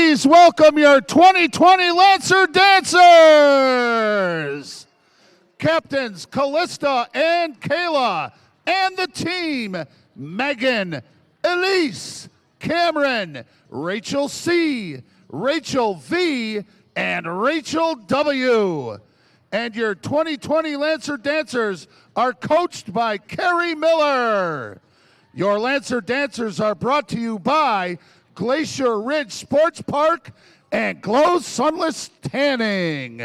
Please welcome your 2020 Lancer Dancers! Captains Callista and Kayla, and the team, Megan, Elise, Cameron, Rachel C., Rachel V., and Rachel W. And your 2020 Lancer Dancers are coached by Carrie Miller. Your Lancer Dancers are brought to you by Glacier Ridge Sports Park and Glow Sunless Tanning.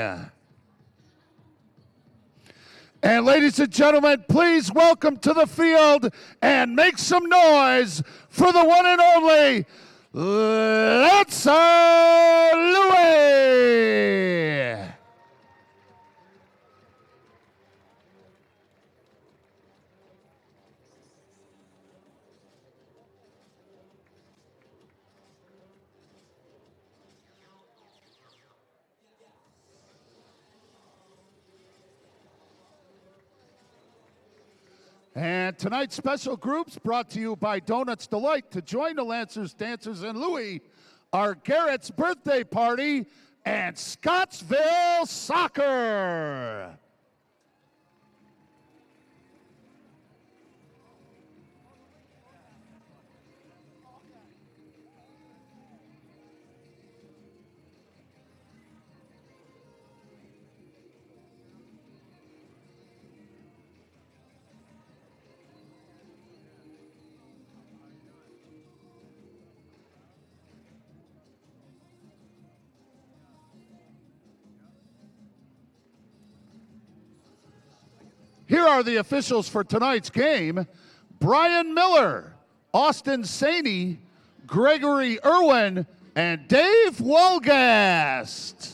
And ladies and gentlemen, please welcome to the field and make some noise for the one and only Lancer Louie. And tonight's special groups brought to you by Donuts Delight. To join the Lancers, Dancers, and Louie are Garrett's birthday party and Scottsville Soccer. Here are the officials for tonight's game: Brian Miller, Austin Saney, Gregory Irwin, and Dave Wolgast.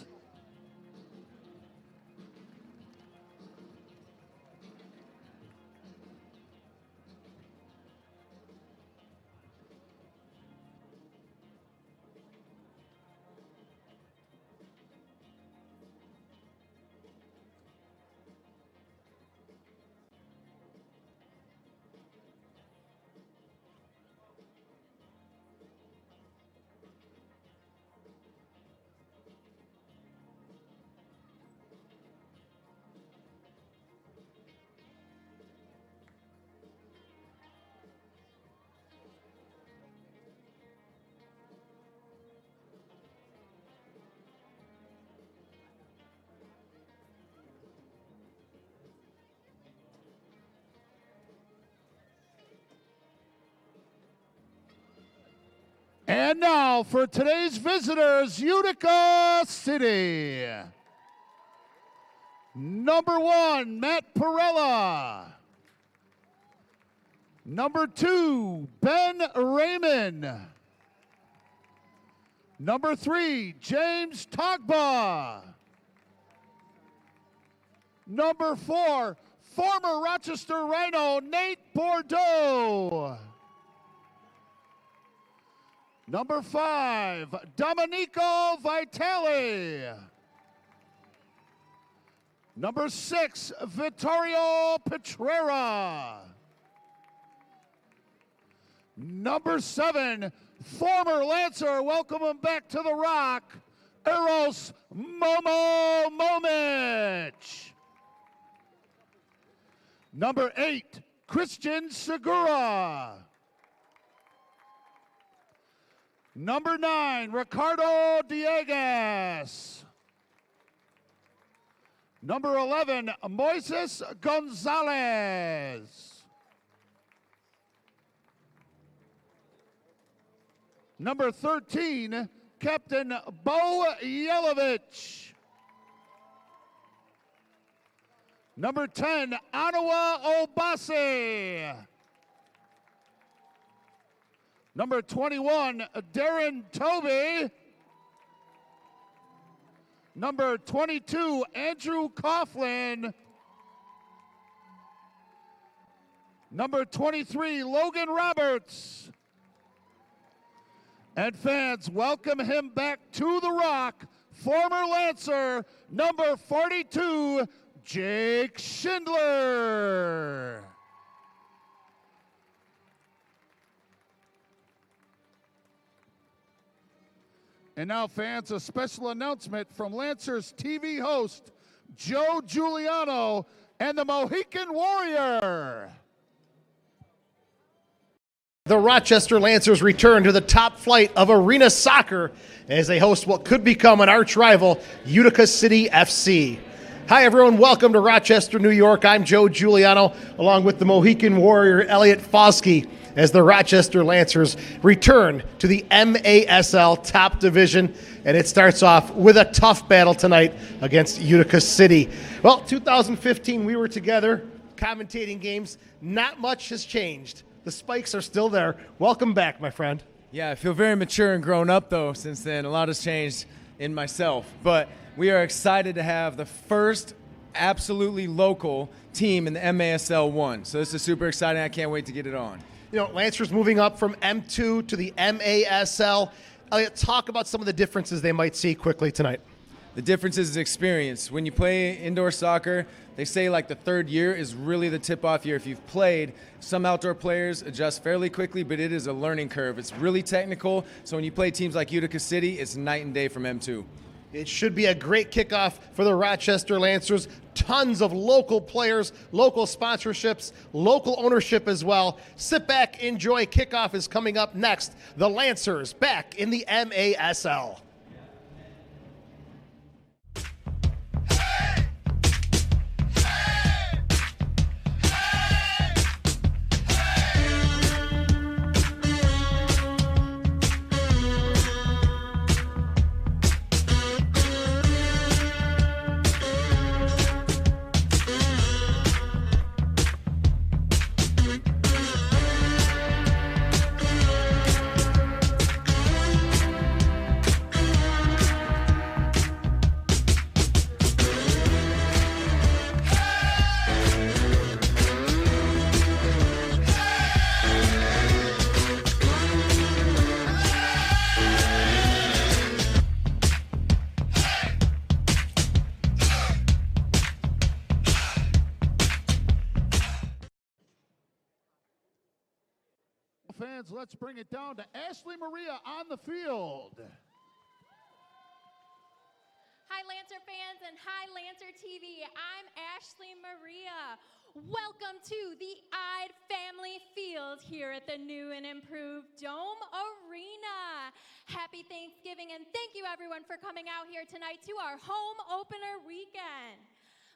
And now for today's visitors, Utica City. Number 1, Matt Perella. Number 2, Ben Raymond. Number 3, James Togba. Number 4, former Rochester Rhino, Nate Bordeaux. Number 5, Domenico Vitale. Number 6, Vittorio Petrera. Number 7, former Lancer, welcome him back to the Rock, Eros Momo Momich. Number 8, Christian Segura. Number 9, Ricardo Dieguez. Number 11, Moises Gonzalez. Number 13, Captain Bo Yelovich. Number 10, Anawa Obase. Number 21, Darren Toby. Number 22, Andrew Coughlin. Number 23, Logan Roberts. And fans, welcome him back to the Rock, former Lancer, number 42, Jake Schindler. And now, fans, a special announcement from Lancers TV host Joe Giuliano and the Mohican Warrior. The Rochester Lancers return to the top flight of arena soccer as they host what could become an arch rival, Utica City FC. Hi, everyone. Welcome to Rochester, New York. I'm Joe Giuliano, along with the Mohican Warrior, Elliot Foskey, as the Rochester Lancers return to the MASL top division. And it starts off with a tough battle tonight against Utica City. Well, 2015, we were together commentating games. Not much has changed. The spikes are still there. Welcome back, my friend. Yeah, I feel very mature and grown up, though, since then. A lot has changed in myself. But we are excited to have the first absolutely local team in the MASL 1. So this is super exciting. I can't wait to get it on. You know, Lancers moving up from M2 to the MASL. Elliot, talk about some of the differences they might see quickly tonight. The difference is experience. When you play indoor soccer, they say like the third year is really the tip-off year. If you've played, some outdoor players adjust fairly quickly, but it is a learning curve. It's really technical, so when you play teams like Utica City, it's night and day from M2. It should be a great kickoff for the Rochester Lancers. Tons of local players, local sponsorships, local ownership as well. Sit back, enjoy. Kickoff is coming up next. The Lancers back in the MASL. Fans, let's bring it down to Ashley Maria on the field. Hi, Lancer fans, and hi, Lancer TV. I'm Ashley Maria. Welcome to the Ide Family Field here at the new and improved Dome Arena. Happy Thanksgiving, and thank you, everyone, for coming out here tonight to our home opener weekend.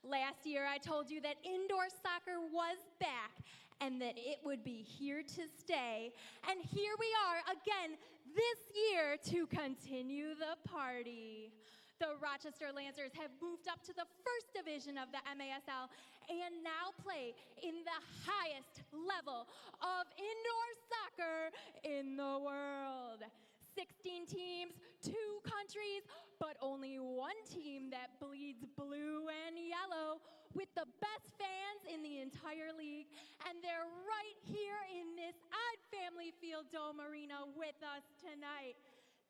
Last year, I told you that indoor soccer was back and that it would be here to stay. And here we are again this year to continue the party. The Rochester Lancers have moved up to the first division of the MASL and now play in the highest level of indoor soccer in the world. 16 teams, 2 countries, but only one team that bleeds blue and yellow with the best fans in the entire league. And they're right here in this Ide Family Field Dome Arena with us tonight.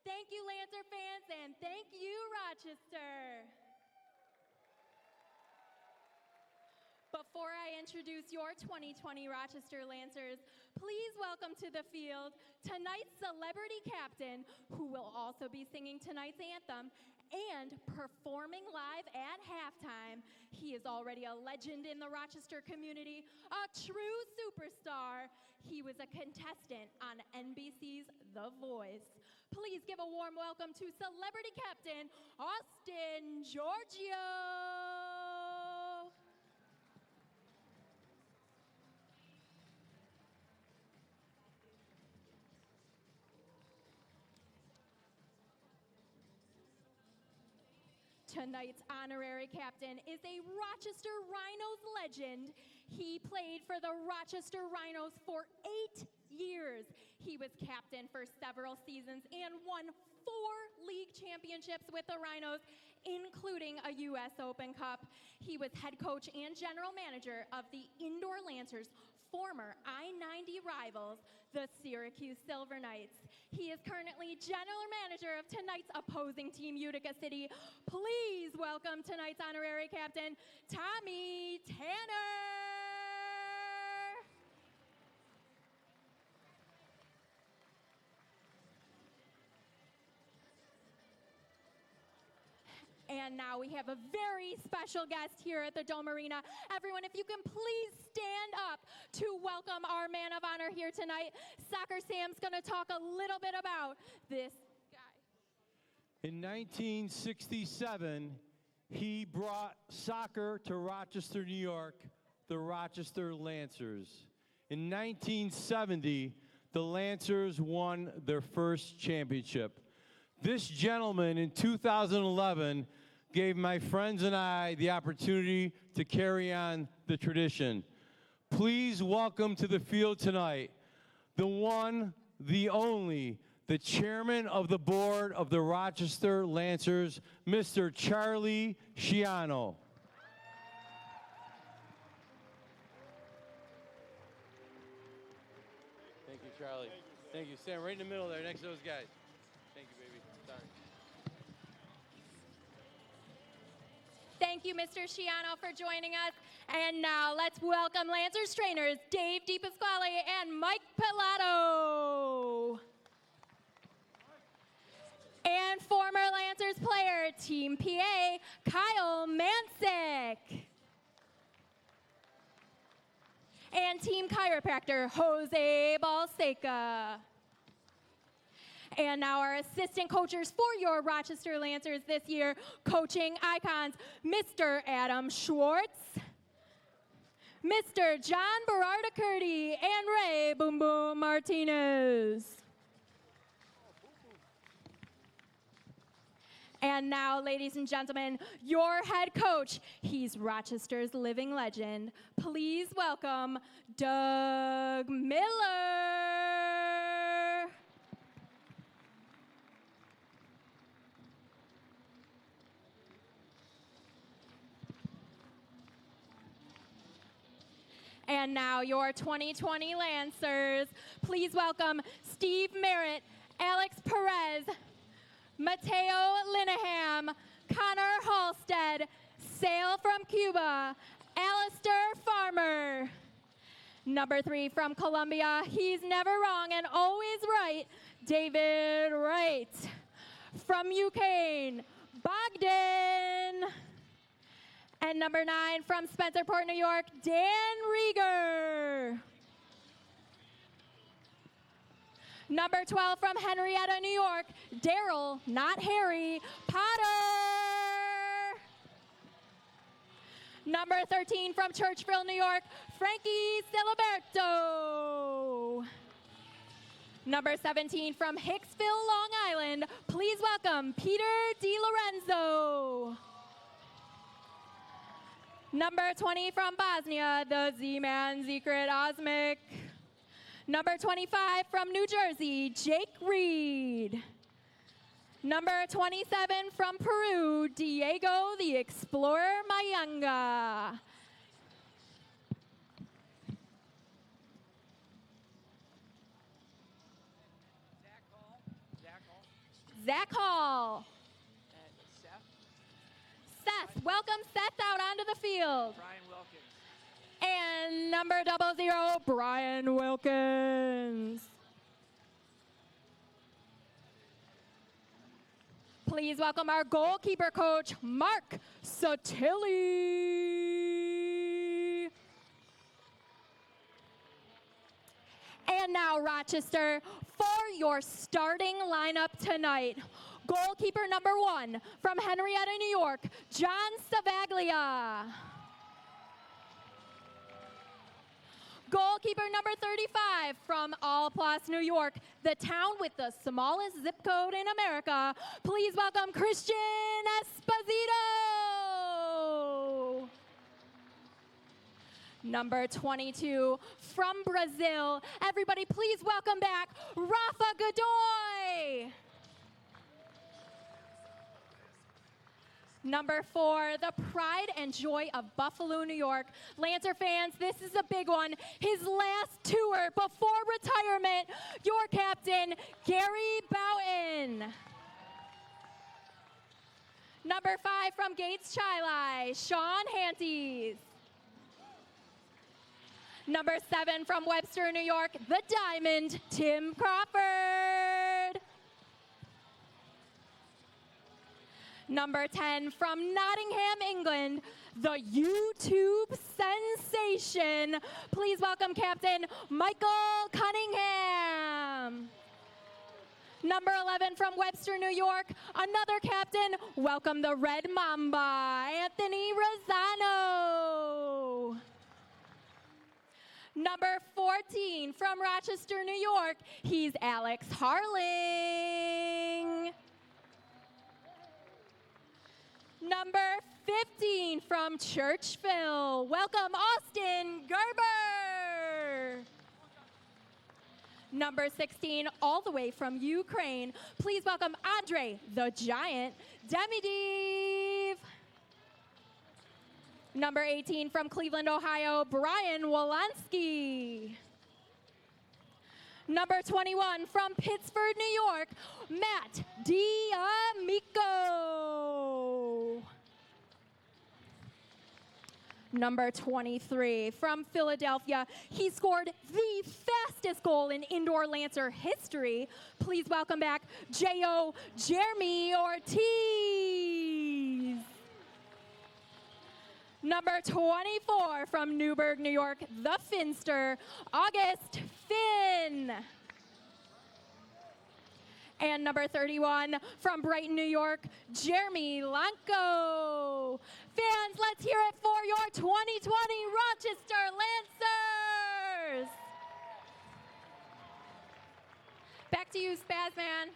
Thank you, Lancer fans, and thank you, Rochester. Before I introduce your 2020 Rochester Lancers, please welcome to the field tonight's celebrity captain, who will also be singing tonight's anthem and performing live at halftime. He is already a legend in the Rochester community, a true superstar. He was a contestant on NBC's The Voice. Please give a warm welcome to celebrity captain, Austin Giorgio. Tonight's honorary captain is a Rochester Rhinos legend. He played for the Rochester Rhinos for 8 years. He was captain for several seasons and won 4 league championships with the Rhinos, including a U.S. Open Cup. He was head coach and general manager of the Indoor Lancers, former I-90 rivals, the Syracuse Silver Knights. He is currently general manager of tonight's opposing team, Utica City. Please welcome tonight's honorary captain, Tommy Tanner. And now we have a very special guest here at the Dome Arena. Everyone, if you can please stand up to welcome our man of honor here tonight. Soccer Sam's going to talk a little bit about this guy. In 1967, he brought soccer to Rochester, New York, the Rochester Lancers. In 1970, the Lancers won their first championship. This gentleman in 2011 gave my friends and I the opportunity to carry on the tradition. Please welcome to the field tonight the one, the only, the chairman of the board of the Rochester Lancers, Mr. Charlie Schiano. Thank you, Charlie. Thank you. Stand right in the middle there next to those guys. Thank you, baby. Sorry. Thank you, Mr. Schiano, for joining us. And now let's welcome Lancers trainers Dave DiPasquale and Mike Pilato. And former Lancers player, Team PA, Kyle Mansick. And team chiropractor, Jose Balseca. And now our assistant coaches for your Rochester Lancers this year, coaching icons, Mr. Adam Schwartz, Mr. John Berardi-Curdy, and Ray Boom Boom Martinez. And now, ladies and gentlemen, your head coach. He's Rochester's living legend. Please welcome Doug Miller. And now your 2020 Lancers. Please welcome Steve Merritt, Alex Perez, Mateo Linehan, Connor Halstead, Sale from Cuba, Alistair Farmer. Number 3 from Colombia, he's never wrong and always right, David Wright. From Ukraine, Bogdan. And number 9 from Spencerport, New York, Dan Rieger. Number 12 from Henrietta, New York, Daryl, not Harry, Potter. Number 13 from Churchville, New York, Frankie Siliberto. Number 17 from Hicksville, Long Island, please welcome Peter DiLorenzo. Number 20 from Bosnia, the Z-Man Zekrit Osmic. Number 25 from New Jersey, Jake Reed. Number 27 from Peru, Diego the Explorer Mayanga. Zach Hall. And Seth. Seth, welcome Seth out onto the field. Brian Wilkins. And number 00, Brian Wilkins. Please welcome our goalkeeper coach, Mark Sotilli. And now, Rochester, for your starting lineup tonight. Goalkeeper number 1 from Henrietta, New York, John Savaglia. Goalkeeper number 35 from Allplace, New York, the town with the smallest zip code in America. Please welcome Christian Esposito. Number 22 from Brazil. Everybody please welcome back Rafa Godoy. Number 4, the pride and joy of Buffalo, New York. Lancer fans, this is a big one. His last tour before retirement, your captain, Gary Boughton. Number 5 from Gates Chili, Sean Hantes. Number 7 from Webster, New York, the Diamond, Tim Crawford. Number 10 from Nottingham, England, the YouTube sensation. Please welcome Captain Michael Cunningham. Number 11 from Webster, New York, another captain. Welcome the Red Mamba, Anthony Rosano. Number 14 from Rochester, New York, he's Alex Harling. Number 15 from Churchville, welcome Austin Gerber. Number 16, all the way from Ukraine, please welcome Andre the Giant Demidiv. Number 18 from Cleveland, Ohio, Brian Wolanski. Number 21 from Pittsford, New York, Matt D'Amico. Number 23 from Philadelphia, he scored the fastest goal in indoor Lancer history. Please welcome back J.O. Jeremy Ortiz. Number 24 from Newburgh, New York, the Finster, August Finn. And number 31 from Brighton, New York, Jeremy Lanko. Fans, let's hear it for your 2020 Rochester Lancers. Back to you, Spazman.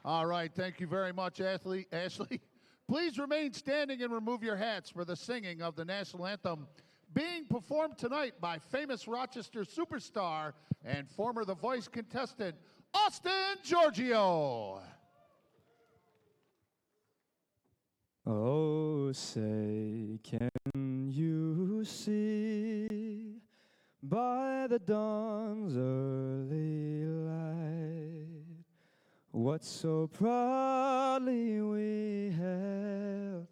All right, thank you very much, Ashley. Please remain standing and remove your hats for the singing of the national anthem being performed tonight by famous Rochester superstar and former The Voice contestant, Austin Giorgio. Oh, say, can you see by the dawn's early light what so proudly we held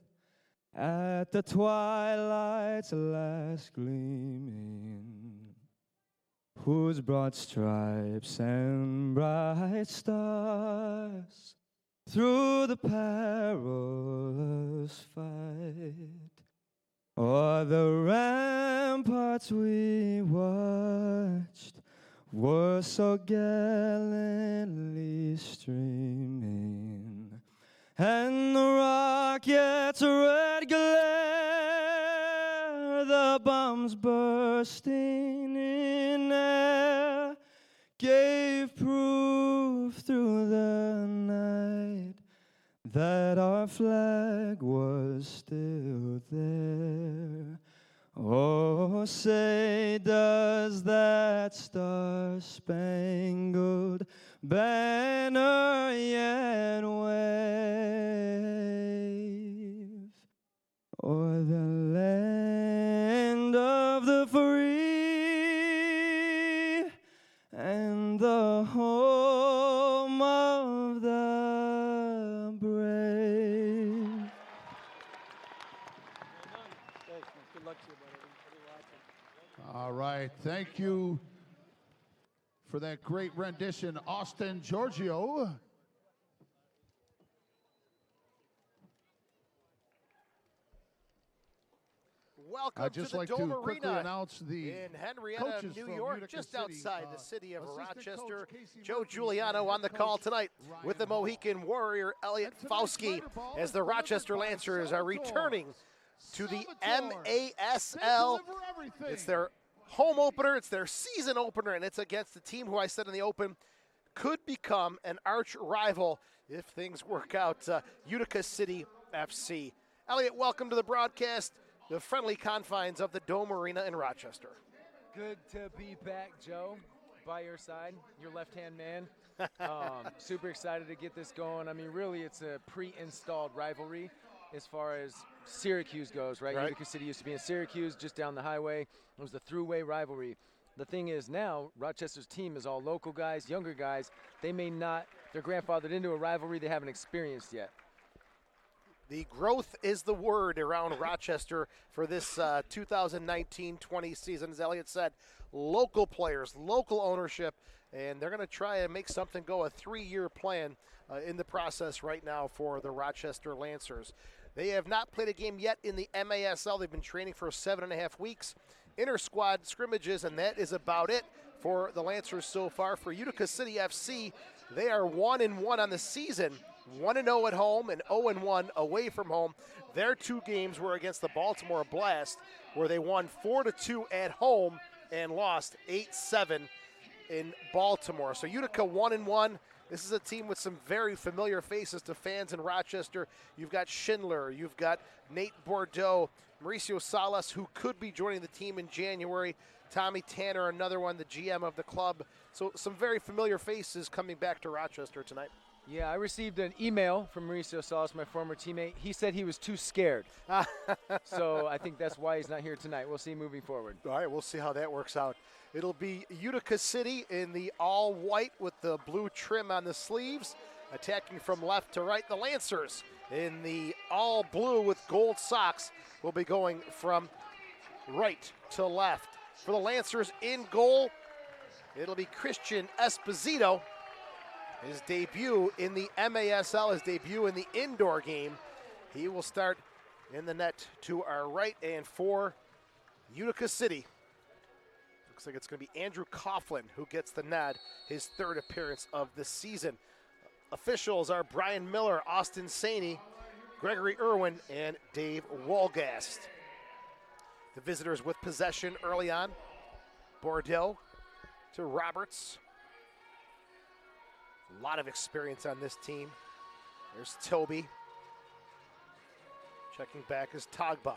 at the twilight's last gleaming, whose broad stripes and bright stars through the perilous fight o'er the ramparts we watched were so gallantly streaming, and the rocket's red glare, the bombs bursting in air, gave proof through the night that our flag was still there. Oh, say, does that star-spangled banner yet wave o'er the land of the free and the home of the brave? Good luck to you, buddy. All right, thank you for that great rendition, Austin Giorgio. Welcome I'd just to the like Dome to quickly Arena announce the in Henrietta, coaches New from York, Utica just City. outside the city of Assistant Rochester. coach Casey Joe Murphy, Giuliano and on the head call coach tonight Ryan with the Hall. Mohican Warrior Elliot And tonight's Fauski murder ball as is the delivered Rochester by Lancers are Salvatore. returning to the Salvatore. They MASL. deliver everything. It's their home opener, it's their season opener, and it's against the team who I said in the open could become an arch rival if things work out, Utica City FC. Elliot, welcome to the broadcast, the friendly confines of the Dome Arena in Rochester. Good to be back, Joe, by your side, your left-hand man. Super excited to get this going. I mean, really, it's a pre-installed rivalry as far as Syracuse goes, right? Utica City used to be in Syracuse, just down the highway. It was the throughway rivalry. The thing is now, Rochester's team is all local guys, younger guys. They may not, they're grandfathered into a rivalry they haven't experienced yet. The growth is the word around Rochester for this 2019-20 season. As Elliot said, local players, local ownership, and they're going to try and make something go, a 3-year plan in the process right now for the Rochester Lancers. They have not played a game yet in the MASL. They've been training for 7.5 weeks, inter-squad scrimmages, and that is about it for the Lancers so far. For Utica City FC, they are 1-1 on the season, 1-0 at home and 0-1 away from home. Their 2 games were against the Baltimore Blast, where they won 4-2 at home and lost 8-7 in Baltimore. So Utica 1-1. This is a team with some very familiar faces to fans in Rochester. You've got Schindler, you've got Nate Bordeaux, Mauricio Salas, who could be joining the team in January, Tommy Tanner, another one, the GM of the club. So some very familiar faces coming back to Rochester tonight. Yeah, I received an email from Mauricio Salas, my former teammate. He said he was too scared. So I think that's why he's not here tonight. We'll see moving forward. All right, we'll see how that works out. It'll be Utica City in the all-white with the blue trim on the sleeves, attacking from left to right. The Lancers in the all-blue with gold socks will be going from right to left. For the Lancers in goal, it'll be Christian Esposito. His debut in the MASL, his debut in the indoor game. He will start in the net to our right. And for Utica City, looks like it's going to be Andrew Coughlin who gets the nod, his 3rd appearance of the season. Officials are Brian Miller, Austin Saney, Gregory Irwin, and Dave Walgast. The visitors with possession early on. Bordeaux to Roberts. A lot of experience on this team. There's Toby. Checking back is Tagba.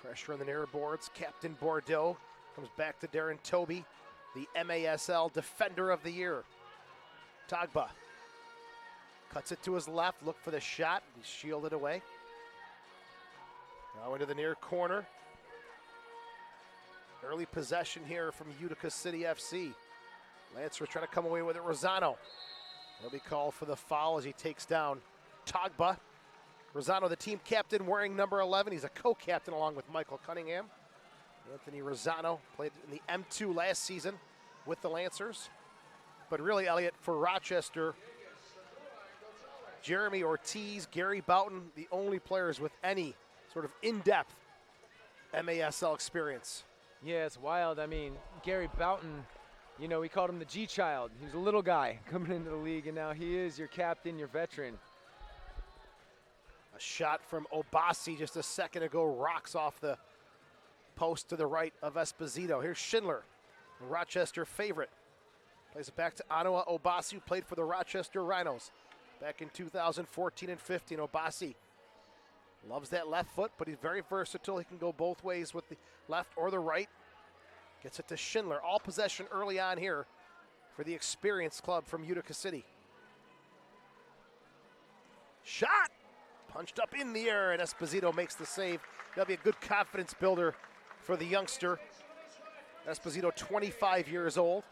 Pressure on the near boards. Captain Bordeaux comes back to Darren Toby, the MASL Defender of the Year. Tagba cuts it to his left. Look for the shot. He's shielded away. Now into the near corner. Early possession here from Utica City FC. Lancers trying to come away with it. Rosano. He'll be called for the foul as he takes down Tagba. Rosano, the team captain, wearing number 11. He's a co-captain along with Michael Cunningham. Anthony Rosano played in the M2 last season with the Lancers. But really, Elliot, for Rochester, Jeremy Ortiz, Gary Boughton, the only players with any sort of in-depth MASL experience. Yeah, it's wild. I mean, Gary Boughton, you know, we called him the G-Child. He was a little guy coming into the league, and now he is your captain, your veteran. A shot from Obasi just a second ago, rocks off the post to the right of Esposito. Here's Schindler, the Rochester favorite. Plays it back to Anoa Obasi, who played for the Rochester Rhinos back in 2014 and 15. Obasi loves that left foot, but he's very versatile. He can go both ways with the left or the right. Gets it to Schindler. All possession early on here for the experienced club from Utica City. Shot! Punched up in the air, and Esposito makes the save. That'll be a good confidence builder for the youngster. Esposito, 25 years old.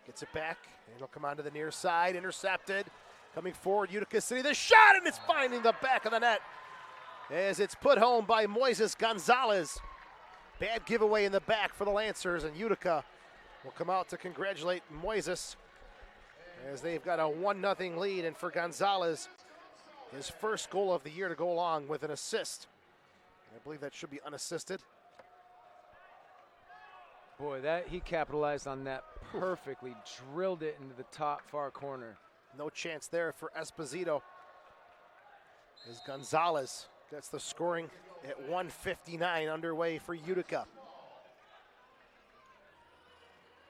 Gets it back, and it'll come onto the near side. Intercepted. Coming forward, Utica City. The shot, and it's finding the back of the net as it's put home by Moises Gonzalez. Bad giveaway in the back for the Lancers, and Utica will come out to congratulate Moises as they've got a 1-0 lead. And for Gonzalez, his first goal of the year to go along with an assist. I believe that should be unassisted. Boy, that he capitalized on that perfectly, drilled it into the top far corner. No chance there for Esposito as Gonzalez gets the scoring at 1:59 underway for Utica.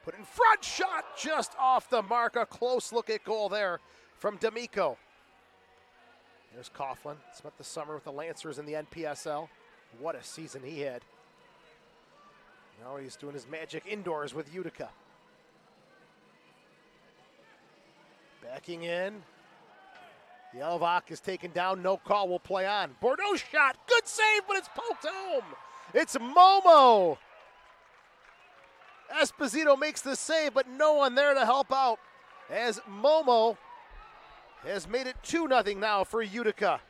Put in front, shot just off the mark. A close look at goal there from D'Amico. There's Coughlin. Spent the summer with the Lancers in the NPSL. What a season he had. Now he's doing his magic indoors with Utica. Backing in. Yelvak is taken down. No call. Will play on. Bordeaux shot. Good save, but it's poked home. It's Momo. Esposito makes the save, but no one there to help out as Momo has made it 2-0 now for Utica.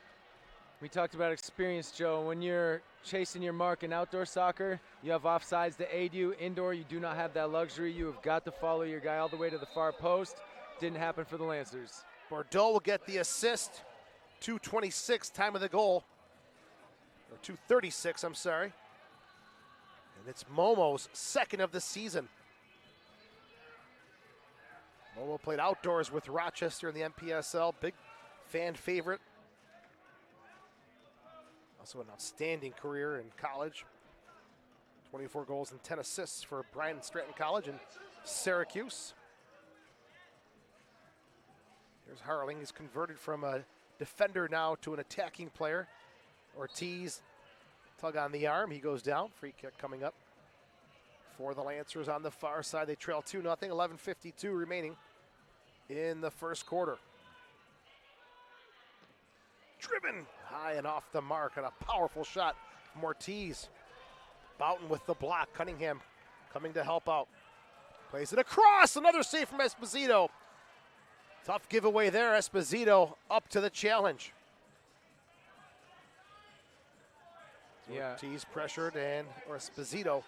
We talked about experience, Joe. When you're chasing your mark in outdoor soccer, you have offsides to aid you. Indoor, you do not have that luxury. You have got to follow your guy all the way to the far post. Didn't happen for the Lancers. Bordeaux will get the assist. 2:26 time of the goal. Or 2:36, I'm sorry. And it's Momo's second of the season. Momo played outdoors with Rochester in the MPSL. Big fan favorite. Also an outstanding career in college. 24 goals and 10 assists for Bryan Stratton College in Syracuse. Here's Harling. He's converted from a defender now to an attacking player. Ortiz, tug on the arm. He goes down. Free kick coming up for the Lancers on the far side. They trail 2-0. 11:52 remaining in the first quarter. Driven high and off the mark and a powerful shot from Ortiz. Boughton with the block. Cunningham coming to help out. Plays it across. Another save from Esposito. Tough giveaway there. Esposito up to the challenge. Yeah. Ortiz pressured or Esposito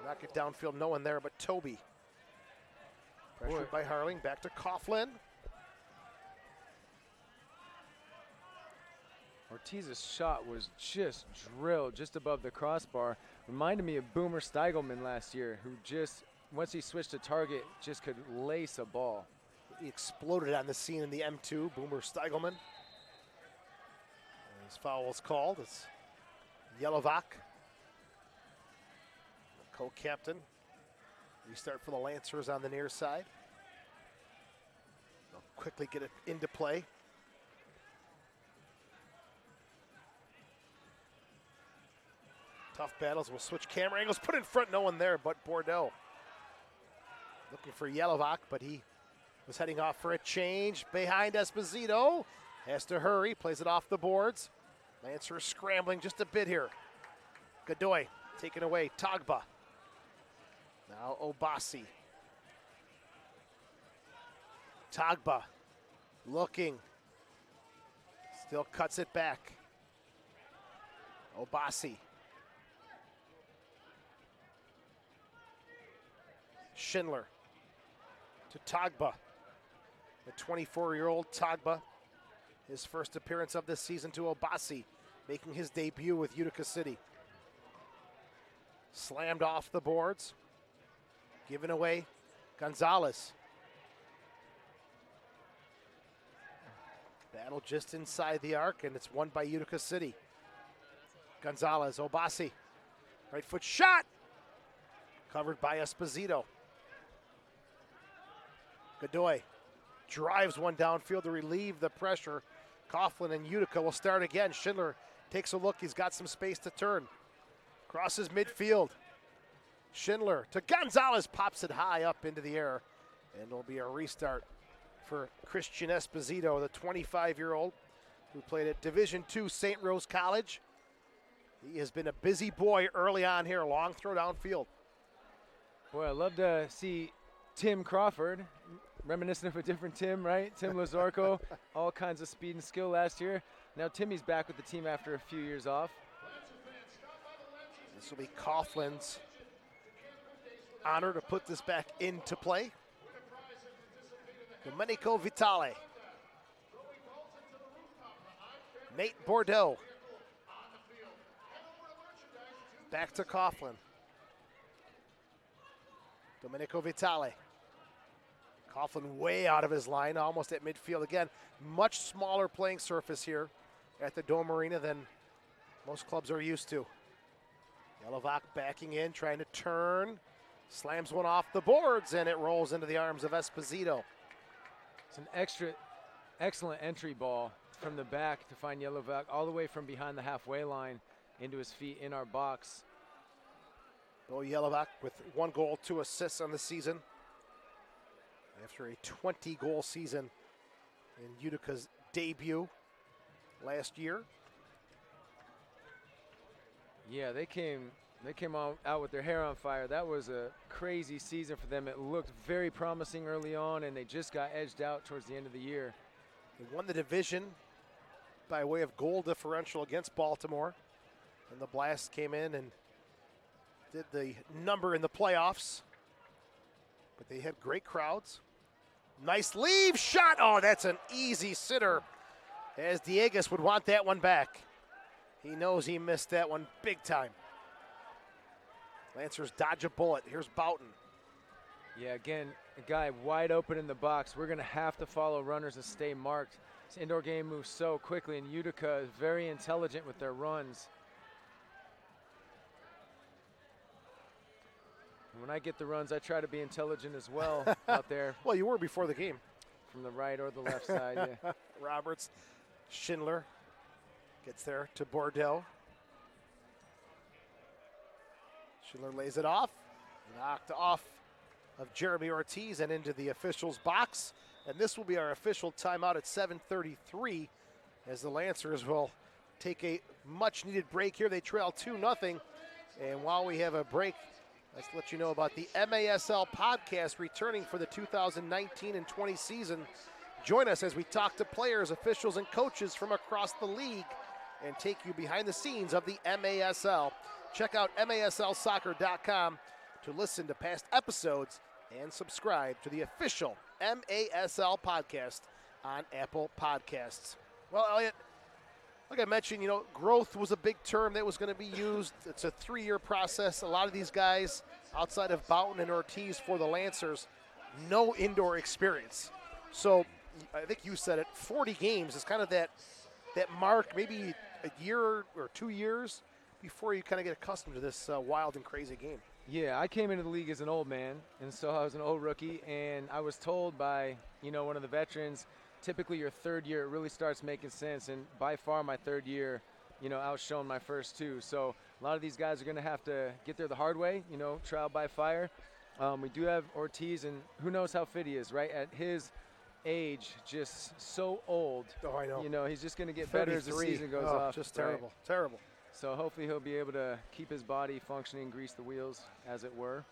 knock it downfield. No one there but Toby. Pressured by Harling. Back to Coughlin. Ortiz's shot was just drilled just above the crossbar. Reminded me of Boomer Steigelman last year, who just, once he switched to target, just could lace a ball. He exploded on the scene in the M2, Boomer Steigelman. And his foul is called. It's Yelovac, the co-captain. Restart for the Lancers on the near side. They'll quickly get it into play. Tough battles. We'll switch camera angles. Put in front. No one there but Bordeaux. Looking for Yelovac, but he was heading off for a change. Behind Esposito. Has to hurry. Plays it off the boards. Lancers scrambling just a bit here. Godoy taken away. Tagba. Now Obasi. Tagba looking. Still cuts it back. Obasi. Schindler to Tagba. The 24-year-old Tagba. His first appearance of this season to Obasi, making his debut with Utica City. Slammed off the boards. Given away. Gonzalez. Battle just inside the arc, and it's won by Utica City. Gonzalez, Obasi. Right foot shot. Covered by Esposito. Godoy drives one downfield to relieve the pressure. Coughlin and Utica will start again. Schindler takes a look. He's got some space to turn. Crosses midfield. Schindler to Gonzalez. Pops it high up into the air. And it'll be a restart for Christian Esposito, the 25-year-old who played at Division II St. Rose College. He has been a busy boy early on here. Long throw downfield. Boy, I'd love to see Tim Crawford, reminiscent of a different Tim, right? Tim Lazorko, all kinds of speed and skill last year. Now Timmy's back with the team after a few years off. This will be Coughlin's honor to put this back into play. Domenico Vitale. Nate Bordeaux. Back to Coughlin. Domenico Vitale. Coughlin way out of his line, almost at midfield. Again, much smaller playing surface here at the Dome Arena than most clubs are used to. Yelovac backing in, trying to turn. Slams one off the boards, and it rolls into the arms of Esposito. It's an excellent entry ball from the back to find Yelovac all the way from behind the halfway line into his feet in our box. Bo Yelovac with 1 goal, 2 assists on the season. After a 20-goal season in Utica's debut last year. Yeah, they came out with their hair on fire. That was a crazy season for them. It looked very promising early on, and they just got edged out towards the end of the year. They won the division by way of goal differential against Baltimore. And the Blast came in and did the number in the playoffs. But they had great crowds. Nice leave shot. Oh, that's an easy sitter, as Diegas would want that one back. He knows he missed that one big time. Lancers dodge a bullet. Here's Boughton. Yeah, again, a guy wide open in the box. We're going to have to follow runners and stay marked. This indoor game moves so quickly, and Utica is very intelligent with their runs. And when I get the runs, I try to be intelligent as well out there. Well, you were before the game. From the right or the left side, yeah. Roberts, Schindler gets there to Bordeaux. Schindler lays it off, knocked off of Jeremy Ortiz and into the official's box. And this will be our official timeout at 7:33 as the Lancers will take a much-needed break here. They trail 2-0. And while we have a break, let's let you know about the MASL podcast returning for the 2019 and 20 season. Join us as we talk to players, officials, and coaches from across the league and take you behind the scenes of the MASL. Check out MASLsoccer.com to listen to past episodes and subscribe to the official MASL podcast on Apple Podcasts. Well, Elliot, like I mentioned, growth was a big term that was going to be used. It's a 3-year process. A lot of these guys, outside of Boughton and Ortiz for the Lancers, no indoor experience. So I think you said it, 40 games is kind of that mark, maybe a year or 2 years before you kind of get accustomed to this wild and crazy game. Yeah, I came into the league as an old man, and so I was an old rookie, and I was told by, one of the veterans, typically your third year it really starts making sense, and by far my third year, outshone my first two. So a lot of these guys are going to have to get there the hard way, trial by fire. We do have Ortiz, and who knows how fit he is, right? At his age, just so old. Oh, I know. He's just going to get better as the season goes off. Just terrible, terrible. So hopefully he'll be able to keep his body functioning, grease the wheels, as it were.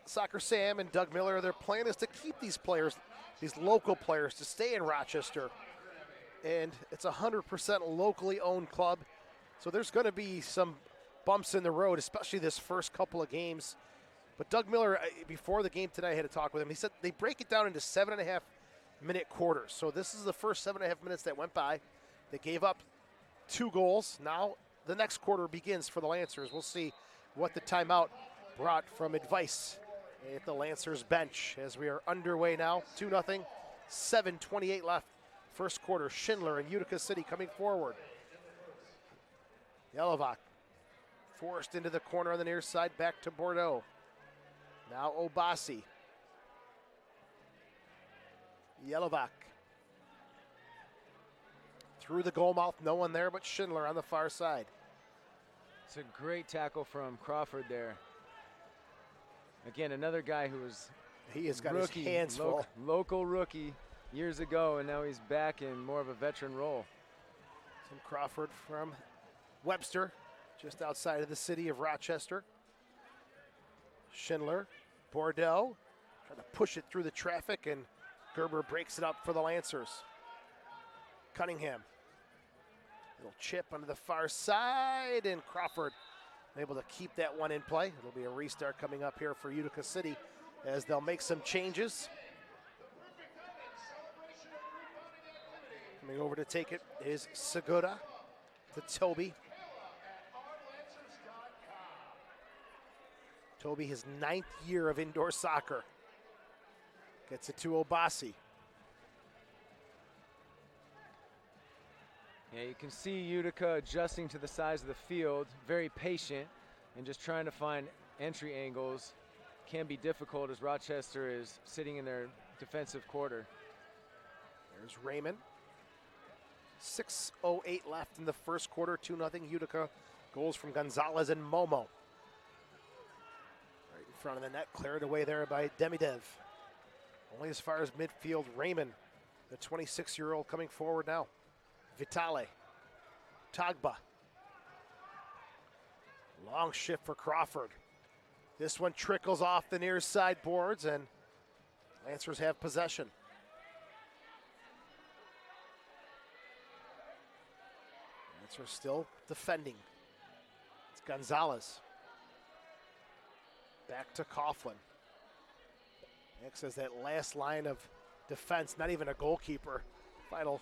Soccer Sam and Doug Miller, their plan is to keep these players, these local players, to stay in Rochester. And it's a 100% locally owned club. So there's going to be some bumps in the road, especially this first couple of games. But Doug Miller, before the game today, I had a talk with him. He said they break it down into 7.5-minute quarters. So this is the first 7.5 minutes that went by. They gave up 2 goals. Now the next quarter begins for the Lancers. We'll see what the timeout brought from advice at the Lancers bench as we are underway now. 2-0, 7:28 left. First quarter, Schindler and Utica City coming forward. Yelovak forced into the corner on the near side, back to Bordeaux. Now Obasi. Yelovak. Through the goal mouth, no one there but Schindler on the far side. It's a great tackle from Crawford there. Again, another guy who was he has got rookie, his hands full. Local rookie years ago, and now he's back in more of a veteran role. Tim Crawford from Webster, just outside of the city of Rochester. Schindler, Bordeaux, trying to push it through the traffic, and Gerber breaks it up for the Lancers. Cunningham. Little chip onto the far side, and Crawford able to keep that one in play. It'll be a restart coming up here for Utica City as they'll make some changes. Coming over to take it is Segura to Toby. Toby, his 9th year of indoor soccer. Gets it to Obasi. Yeah, you can see Utica adjusting to the size of the field, very patient, and just trying to find entry angles. Can be difficult as Rochester is sitting in their defensive quarter. There's Raymond. 6:08 left in the first quarter, 2-0 Utica. Goals from Gonzalez and Momo. Right in front of the net, cleared away there by Demidev. Only as far as midfield, Raymond, the 26-year-old coming forward now. Vitale, Tagba. Long shift for Crawford. This one trickles off the near side boards, and Lancers have possession. Lancers still defending. It's Gonzalez. Back to Coughlin. Next is that last line of defense, not even a goalkeeper. Final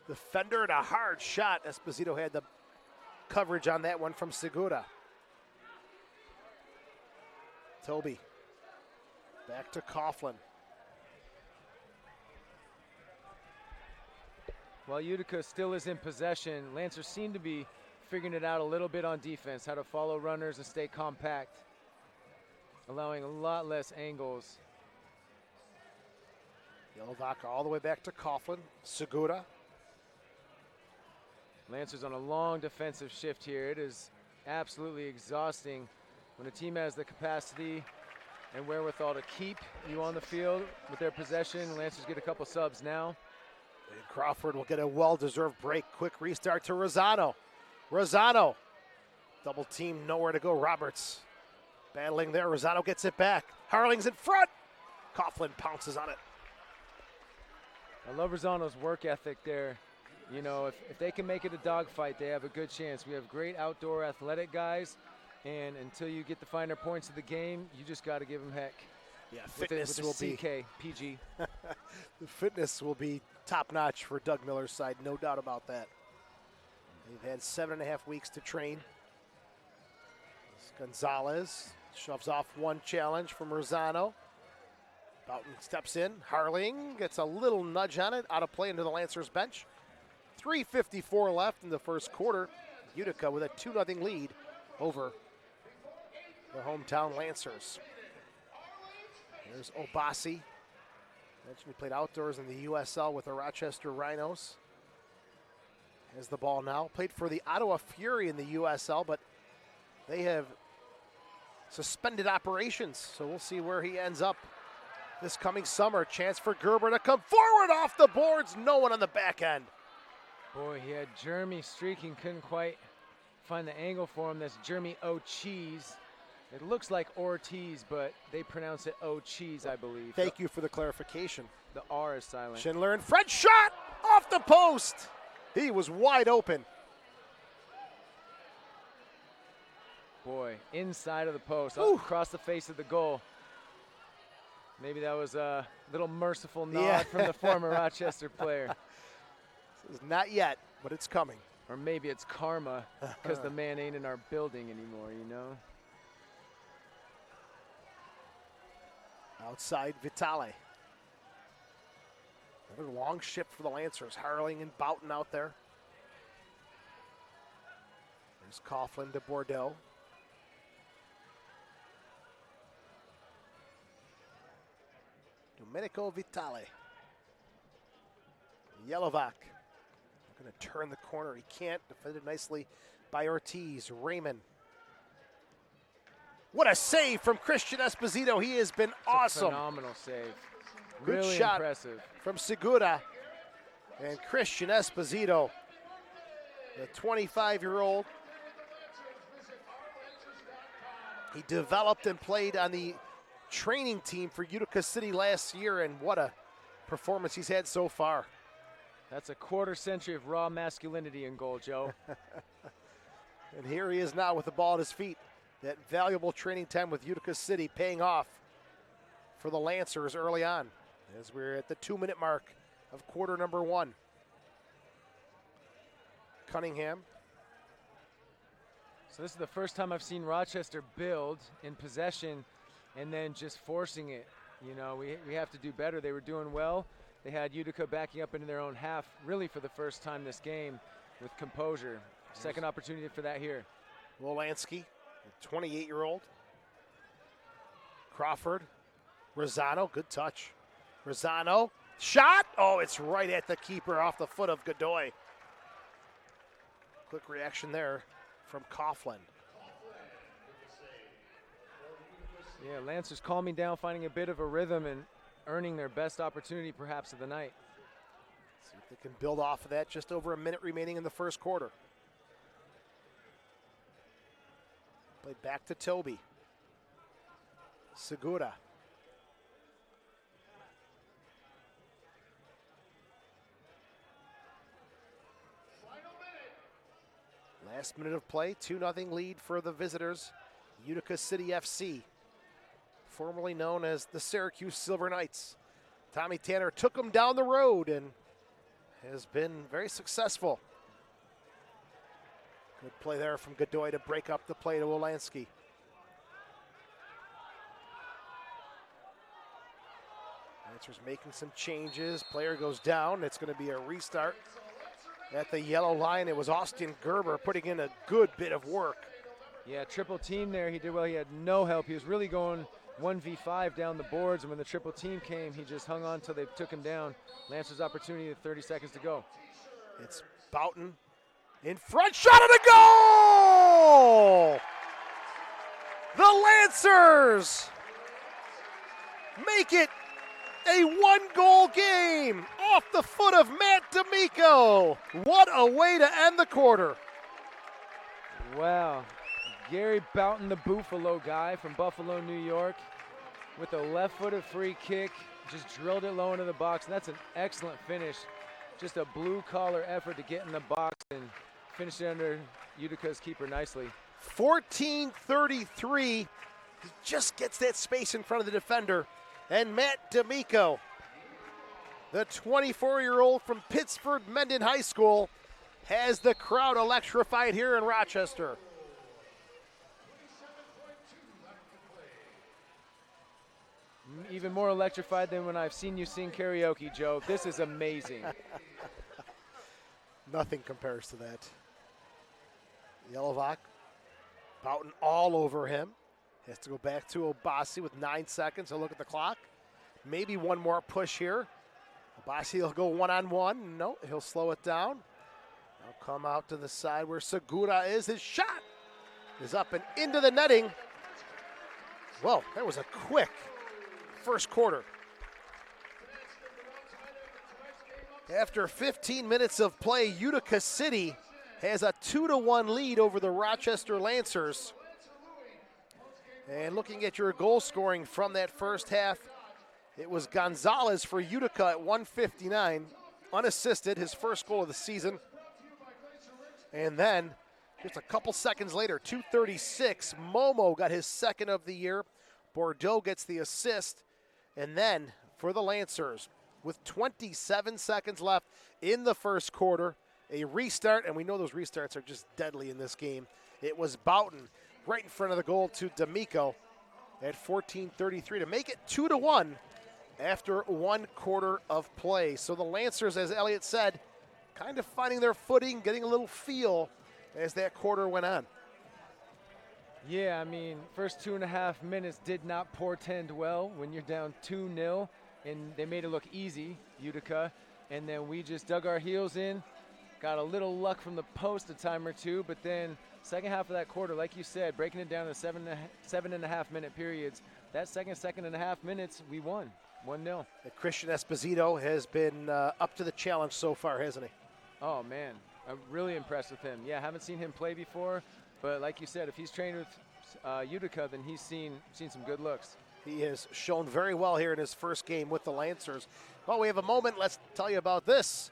defender and a hard shot. Esposito had the coverage on that one from Segura. Toby. Back to Coughlin. While Utica still is in possession, Lancers seem to be figuring it out a little bit on defense, how to follow runners and stay compact, allowing a lot less angles. Yelovac all the way back to Coughlin. Segura. Lancers on a long defensive shift here. It is absolutely exhausting when a team has the capacity and wherewithal to keep you on the field with their possession. Lancers get a couple subs now. And Crawford will get a well-deserved break. Quick restart to Rosano. Rosano. Double team, nowhere to go. Roberts battling there. Rosano gets it back. Harling's in front. Coughlin pounces on it. I love Rosano's work ethic there. You know, if they can make it a dogfight, they have a good chance. We have great outdoor athletic guys, and until you get the finer points of the game, you just got to give them heck. Yeah, With fitness a will CK, PG. The fitness will be top-notch for Doug Miller's side, no doubt about that. They've had 7.5 weeks to train. Gonzalez shoves off one challenge from Rosano. Boughton steps in. Harling gets a little nudge on it, out of play into the Lancers bench. 3:54 left in the first quarter. Utica with a 2-0 lead over the hometown Lancers. There's Obasi. Mentioned he played outdoors in the USL with the Rochester Rhinos. Has the ball now. Played for the Ottawa Fury in the USL, but they have suspended operations, so we'll see where he ends up this coming summer. Chance for Gerber to come forward off the boards. No one on the back end. Boy, he had Jeremy streaking, couldn't quite find the angle for him. That's Jeremy O'Cheese. It looks like Ortiz, but they pronounce it O'Cheese, I believe. Thank you for the clarification. The R is silent. Schindler and French shot off the post. He was wide open. Boy, inside of the post, Ooh. across the face of the goal. Maybe that was a little merciful nod Yeah. from the former Rochester player. This is not yet, but it's coming. Or maybe it's karma because the man ain't in our building anymore, you know? Outside Vitale. Another long shift for the Lancers. Harling and Boughton out there. There's Coughlin to Bordeaux. Domenico Vitale. Yelovac. Going to turn the corner. He can't. Defended nicely by Ortiz. Raymond. What a save from Christian Esposito. He has been awesome. Phenomenal save. Good Really shot impressive. from Segura. And Christian Esposito, the 25-year-old. He developed and played on the training team for Utica City last year, and what a performance he's had so far. That's a quarter century of raw masculinity in goal, Joe. And here he is now with the ball at his feet. That valuable training time with Utica City paying off for the Lancers early on, as we're at the 2-minute mark of quarter number 1. Cunningham. So this is the first time I've seen Rochester build in possession and then just forcing it. You know, we have to do better. They were doing well. They had Utica backing up into their own half really for the first time this game with composure. Second opportunity for that here. Wolanski, the 28-year-old. Crawford. Rosano, good touch. Rosano, shot! Oh, it's right at the keeper off the foot of Godoy. Quick reaction there from Coughlin. Yeah, Lancers calming down, finding a bit of a rhythm and earning their best opportunity perhaps of the night. See if they can build off of that. Just over a minute remaining in the first quarter. Played back to Toby. Segura. Last minute of play, 2-0 lead for the visitors, Utica City FC, formerly known as the Syracuse Silver Knights. Tommy Tanner took them down the road and has been very successful. Good play there from Godoy to break up the play to Wolanski. Lancers making some changes. Player goes down. It's going to be a restart at the yellow line. It was Austin Gerber putting in a good bit of work. Yeah, triple team there. He did well. He had no help. He was really going 1v5 down the boards, and when the triple team came, he just hung on until they took him down. Lancers opportunity with 30 seconds to go. It's Boughton in front, shot and a goal! The Lancers make it a one-goal game off the foot of Matt D'Amico. What a way to end the quarter. Wow. Gary Boughton, the Buffalo guy from Buffalo, New York, with a left-footed free kick, just drilled it low into the box. And that's an excellent finish. Just a blue-collar effort to get in the box and finish it under Utica's keeper nicely. 14:33. He just gets that space in front of the defender. And Matt D'Amico, the 24-year-old from Pittsford Mendon High School, has the crowd electrified here in Rochester. Even more electrified than when I've seen you sing karaoke, Joe. This is amazing. Nothing compares to that. Yelovak, Boughton all over him. Has to go back to Obasi with 9 seconds. He'll look at the clock. Maybe one more push here. Obasi will go one-on-one. No, he'll slow it down. He'll come out to the side where Segura is. His shot is up and into the netting. Whoa, that was a quick first quarter. After 15 minutes of play, Utica City has a 2-1 lead over the Rochester Lancers. And looking at your goal scoring from that first half, it was Gonzalez for Utica at 159, unassisted, his first goal of the season. And then, just a couple seconds later, 2:36, Momo got his second of the year. Bordeaux gets the assist. And then, for the Lancers, with 27 seconds left in the first quarter, a restart, and we know those restarts are just deadly in this game. It was Boughton right in front of the goal to D'Amico at 14:33 to make it 2-1 after one quarter of play. So the Lancers, as Elliott said, kind of finding their footing, getting a little feel as that quarter went on. Yeah, I mean, first 2.5 minutes did not portend well when you're down 2-0, and they made it look easy, Utica, and then we just dug our heels in, got a little luck from the post a time or two, but then second half of that quarter, like you said, breaking it down to 7.5 minute periods, that second and a half minutes, we won 1-0. Christian Esposito has been up to the challenge so far, hasn't he? Oh, man, I'm really impressed with him. Yeah, haven't seen him play before, but like you said, if he's trained with Utica, then he's seen some good looks. He has shown very well here in his first game with the Lancers. Well, we have a moment. Let's tell you about this.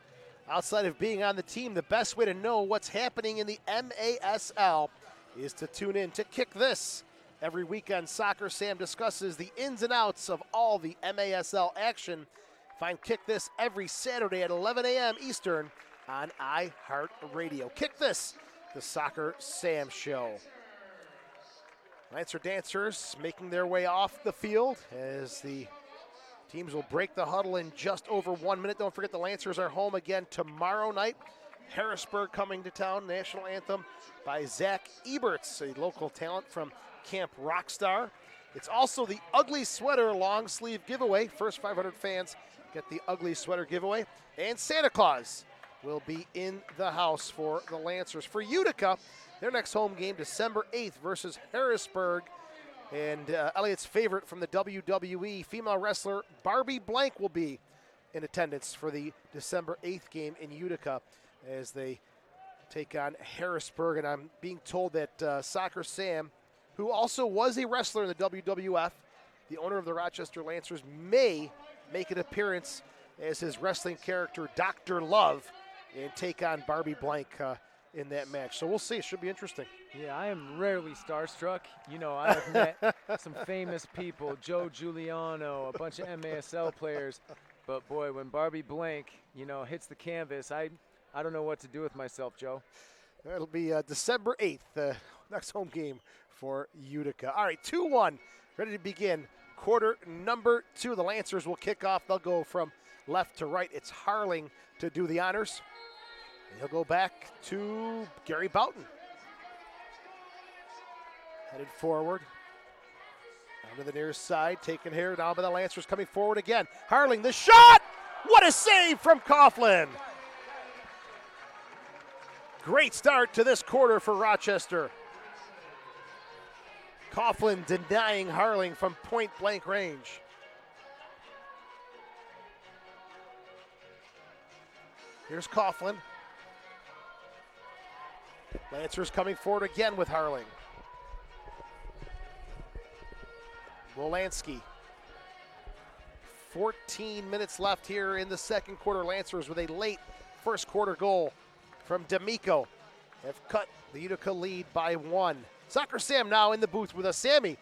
Outside of being on the team, the best way to know what's happening in the MASL is to tune in to Kick This. Every week on Soccer, Sam discusses the ins and outs of all the MASL action. Find Kick This every Saturday at 11 a.m. Eastern on iHeartRadio. Kick This, the Soccer Sam Show. Lancer dancers making their way off the field as the teams will break the huddle in just over 1 minute. Don't forget the Lancers are home again tomorrow night. Harrisburg coming to town. National anthem by Zach Eberts, a local talent from Camp Rockstar. It's also the Ugly Sweater long sleeve giveaway. First 500 fans get the Ugly Sweater giveaway. And Santa Claus will be in the house for the Lancers. For Utica, their next home game, December 8th versus Harrisburg. And Elliott's favorite from the WWE, female wrestler Barbie Blank, will be in attendance for the December 8th game in Utica as they take on Harrisburg. And I'm being told that Soccer Sam, who also was a wrestler in the WWF, the owner of the Rochester Lancers, may make an appearance as his wrestling character, Dr. Love, and take on Barbie Blank in that match. So we'll see. It should be interesting. Yeah, I am rarely starstruck. You know, I have met some famous people, Joe Giuliano, a bunch of MASL players. But boy, when Barbie Blank, you know, hits the canvas, I don't know what to do with myself, Joe. That'll be December 8th, next home game for Utica. All right, 2-1, ready to begin. Quarter number 2. The Lancers will kick off. They'll go from left to right. It's Harling to do the honors. And he'll go back to Gary Boughton. Headed forward. Onto the near side, taken here now by the Lancers, coming forward again. Harling, the shot! What a save from Coughlin! Great start to this quarter for Rochester. Coughlin denying Harling from point-blank range. Here's Coughlin. Lancers coming forward again with Harling. Wolanski. 14 minutes left here in the second quarter. Lancers with a late first quarter goal from D'Amico have cut the Utica lead by 1. Soccer Sam now in the booth with us. Sammy,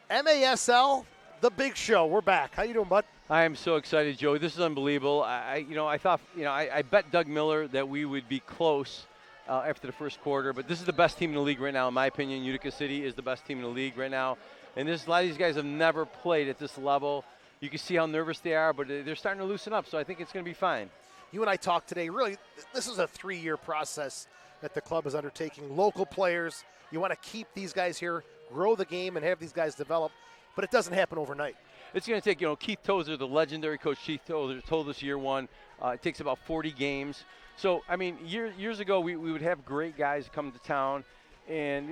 MASL, the big show. We're back. How you doing, bud? I am so excited, Joey. This is unbelievable. I thought, I bet Doug Miller that we would be close after the first quarter, but this is the best team in the league right now, in my opinion. Utica City is the best team in the league right now. And a lot of these guys have never played at this level. You can see how nervous they are, but they're starting to loosen up, so I think it's going to be fine. You and I talked today. Really, this is a 3-year process that the club is undertaking. Local players, you want to keep these guys here, grow the game, and have these guys develop, but it doesn't happen overnight. It's going to take, Keith Tozer, the legendary coach Keith Tozer, told us year one, it takes about 40 games. So, I mean, years ago, we would have great guys come to town, and,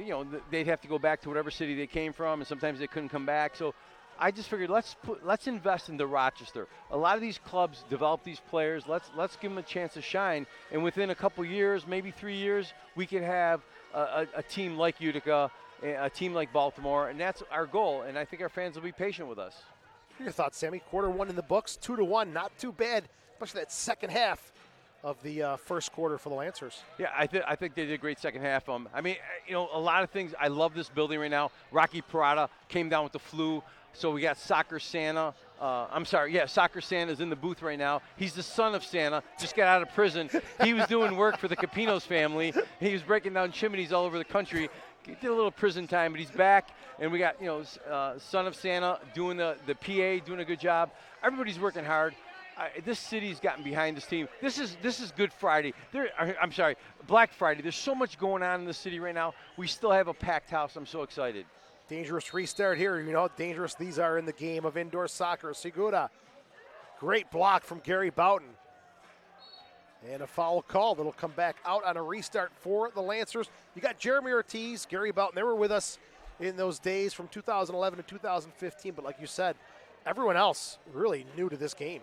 they'd have to go back to whatever city they came from, and sometimes they couldn't come back. So I just figured let's invest into Rochester. A lot of these clubs develop these players. Let's give them a chance to shine, and within a couple years, maybe 3 years, we could have a team like Utica, a team like Baltimore, and that's our goal, and I think our fans will be patient with us. Your thoughts, Sammy? Quarter 1 in the books, 2-1, not too bad, especially that second half of the first quarter for the Lancers. Yeah, I think they did a great second half. I mean, a lot of things. I love this building right now. Rocky Parada came down with the flu, so we got Soccer Santa. Soccer Santa's in the booth right now. He's the son of Santa, just got out of prison. He was doing work for the Capinos family. He was breaking down chimneys all over the country. He did a little prison time, but he's back. And we got, son of Santa doing the PA, doing a good job. Everybody's working hard. This city's gotten behind this team. This is Good Friday. Black Friday. There's so much going on in the city right now. We still have a packed house. I'm so excited. Dangerous restart here. You know how dangerous these are in the game of indoor soccer. Segura, great block from Gary Boughton. And a foul call that'll come back out on a restart for the Lancers. You got Jeremy Ortiz, Gary Boughton. They were with us in those days from 2011 to 2015. But like you said, everyone else really new to this game.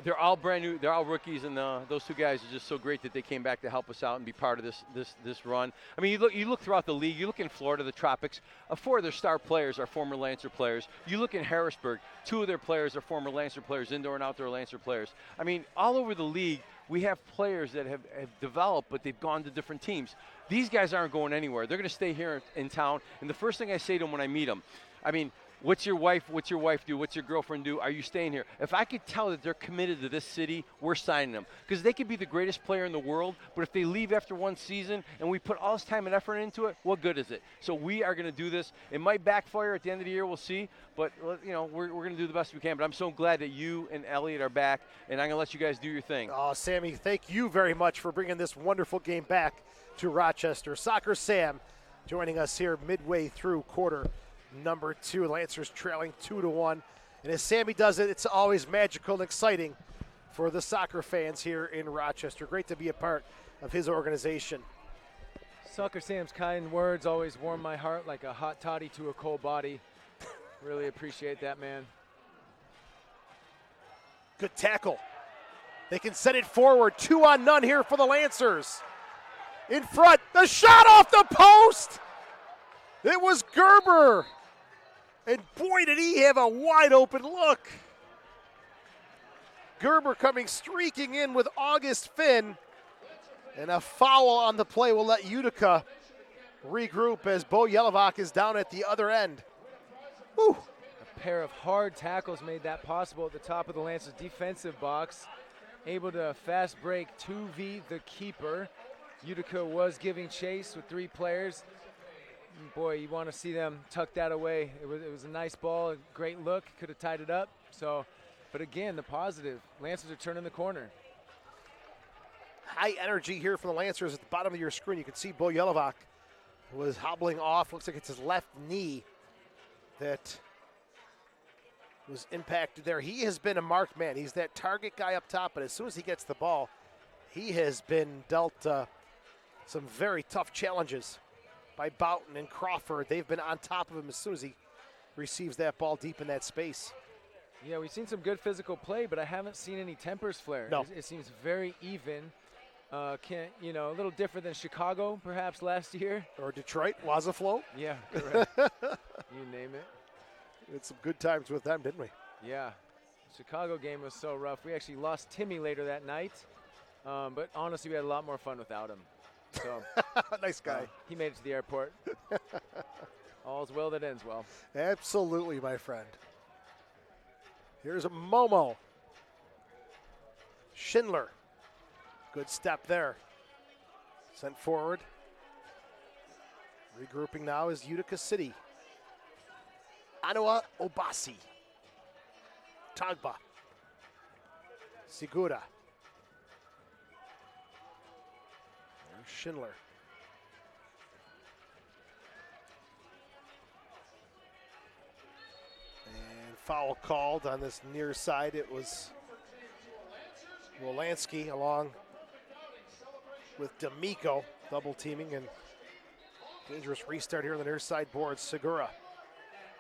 They're all brand new. They're all rookies, and those two guys are just so great that they came back to help us out and be part of this run. I mean, you look throughout the league. You look in Florida, the Tropics. 4 of their star players are former Lancer players. You look in Harrisburg. 2 of their players are former Lancer players, indoor and outdoor Lancer players. I mean, all over the league, we have players that have developed, but they've gone to different teams. These guys aren't going anywhere. They're going to stay here in town. And the first thing I say to them when I meet them, I mean, what's your wife do? What's your girlfriend do? Are you staying here? If I could tell that they're committed to this city, we're signing them. Because they could be the greatest player in the world, but if they leave after one season and we put all this time and effort into it, what good is it? So we are going to do this. It might backfire at the end of the year, we'll see. But, we're going to do the best we can. But I'm so glad that you and Elliot are back, and I'm going to let you guys do your thing. Oh, Sammy, thank you very much for bringing this wonderful game back to Rochester. Soccer Sam joining us here midway through quarter number 2. Lancers trailing 2-1. And as Sammy does it, it's always magical and exciting for the soccer fans here in Rochester. Great to be a part of his organization. Soccer Sam's kind words always warm my heart like a hot toddy to a cold body. Really appreciate that, man. Good tackle. They can send it forward. 2-on-none here for the Lancers. In front, the shot off the post. It was Gerber. And boy, did he have a wide open look. Gerber coming streaking in with August Finn. And a foul on the play will let Utica regroup as Bo Yelovak is down at the other end. Woo! A pair of hard tackles made that possible at the top of the Lancers defensive box. Able to fast break 2v the keeper. Utica was giving chase with 3 players. Boy, you want to see them tuck that away. It was a nice ball, a great look, could have tied it up. So, but again, the positive, Lancers are turning the corner. High energy here from the Lancers at the bottom of your screen. You can see Bo Yelovak was hobbling off. Looks like it's his left knee that was impacted there. He has been a marked man. He's that target guy up top, but as soon as he gets the ball, he has been dealt some very tough challenges by Boughton and Crawford. They've been on top of him as soon as he receives that ball deep in that space. Yeah, we've seen some good physical play, but I haven't seen any tempers flare. No. It seems very even. A little different than Chicago perhaps last year. Or Detroit, Wazaflow. Yeah, correct. You name it. We had some good times with them, didn't we? Yeah, the Chicago game was so rough. We actually lost Timmy later that night, but honestly, we had a lot more fun without him. So nice guy. He made it to the airport. All's well that ends well. Absolutely, my friend. Here's a Momo. Schindler. Good step there. Sent forward. Regrouping now is Utica City. Anoa Obasi. Tagba. Segura. There's Schindler. And foul called on this near side. It was Wolanski along with D'Amico double teaming, and dangerous restart here on the near side boards. Segura.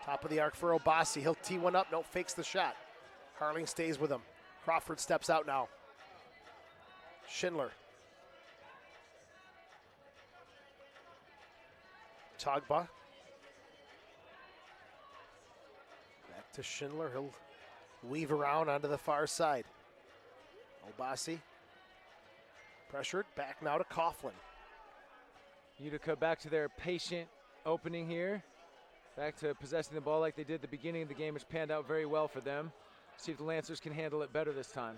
Top of the arc for Obasi. He'll tee one up. No, fakes the shot. Harling stays with him. Crawford steps out now. Schindler. Tagba. Back to Schindler. He'll weave around onto the far side. Obasi. Pressured. Back now to Coughlin. Utica back to their patient opening here. Back to possessing the ball like they did at the beginning of the game, which panned out very well for them. See if the Lancers can handle it better this time.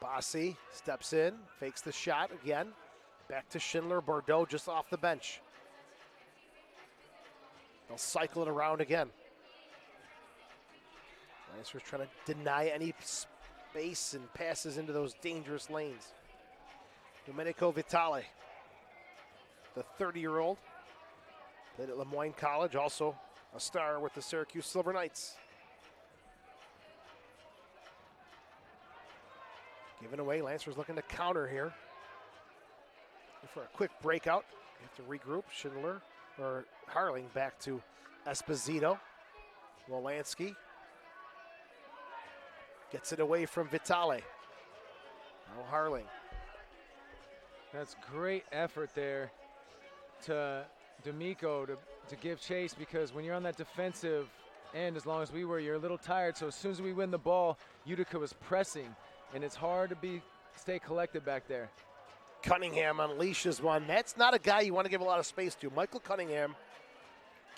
Obasi steps in, fakes the shot again. Back to Schindler. Bordeaux just off the bench. They'll cycle it around again. Lancers trying to deny any space and passes into those dangerous lanes. Domenico Vitale, the 30-year-old. Played at Lemoyne College, also a star with the Syracuse Silver Knights. Given away, Lancers looking to counter here. For a quick breakout, you have to regroup. Schindler, or Harling back to Esposito. Wolanski gets it away from Vitale. Now Harling. That's great effort there to D'Amico to give chase, because when you're on that defensive end, as long as we were, you're a little tired. So as soon as we win the ball, Utica was pressing, and it's hard to stay collected back there. Cunningham unleashes one. That's not a guy you want to give a lot of space to. Michael Cunningham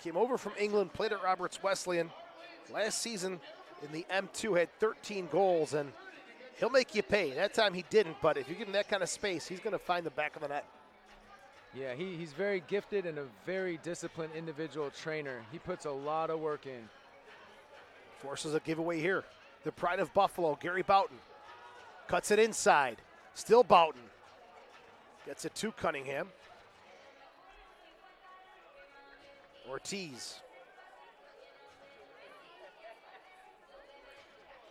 came over from England, played at Roberts Wesleyan. Last season in the M2 had 13 goals, and he'll make you pay. That time he didn't, but if you give him that kind of space, he's going to find the back of the net. Yeah, he's very gifted and a very disciplined individual trainer. He puts a lot of work in. Forces a giveaway here. The pride of Buffalo, Gary Boughton. Cuts it inside. Still Boughton. Gets it to Cunningham. Ortiz.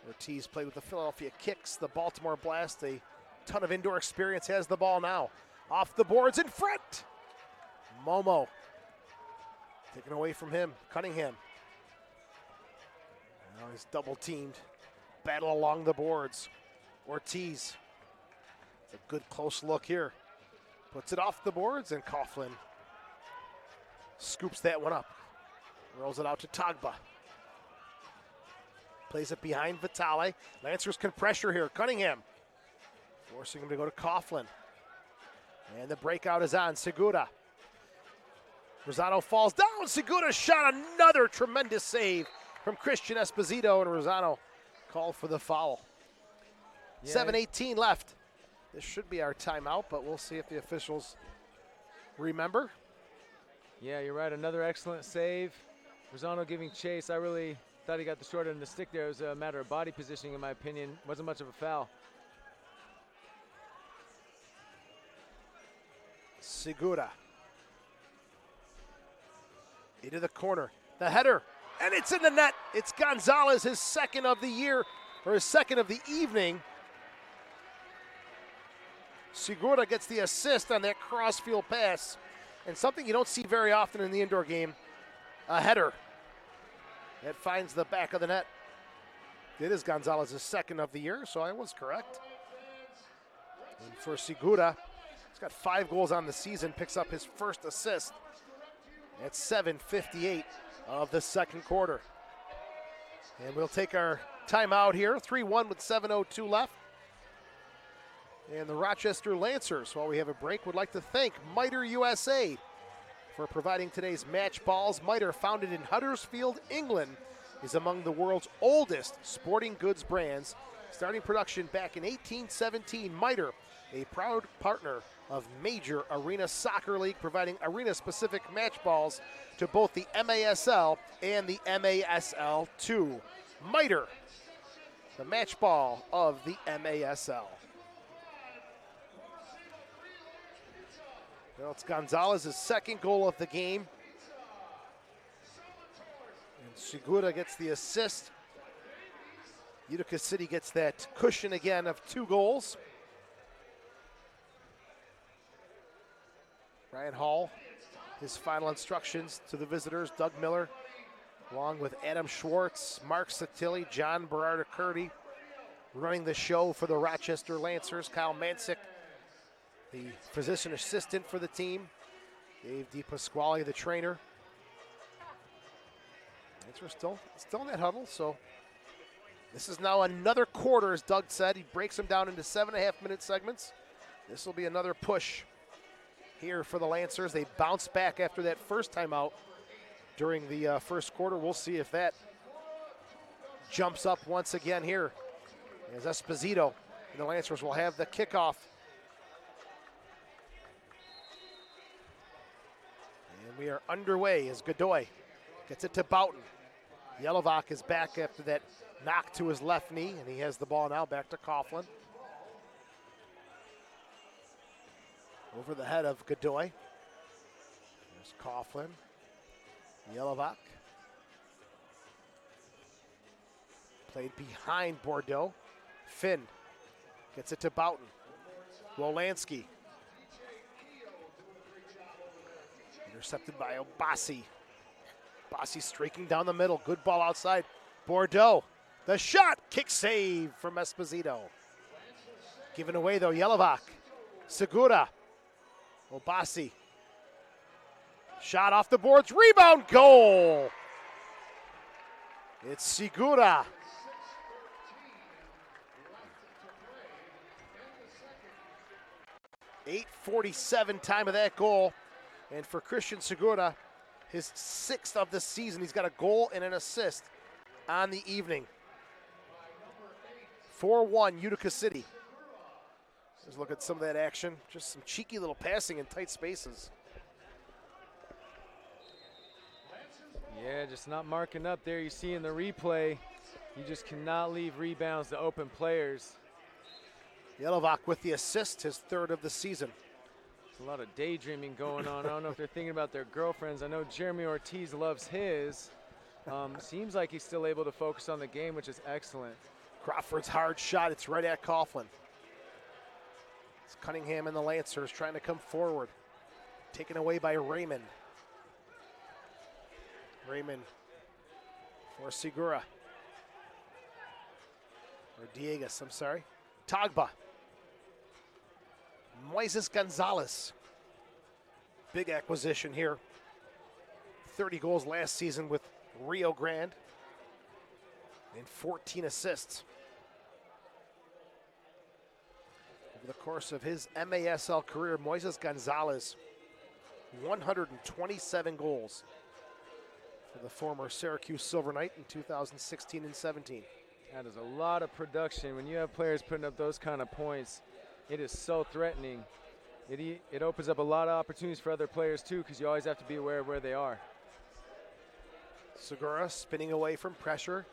Ortiz played with the Philadelphia Kicks, the Baltimore Blast. A ton of indoor experience, has the ball now. Off the boards in front. Momo. Taken away from him. Cunningham. Now he's double teamed. Battle along the boards. Ortiz. It's a good close look here. Puts it off the boards, and Coughlin scoops that one up. Rolls it out to Tagba. Plays it behind Vitale. Lancers can pressure here. Cunningham forcing him to go to Coughlin. And the breakout is on Segura. Rosano falls down. Segura shot, another tremendous save from Christian Esposito, and Rosano called for the foul. Yeah. 7:18 left. This should be our timeout, but we'll see if the officials remember. Yeah, you're right. Another excellent save. Rosano giving chase. I really thought he got the short end of the stick there. It was a matter of body positioning, in my opinion. Wasn't much of a foul. Segura. Into the corner. The header. And it's in the net. It's Gonzalez, his second of the year, or his second of the evening. Segura gets the assist on that crossfield pass. And something you don't see very often in the indoor game, a header that finds the back of the net. It is Gonzalez's second of the year, so I was correct. And for Segura, he's got 5 goals on the season, picks up his first assist at 7:58 of the second quarter. And we'll take our timeout here, 3-1 with 7:02 left. And the Rochester Lancers, while we have a break, would like to thank Miter USA for providing today's match balls. Miter, founded in Huddersfield, England, is among the world's oldest sporting goods brands. Starting production back in 1817, Miter, a proud partner of Major Arena Soccer League, providing arena-specific match balls to both the MASL and the MASL2. Miter, the match ball of the MASL. Well, it's Gonzalez's second goal of the game. And Segura gets the assist. Utica City gets that cushion again of 2 goals. Ryan Hall, his final instructions to the visitors, Doug Miller, along with Adam Schwartz, Mark Satilli, John Berardi-Curdy, running the show for the Rochester Lancers. Kyle Mansick, the physician assistant for the team. Dave DePasquale, the trainer. Lancers still in that huddle, so this is now another quarter, as Doug said. He breaks them down into 7.5-minute segments. This will be another push here for the Lancers. They bounced back after that first timeout during the first quarter. We'll see if that jumps up once again here, as Esposito and the Lancers will have the kickoff. And we are underway as Godoy gets it to Boughton. Yelovak is back after that knock to his left knee, and he has the ball now back to Coughlin. Over the head of Godoy. There's Coughlin. Yelovak. Played behind Bordeaux. Finn gets it to Boughton. Wolanski. Intercepted by Obasi. Obasi streaking down the middle. Good ball outside. Bordeaux. The shot. Kick save from Esposito. Given away though, Yelovak. Segura. Obasi. Shot off the boards. Rebound. Goal. It's Segura. .847 time of that goal. And for Christian Segura, his 6th of the season. He's got a goal and an assist on the evening. 4-1 Utica City. Let's look at some of that action. Just some cheeky little passing in tight spaces. Yeah, just not marking up there. You see in the replay, you just cannot leave rebounds to open players. Yelovak with the assist, his 3rd of the season. There's a lot of daydreaming going on. I don't know if they're thinking about their girlfriends. I know Jeremy Ortiz loves his. Seems like he's still able to focus on the game, which is excellent. Crawford's hard shot. It's right at Coughlin. It's Cunningham and the Lancers trying to come forward. Taken away by Raymond. Raymond for Segura. Or Diegas, I'm sorry. Tagba. Moises Gonzalez. Big acquisition here. 30 goals last season with Rio Grande. And 14 assists. Over the course of his MASL career, Moises Gonzalez, 127 goals for the former Syracuse Silver Knight in 2016 and 17. That is a lot of production. When you have players putting up those kind of points, it is so threatening. It opens up a lot of opportunities for other players too, because you always have to be aware of where they are. Segura spinning away from pressure.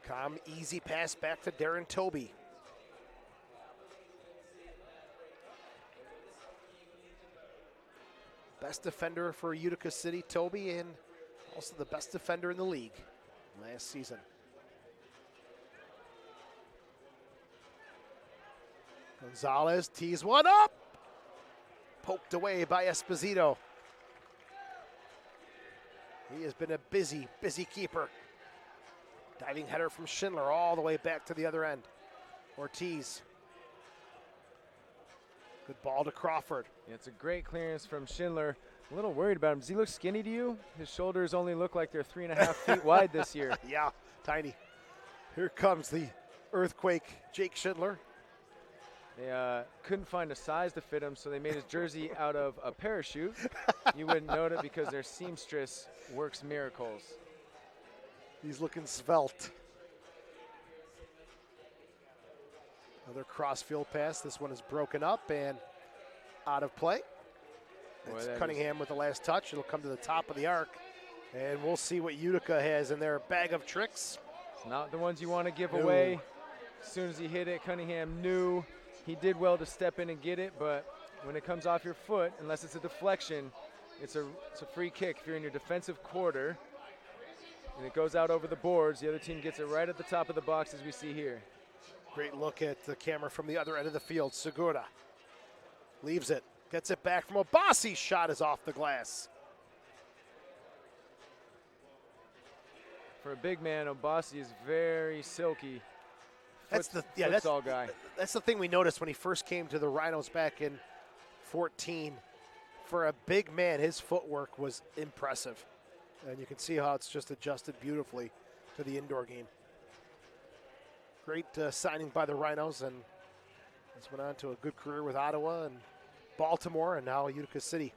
Calm, easy pass back to Darren Toby. Best defender for Utica City, Toby, and also the best defender in the league last season. Gonzalez tees one up. Poked away by Esposito. He has been a busy keeper. Diving header from Schindler all the way back to the other end. Ortiz. Good ball to Crawford. Yeah, it's a great clearance from Schindler. A little worried about him. Does he look skinny to you? His shoulders only look like they're 3.5 feet wide this year. Yeah, tiny. Here comes the earthquake, Jake Schindler. They couldn't find a size to fit him, so they made his jersey out of a parachute. You wouldn't know it because their seamstress works miracles. He's looking svelte. Another cross-field pass. This one is broken up and out of play. It's Cunningham with the last touch. It'll come to the top of the arc, and we'll see what Utica has in their bag of tricks. It's not the ones you want to give away. As soon as he hit it, Cunningham knew he did well to step in and get it, but when it comes off your foot, unless it's a deflection, it's a free kick. If you're in your defensive quarter and it goes out over the boards, the other team gets it right at the top of the box, as we see here. Great look at the camera from the other end of the field. Segura leaves it, gets it back from Obasi's shot is off the glass. For a big man, Obasi is very silky. That's the guy. That's the thing we noticed when he first came to the Rhinos back in 14. For a big man, his footwork was impressive. And you can see how it's just adjusted beautifully to the indoor game. Great signing by the Rhinos, and he's went on to a good career with Ottawa and Baltimore, and now Utica City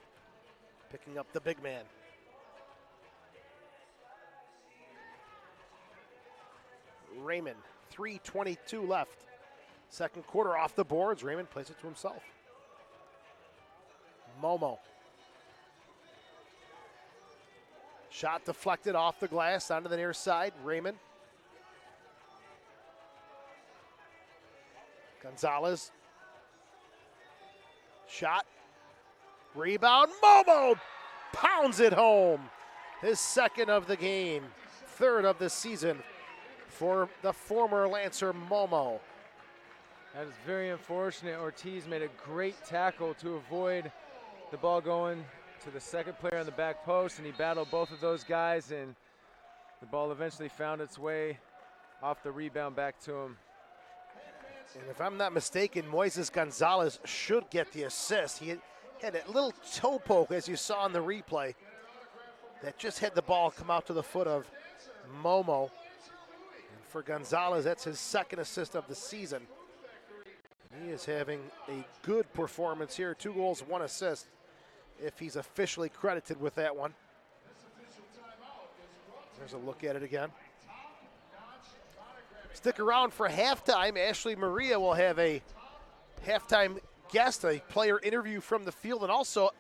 picking up the big man. Raymond, 3:22 left. Second quarter off the boards. Raymond plays it to himself. Momo. Shot deflected off the glass onto the near side. Raymond. Gonzalez. Shot. Rebound. Momo pounds it home. His second of the game. Third of the season for the former Lancer Momo. That is very unfortunate. Ortiz made a great tackle to avoid the ball going to the second player on the back post, and he battled both of those guys, and the ball eventually found its way off the rebound back to him. And if I'm not mistaken, Moises Gonzalez should get the assist. He had a little toe poke, as you saw in the replay, that just had the ball come out to the foot of Momo. And for Gonzalez, that's his second assist of the season. He is having a good performance here. 2 goals, 1 assist, if he's officially credited with that one. There's a look at it again. Stick around for halftime. Ashley Maria will have a halftime guest, a player interview from the field, and also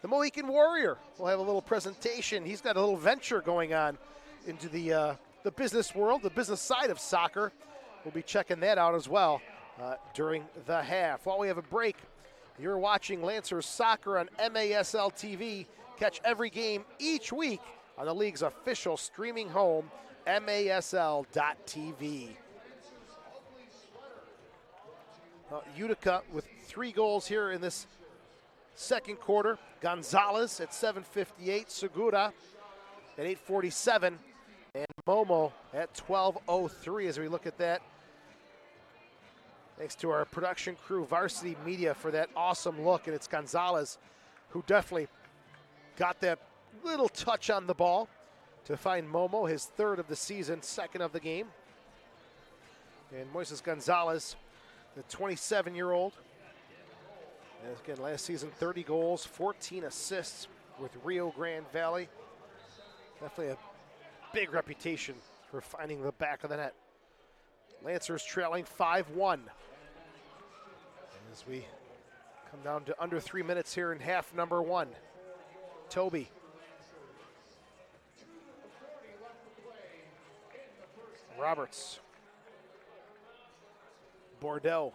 the Mohican Warrior will have a little presentation. He's got a little venture going on into the business world, the business side of soccer. We'll be checking that out as well during the half. While we have a break, you're watching Lancers Soccer on MASL TV. Catch every game each week on the league's official streaming home, MASL.TV. Utica with 3 goals here in this second quarter. Gonzalez at 7:58, Segura at 8:47, and Momo at 12:03 as we look at that. Thanks to our production crew, Varsity Media, for that awesome look. And it's Gonzalez who definitely got that little touch on the ball to find Momo, his 3rd of the season, 2nd of the game. And Moises Gonzalez the 27-year-old. And again, last season, 30 goals, 14 assists with Rio Grande Valley. Definitely a big reputation for finding the back of the net. Lancers trailing 5-1. As we come down to under 3 minutes here in half number one. Toby. Roberts. Bordeaux.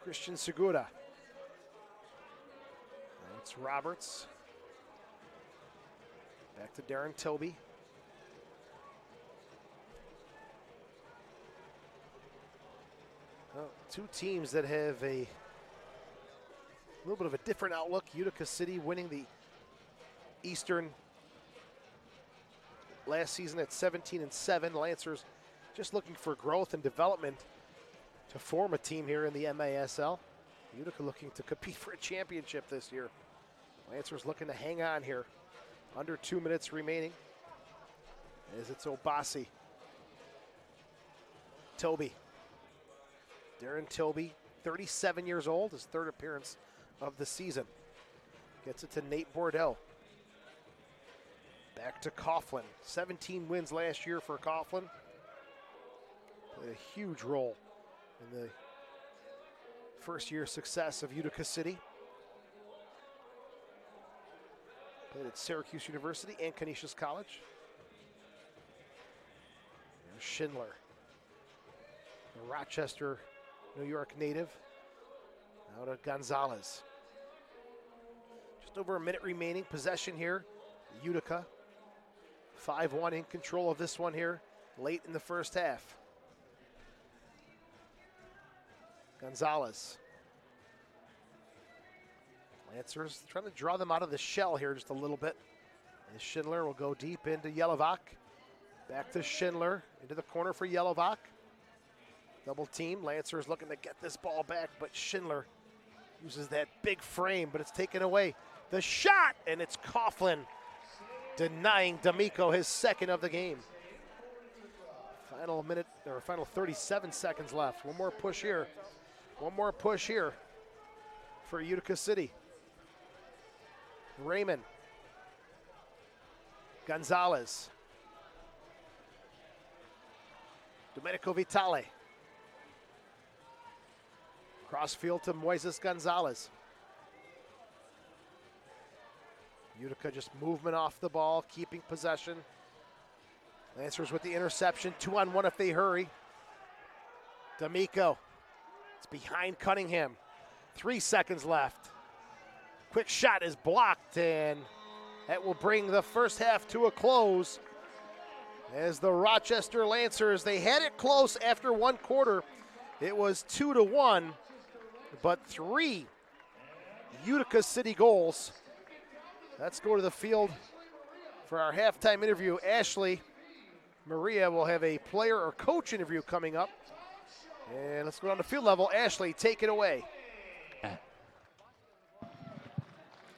Christian Segura. That's Roberts. Back to Darren Toby. Well, two teams that have a little bit of a different outlook. Utica City winning the Eastern last season at 17-7. Lancers just looking for growth and development to form a team here in the MASL. Utica looking to compete for a championship this year. Lancers looking to hang on here. Under 2 minutes remaining as it's Obasi. Toby. Darren Toby, 37 years old, his third appearance of the season. Gets it to Nate Bordeaux. Back to Coughlin. 17 wins last year for Coughlin. Played a huge role in the first year success of Utica City. Played at Syracuse University and Canisius College. There's Schindler, a Rochester, New York native. Now to Gonzalez. Just over a minute remaining. Possession here. Utica. 5-1 in control of this one here late in the first half. Gonzalez. Lancers trying to draw them out of the shell here just a little bit. And Schindler will go deep into Yelovak. Back to Schindler, into the corner for Yelovak. Double team, Lancers looking to get this ball back, but Schindler uses that big frame, but it's taken away. The shot, and it's Coughlin denying D'Amico his second of the game. Final minute, or final 37 seconds left. One more push here. One more push here for Utica City. Raymond. Gonzalez. Domenico Vitale. Crossfield to Moises Gonzalez. Utica just movement off the ball, keeping possession. Lancers with the interception, 2-on-1 if they hurry. D'Amico. It's behind Cunningham. 3 seconds left. Quick shot is blocked, and that will bring the first half to a close. As the Rochester Lancers, they had it close after one quarter. It was 2-1, but 3 Utica City goals. Let's go to the field for our halftime interview. Ashley Maria will have a player or coach interview coming up. And let's go down to field level. Ashley, take it away.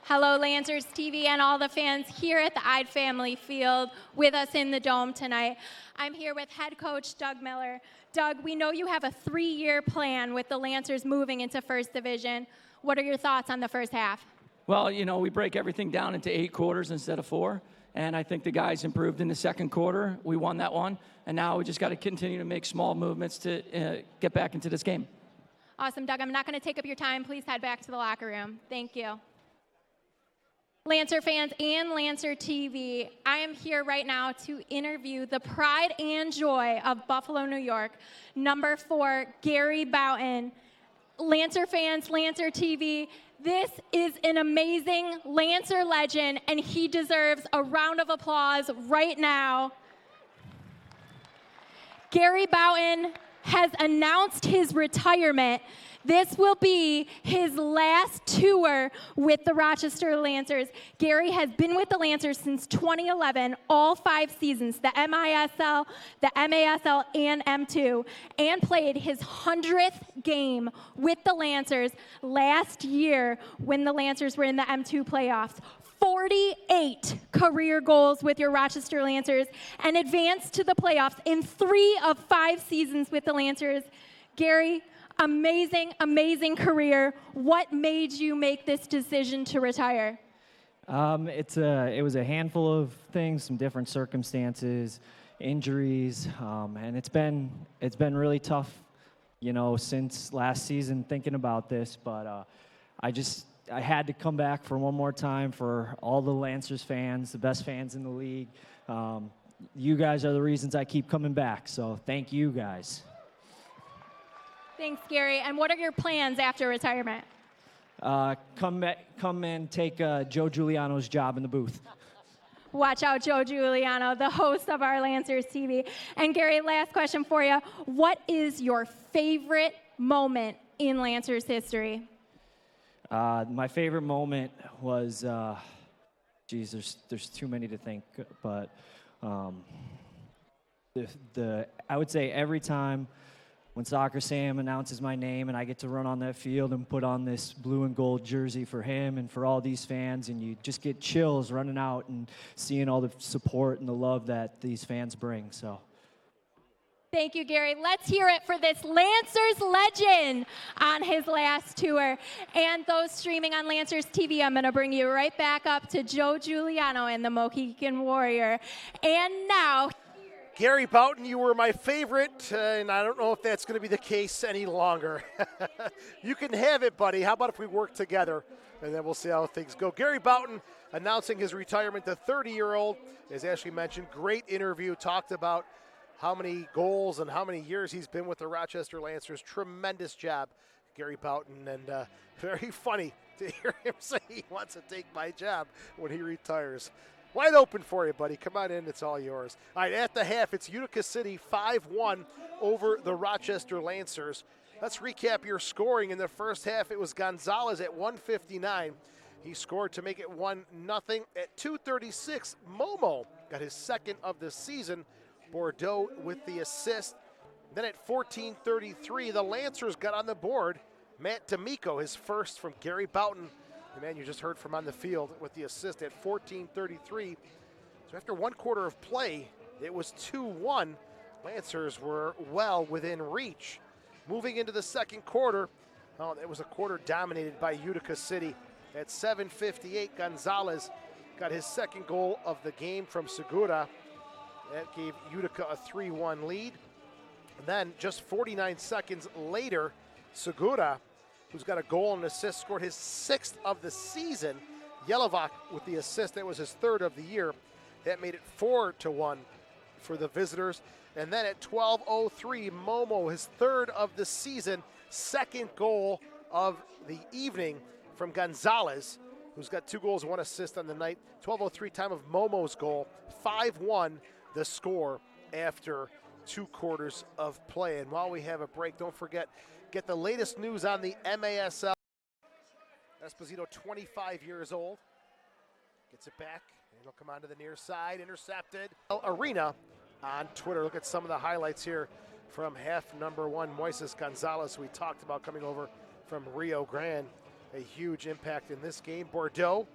Hello, Lancers TV and all the fans here at the Ide Family Field with us in the Dome tonight. I'm here with head coach Doug Miller. Doug, we know you have a 3-year plan with the Lancers moving into First Division. What are your thoughts on the first half? Well, you know, we break everything down into 8 quarters instead of 4. And I think the guys improved in the second quarter. We won that one. And now we just got to continue to make small movements to get back into this game. Awesome, Doug. I'm not going to take up your time. Please head back to the locker room. Thank you. Lancer fans and Lancer TV, I am here right now to interview the pride and joy of Buffalo, New York, number 4, Gary Boughton. Lancer fans, Lancer TV, this is an amazing Lancer legend, and he deserves a round of applause right now. Gary Boughton has announced his retirement. This will be his last tour with the Rochester Lancers. Gary has been with the Lancers since 2011, all 5 seasons, the MISL, the MASL, and M2, and played his 100th game with the Lancers last year when the Lancers were in the M2 playoffs. 48 career goals with your Rochester Lancers and advanced to the playoffs in 3 of 5 seasons with the Lancers. Gary, amazing, amazing career. What made you make this decision to retire? It was a handful of things, some different circumstances, injuries, and it's been really tough, since last season thinking about this. But I had to come back for one more time for all the Lancers fans, the best fans in the league. You guys are the reasons I keep coming back, so thank you guys. Thanks, Gary. And what are your plans after retirement? Come and take Joe Giuliano's job in the booth. Watch out, Joe Giuliano, the host of our Lancers TV. And Gary, last question for you. What is your favorite moment in Lancers history? My favorite moment was, there's too many to think, but I would say every time when Soccer Sam announces my name and I get to run on that field and put on this blue and gold jersey for him and for all these fans, and you just get chills running out and seeing all the support and the love that these fans bring. So. Thank you, Gary. Let's hear it for this Lancers legend on his last tour. And those streaming on Lancers TV, I'm going to bring you right back up to Joe Giuliano and the Mohican Warrior. And now, Gary Boughton, you were my favorite, and I don't know if that's going to be the case any longer. You can have it, buddy. How about if we work together, and then we'll see how things go. Gary Boughton announcing his retirement, the 30-year-old, as Ashley mentioned, great interview, talked about how many goals and how many years he's been with the Rochester Lancers. Tremendous job, Gary Boughton, and very funny to hear him say he wants to take my job when he retires. Wide open for you, buddy. Come on in. It's all yours. All right, at the half, it's Utica City 5-1 over the Rochester Lancers. Let's recap your scoring. In the first half, it was Gonzalez at 1:59. He scored to make it 1-0. At 2:36, Momo got his second of the season. Bordeaux with the assist. Then at 14:33, the Lancers got on the board. Matt D'Amico, his first from Gary Boughton, the man you just heard from on the field, with the assist at 14:33. So after 1 quarter of play, it was 2-1. Lancers were well within reach. Moving into the second quarter, it was a quarter dominated by Utica City. At 7:58, Gonzalez got his second goal of the game from Segura. That gave Utica a 3-1 lead. And then just 49 seconds later, Segura, who's got a goal and assist, scored his 6th of the season. Yelovak with the assist, that was his 3rd of the year. That made it 4-1 for the visitors. And then at 12:03, Momo, his 3rd of the season, 2nd goal of the evening from Gonzalez, who's got 2 goals and 1 assist on the night. 12:03 time of Momo's goal, 5-1 the score after 2 quarters of play. And while we have a break, don't forget, get the latest news on the MASL. Esposito, 25 years old, gets it back, and he'll come onto the near side, intercepted. Arena on Twitter. Look at some of the highlights here from half number 1. Moises Gonzalez, we talked about, coming over from Rio Grande. A huge impact in this game. Bordeaux,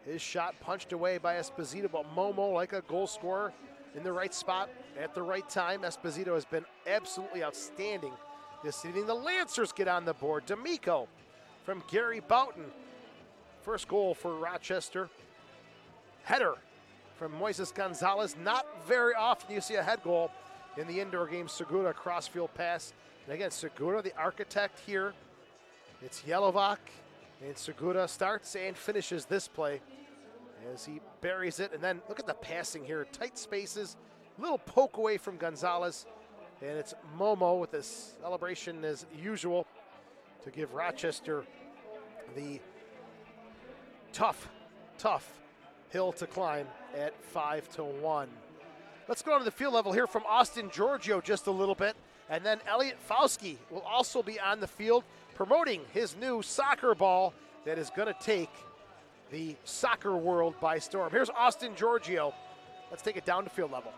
his shot punched away by Esposito, but Momo, like a goal scorer, in the right spot at the right time. Esposito has been absolutely outstanding this evening. The Lancers get on the board. D'Amico from Gary Boughton. First goal for Rochester. Header from Moises Gonzalez. Not very often you see a head goal in the indoor game. Segura, crossfield pass. And again, Segura, the architect here. It's Yelovak. And Segura starts and finishes this play as he buries it. And then look at the passing here. Tight spaces. Little poke away from Gonzalez. And it's Momo with this celebration as usual to give Rochester the tough hill to climb at 5-1. Let's go on to the field level here from Austin Giorgio just a little bit. And then Elliot Fauski will also be on the field promoting his new soccer ball that is going to take the soccer world by storm. Here's Austin Giorgio. Let's take it down to field level.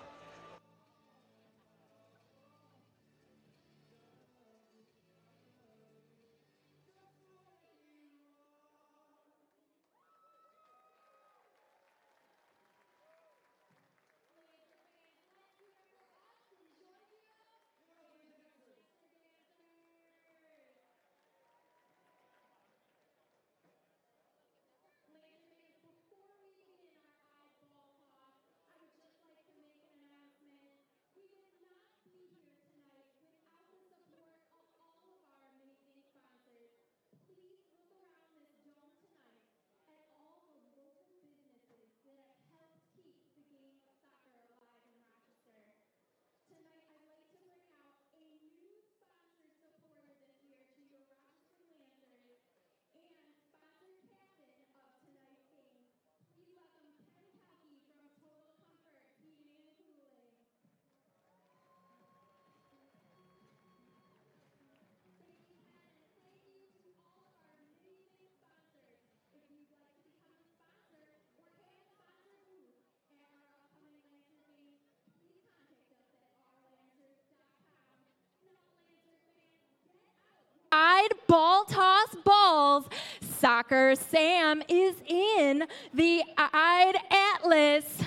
ball toss balls. Soccer Sam is in the Ide Atlas.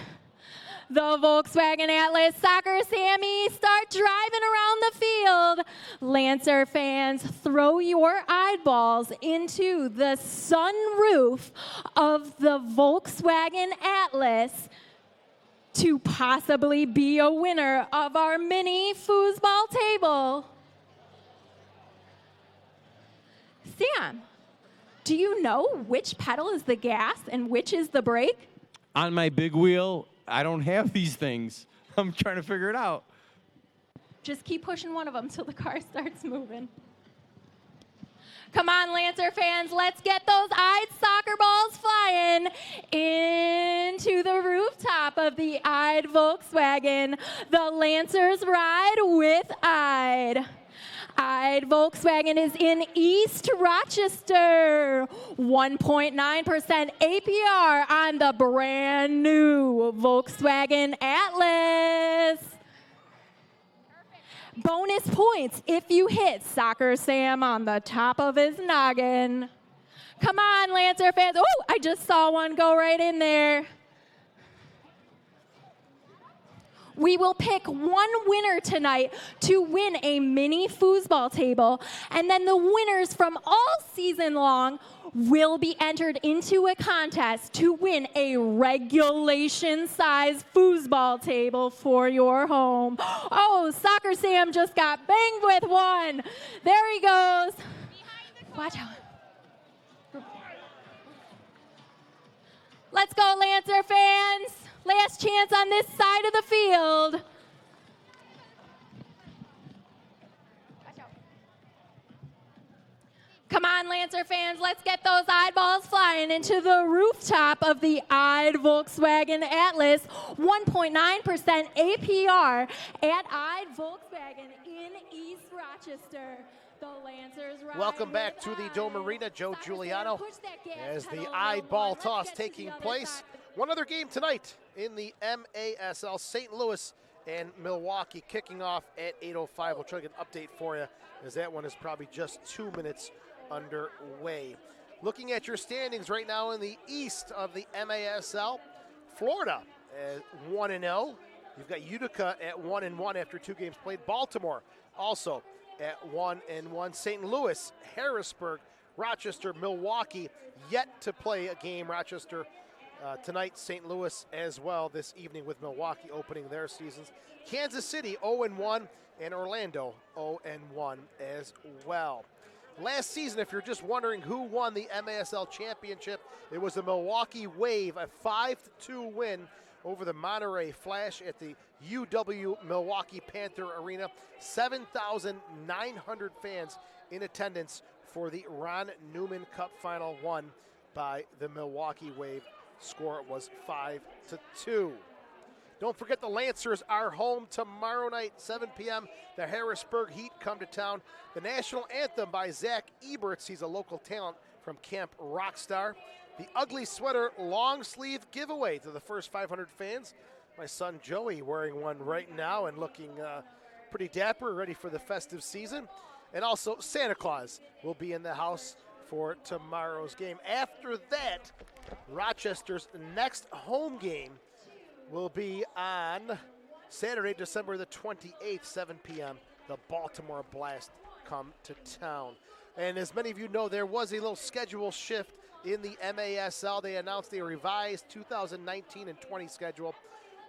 The Volkswagen Atlas Soccer Sammy start driving around the field. Lancer fans, throw your eyeballs into the sunroof of the Volkswagen Atlas to possibly be a winner of our mini foosball table. Sam, do you know which pedal is the gas and which is the brake? On my big wheel, I don't have these things. I'm trying to figure it out. Just keep pushing one of them till the car starts moving. Come on, Lancer fans, let's get those Ide soccer balls flying into the rooftop of the Ide Volkswagen. The Lancers ride with Ide. Ide Volkswagen is in East Rochester. 1.9% APR on the brand new Volkswagen Atlas. Bonus points if you hit Soccer Sam on the top of his noggin. Come on, Lancer fans. Oh, I just saw one go right in there. We will pick one winner tonight to win a mini foosball table, and then the winners from all season long will be entered into a contest to win a regulation-size foosball table for your home. Oh, Soccer Sam just got banged with one. There he goes. Watch out. Let's go, Lancer fans. Last chance on this side of the field. Watch out. Come on, Lancer fans, let's get those eyeballs flying into the rooftop of the Ide Volkswagen Atlas. 1.9% APR at Ide Volkswagen in East Rochester. The Lancers ride. Welcome back to the Dome Arena. Joe Giuliano as the Ide ball toss taking place. One other game tonight in the MASL, St. Louis and Milwaukee kicking off at 8:05. We'll try to get an update for you as that one is probably just 2 minutes underway. Looking at your standings right now in the east of the MASL, Florida at 1-0. You've got Utica at 1-1 after 2 games played. Baltimore also at 1-1. St. Louis, Harrisburg, Rochester, Milwaukee yet to play a game. Rochester tonight, St. Louis as well this evening with Milwaukee opening their seasons. Kansas City 0-1 and Orlando 0-1 as well. Last season, if you're just wondering who won the MASL championship, it was the Milwaukee Wave, a 5-2 win over the Monterey Flash at the UW Milwaukee Panther Arena. 7,900 fans in attendance for the Ron Newman Cup Final, won by the Milwaukee Wave. Score was 5-2. Don't forget the Lancers are home tomorrow night, 7 p.m. The Harrisburg Heat come to town. The national anthem by Zach Eberts. He's a local talent from Camp Rockstar. The Ugly Sweater long sleeve giveaway to the first 500 fans. My son Joey wearing one right now and looking pretty dapper, ready for the festive season. And also Santa Claus will be in the house for tomorrow's game. After that, Rochester's next home game will be on Saturday, December the 28th, 7 p.m. The Baltimore Blast come to town. And as many of you know, there was a little schedule shift in the MASL. They announced a revised 2019 and 20 schedule.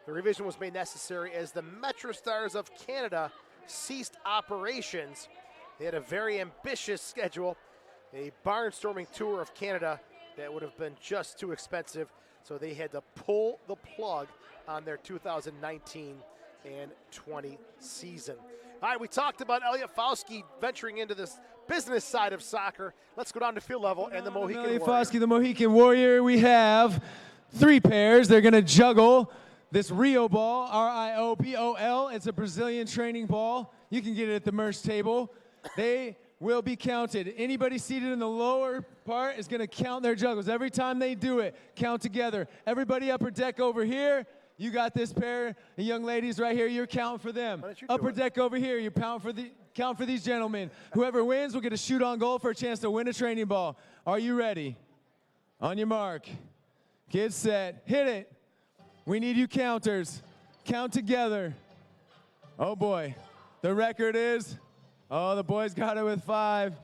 The revision was made necessary as the Metro Stars of Canada ceased operations. They had a very ambitious schedule, a barnstorming tour of Canada that would have been just too expensive, so they had to pull the plug on their 2019 and 20 season. All right, we talked about Elliot Fauski venturing into this business side of soccer. Let's go down to field level and the Mohican Elliot Warrior. Fauski, the Mohican Warrior. We have 3 pairs. They're going to juggle this Rio ball, R-I-O-B-O-L. It's a Brazilian training ball. You can get it at the merch table. They will be counted. Anybody seated in the lower part is going to count their juggles. Every time they do it, count together. Everybody upper deck over here, You got this pair of young ladies right here. You're counting for them. Upper deck over here. You're count for these gentlemen. Whoever wins will get a shoot on goal for a chance to win a training ball. Are you ready? On your mark. Get set. Hit it. We need you counters. Count together. Oh, boy. The record is, oh, the boys got it with 5.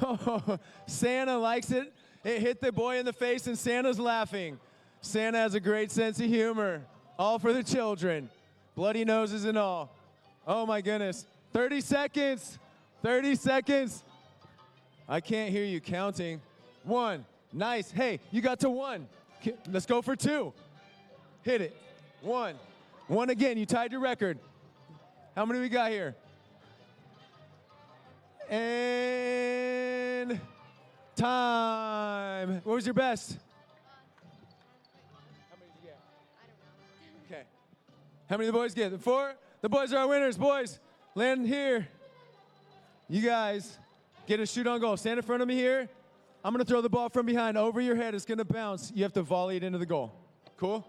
Oh, Santa likes it. It hit the boy in the face, and Santa's laughing. Santa has a great sense of humor. All for the children. Bloody noses and all. Oh, my goodness. 30 seconds. 30 seconds. I can't hear you counting. 1. Nice. Hey, you got to 1. Let's go for 2. Hit it. 1. 1 again. You tied your record. How many we got here? And time. What was your best? How many did you get? I don't know. Okay. How many did the boys get? 4? The boys are our winners, boys. Land here. You guys get a shoot on goal. Stand in front of me here. I'm going to throw the ball from behind over your head. It's going to bounce. You have to volley it into the goal. Cool?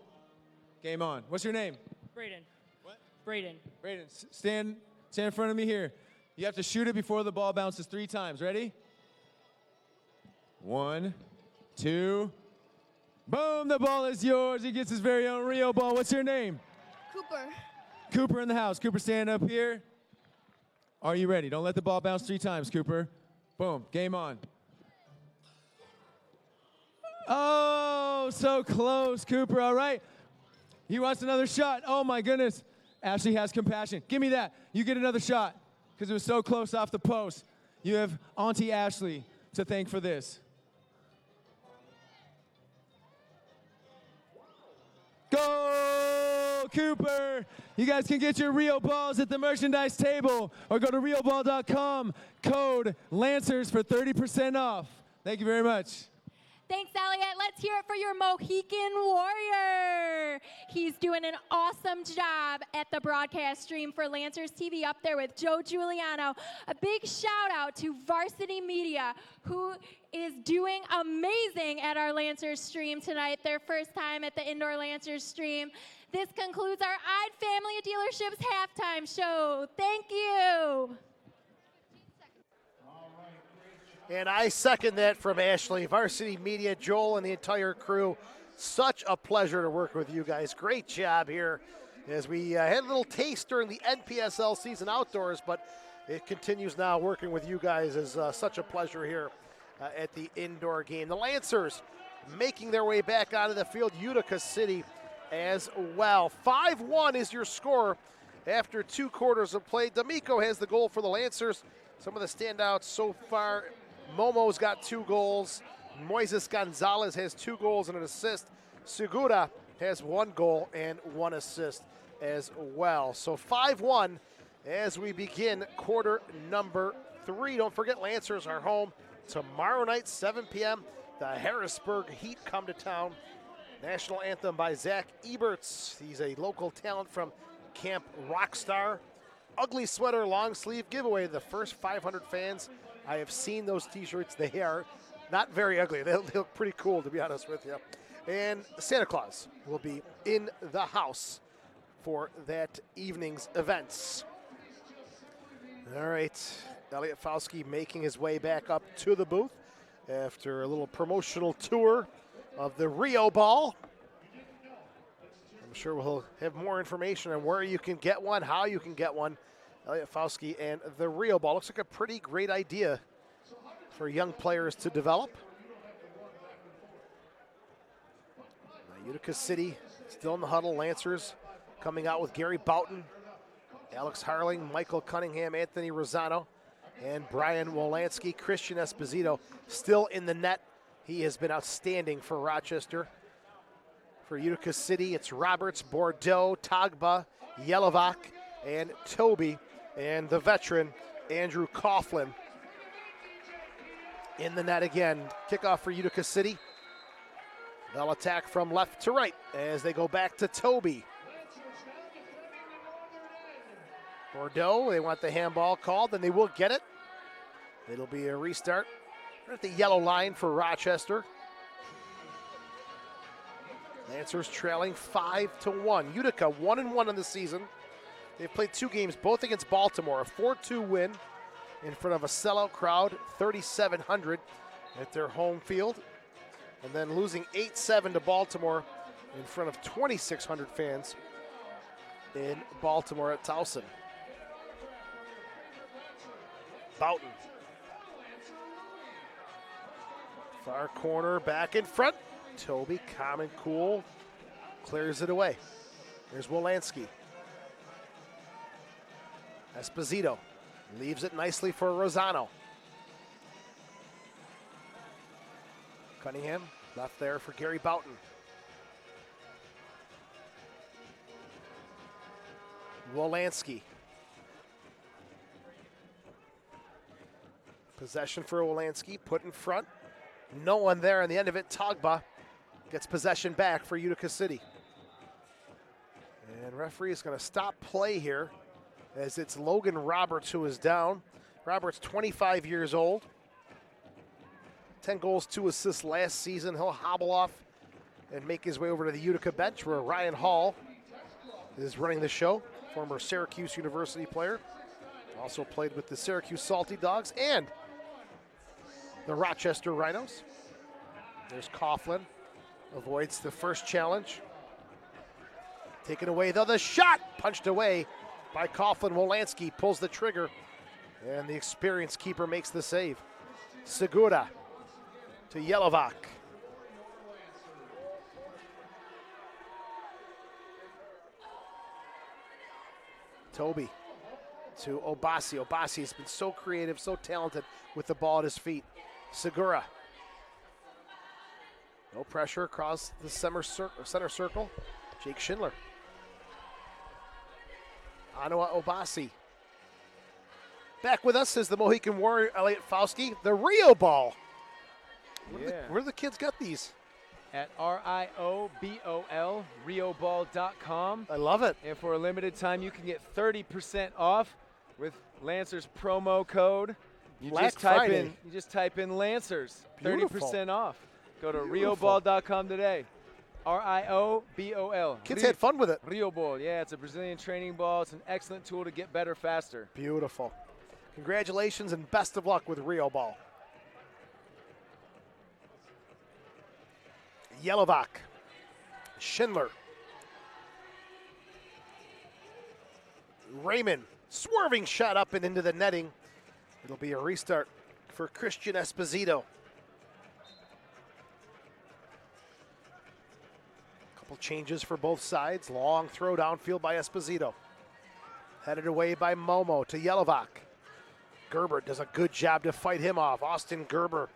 Game on. What's your name? Braden. What? Braden. Braden, stand in front of me here. You have to shoot it before the ball bounces 3 times. Ready? 1, 2. Boom, the ball is yours. He gets his very own Rio ball. What's your name? Cooper. Cooper in the house. Cooper, stand up here. Are you ready? Don't let the ball bounce 3 times, Cooper. Boom, game on. Oh, so close, Cooper. All right. He wants another shot. Oh, my goodness. Ashley has compassion. Give me that. You get another shot because it was so close off the post. You have Auntie Ashley to thank for this. Go, Cooper. You guys can get your Rio balls at the merchandise table or go to rioball.com. Code Lancers for 30% off. Thank you very much. Thanks, Elliot. Let's hear it for your Mohican Warrior. He's doing an awesome job at the broadcast stream for Lancers TV up there with Joe Giuliano. A big shout out to Varsity Media, who is doing amazing at our Lancers stream tonight, their first time at the Indoor Lancers stream. This concludes our Ide Family of Dealerships halftime show. Thank you. And I second that from Ashley, Varsity Media, Joel, and the entire crew. Such a pleasure to work with you guys. Great job here as we had a little taste during the NPSL season outdoors, but it continues now working with you guys. Is such a pleasure here at the indoor game. The Lancers making their way back onto the field. Utica City as well. 5-1 is your score after 2 quarters of play. D'Amico has the goal for the Lancers. Some of the standouts so far: Momo's got 2 goals. Moises Gonzalez has 2 goals and an assist. Segura has 1 goal and 1 assist as well. So 5-1 as we begin quarter number 3. Don't forget, Lancers are home tomorrow night, 7 p.m. The Harrisburg Heat come to town. National anthem by Zach Eberts. He's a local talent from Camp Rockstar. Ugly sweater, long sleeve giveaway to the first 500 fans. I have seen those t-shirts. They are not very ugly. They look pretty cool, to be honest with you. And Santa Claus will be in the house for that evening's events. All right, Elliot Fauski making his way back up to the booth after a little promotional tour of the Rio Ball. I'm sure we'll have more information on where you can get one, how you can get one. Elliot Fauski and the Rio Ball. Looks like a pretty great idea for young players to develop. Utica City still in the huddle. Lancers coming out with Gary Boughton, Alex Harling, Michael Cunningham, Anthony Rosano, and Brian Wolanski. Christian Esposito still in the net. He has been outstanding for Rochester. For Utica City, it's Roberts, Bordeaux, Tagba, Yelovak, and Toby, and the veteran Andrew Coughlin in the net again. Kickoff for Utica City. They'll attack from left to right as they go back to Toby. Bordeaux, they want the handball called, and they will get it. It'll be a restart. We're at the yellow line for Rochester. Lancers trailing 5-1. Utica 1-1 on the season. They've played 2 games, both against Baltimore. A 4-2 win in front of a sellout crowd, 3,700 at their home field. And then losing 8-7 to Baltimore in front of 2,600 fans in Baltimore at Towson. Boughton. Far corner, back in front. Toby, calm and cool, clears it away. There's Wolanski. Esposito leaves it nicely for Rosano. Cunningham left there for Gary Boughton. Wolanski. Possession for Wolanski, put in front. No one there on the end of it. Togba gets possession back for Utica City. And referee is going to stop play here as it's Logan Roberts who is down. Roberts, 25 years old. 10 goals, 2 assists last season. He'll hobble off and make his way over to the Utica bench where Ryan Hall is running the show. Former Syracuse University player. Also played with the Syracuse Salty Dogs and the Rochester Rhinos. There's Coughlin. Avoids the first challenge. Taken away though, the shot punched away by Coughlin. Wolanski pulls the trigger and the experienced keeper makes the save. Segura to Yelovac. Toby to Obasi. Obasi has been so creative, so talented with the ball at his feet. Segura. No pressure across the center circle. Jake Schindler. Anoa Obasi. Back with us is the Mohican Warrior, Elliot Fauski. The Rio ball. Where do the kids got these? At RIOBOL, rioball.com. I love it. And for a limited time, you can get 30% off with Lancers promo code. You just type in Lancers, 30% off. Go to rioball.com today. RIOBOL. Kids had fun with it. Rio Ball, yeah, it's a Brazilian training ball. It's an excellent tool to get better faster. Beautiful. Congratulations and best of luck with Rio Ball. Yelovac. Schindler. Raymond. Swerving shot up and into the netting. It'll be a restart for Christian Esposito. Couple changes for both sides. Long throw downfield by Esposito. Headed away by Momo to Yelovac. Gerber does a good job to fight him off. Austin Gerber,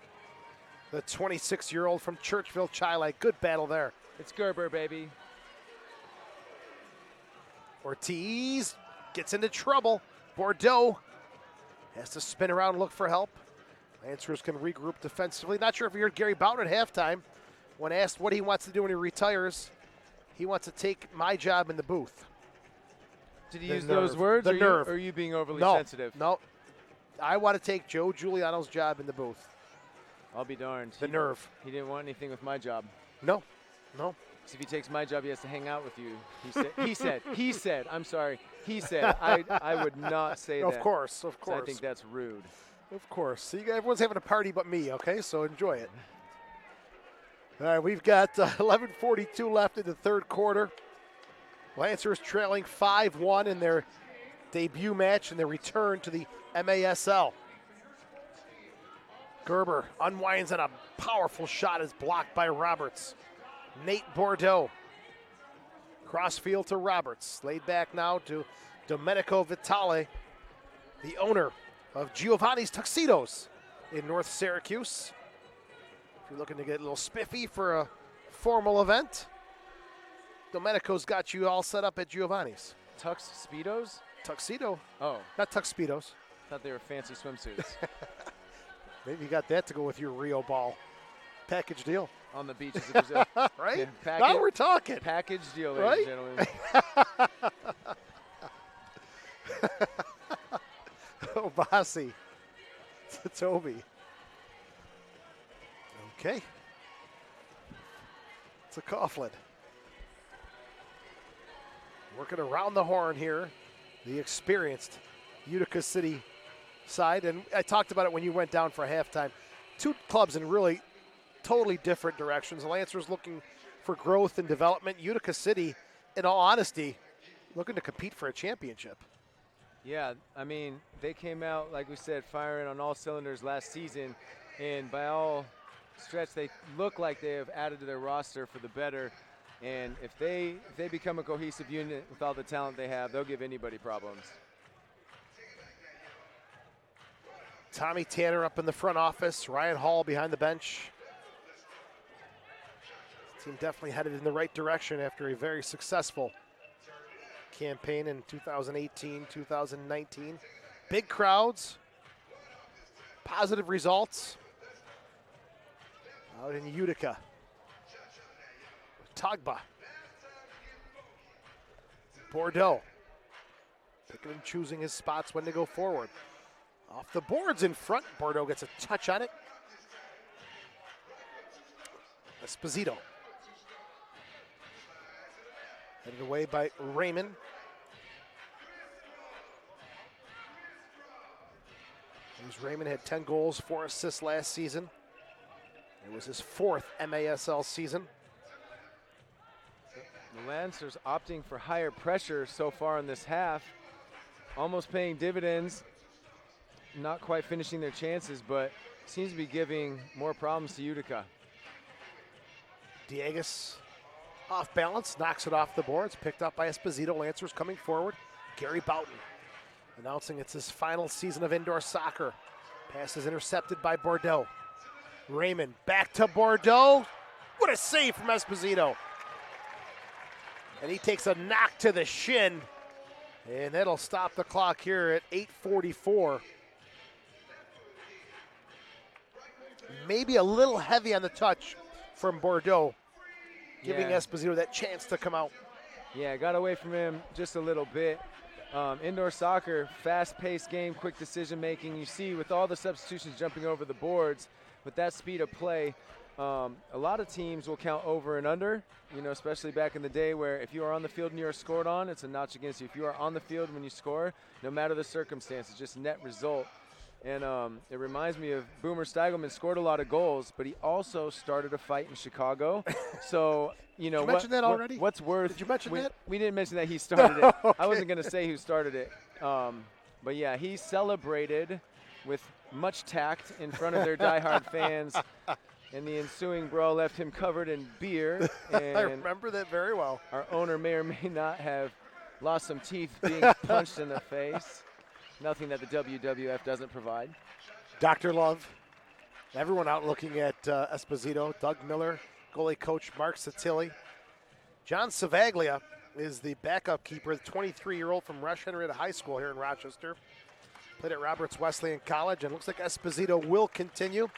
the 26-year-old from Churchville, Chile. Good battle there. It's Gerber, baby. Ortiz gets into trouble. Bordeaux has to spin around and look for help. Lancers can regroup defensively. Not sure if you heard Gary Boughton at halftime when asked what he wants to do when he retires. He wants to take my job in the booth. Did he use those words? Or are you being overly sensitive? No. I want to take Joe Giuliano's job in the booth. I'll be darned. The nerve. He didn't want anything with my job. No. So if he takes my job, he has to hang out with you. He said. I'm sorry. He said. I would not say that. Of course. So I think that's rude. Of course. See, everyone's having a party but me, okay? So enjoy it. All right, we've got 11:42 left in the third quarter. Lancers trailing 5-1 in their debut match and their return to the MASL. Gerber unwinds on a powerful shot is blocked by Roberts. Nate Bordeaux. Crossfield to Roberts. Laid back now to Domenico Vitale, the owner of Giovanni's Tuxedos in North Syracuse. If you're looking to get a little spiffy for a formal event, Domenico's got you all set up at Giovanni's. Tux Speedos? Tuxedo. Oh. Not Tux Speedos. Thought they were fancy swimsuits. Maybe you got that to go with your Rio ball. Package deal. On the beaches of Brazil. Right? Now we're talking. Package deal, ladies and gentlemen. Obasi to Toby. Okay. It's a Coughlin. working around the horn here, the experienced Utica City side. And I talked about it when you went down for halftime. Two clubs in really totally different directions. The Lancers looking for growth and development. Utica City, in all honesty, looking to compete for a championship. Yeah, I mean, they came out, like we said, firing on all cylinders last season, and by all stretch, they look like they have added to their roster for the better. And if they become a cohesive unit with all the talent they have, they'll give anybody problems. Tommy Tanner up in the front office, Ryan Hall behind the bench. The team definitely headed in the right direction after a very successful campaign in 2018, 2019. Big crowds, positive results out in Utica. Togba. Bordeaux. Picking and choosing his spots when to go forward. Off the boards in front. Bordeaux gets a touch on it. Esposito. Headed away by Raymond. Raymond had 10 goals, 4 assists last season. It was his 4th MASL season. The Lancers opting for higher pressure so far in this half, almost paying dividends, not quite finishing their chances, but seems to be giving more problems to Utica. Diegas off balance, knocks it off the boards, picked up by Esposito. Lancers coming forward. Gary Boughton announcing it's his final season of indoor soccer. Pass is intercepted by Bordeaux. Raymond back to Bordeaux. What a save from Esposito. And he takes a knock to the shin. And that'll stop the clock here at 8:44. Maybe a little heavy on the touch from Bordeaux, giving Esposito that chance to come out. Yeah, got away from him just a little bit. Indoor soccer, fast-paced game, quick decision-making. You see with all the substitutions jumping over the boards, with that speed of play, a lot of teams will count over and under, especially back in the day where if you are on the field and you are scored on, it's a notch against you. If you are on the field when you score, no matter the circumstances, just net result. And it reminds me of Boomer Steigelman scored a lot of goals, but he also started a fight in Chicago. So, Did you mention that already? What's worth? Did you mention that? We didn't mention that he started it. Okay. I wasn't going to say who started it. But yeah, he celebrated with much tact in front of their diehard fans. And the ensuing brawl left him covered in beer. And I remember that very well. Our owner may or may not have lost some teeth being punched in the face. Nothing that the WWF doesn't provide. Dr. Love, everyone out looking at Esposito, Doug Miller, goalie coach Mark Satilli. John Savaglia is the backup keeper, the 23-year-old from Rush Henrietta High School here in Rochester. Played at Roberts Wesleyan College, and looks like Esposito will continue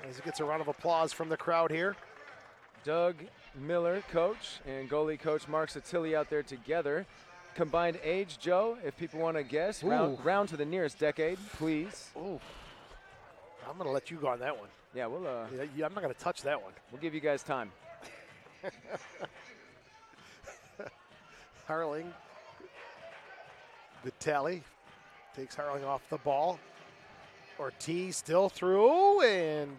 as he gets a round of applause from the crowd here. Doug Miller, coach, and goalie coach Mark Satilli out there together. Combined age, Joe, if people want to guess, round to the nearest decade, please. Ooh. I'm going to let you go on that one. Yeah, we'll. I'm not going to touch that one. We'll give you guys time. Harling. Vitale takes Harling off the ball. Ortiz still through and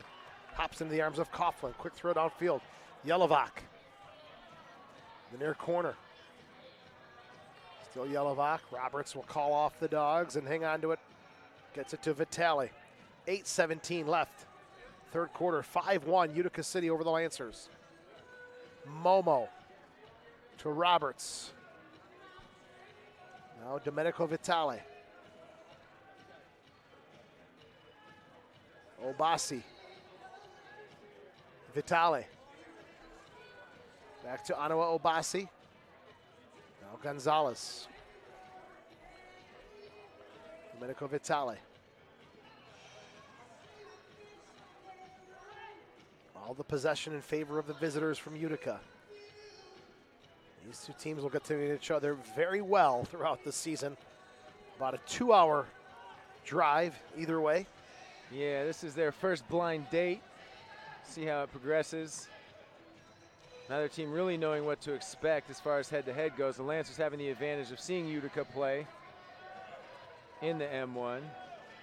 hops into the arms of Coughlin. Quick throw downfield. Yelovac. The near corner. Still Yelovac. Roberts will call off the dogs and hang on to it. Gets it to Vitale. 8:17 left. Third quarter, 5-1, Utica City over the Lancers. Momo to Roberts. Now Domenico Vitale. Obasi. Vitale. Back to Anawa Obasi. Now Gonzalez. Domenico Vitale. All the possession in favor of the visitors from Utica. These two teams will get to know each other very well throughout the season. About a 2-hour drive either way. Yeah, this is their first blind date. See how it progresses. Another team really knowing what to expect as far as head-to-head goes. The Lancers having the advantage of seeing Utica play in the M1.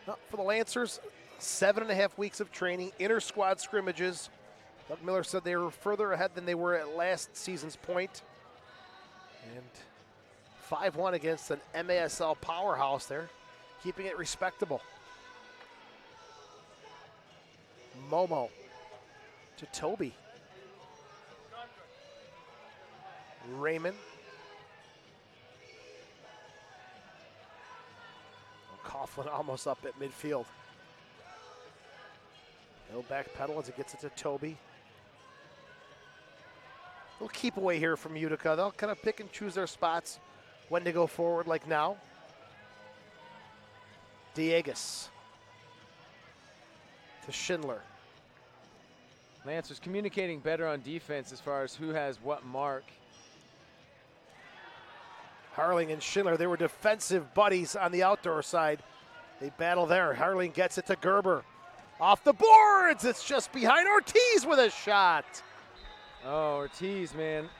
Well, for the Lancers, 7.5 weeks of training, inter-squad scrimmages. Doug Miller said they were further ahead than they were at last season's point. And 5-1 against an MASL powerhouse there, keeping it respectable. Momo to Toby. Raymond. Coughlin almost up at midfield. He'll backpedal as it gets it to Toby. We'll keep away here from Utica. They'll kind of pick and choose their spots when to go forward, like now. Diegas to Schindler. Lancers communicating better on defense as far as who has what mark. Harling and Schindler, they were defensive buddies on the outdoor side. They battle there. Harling gets it to Gerber. Off the boards, it's just behind Ortiz with a shot. Oh, Ortiz, man.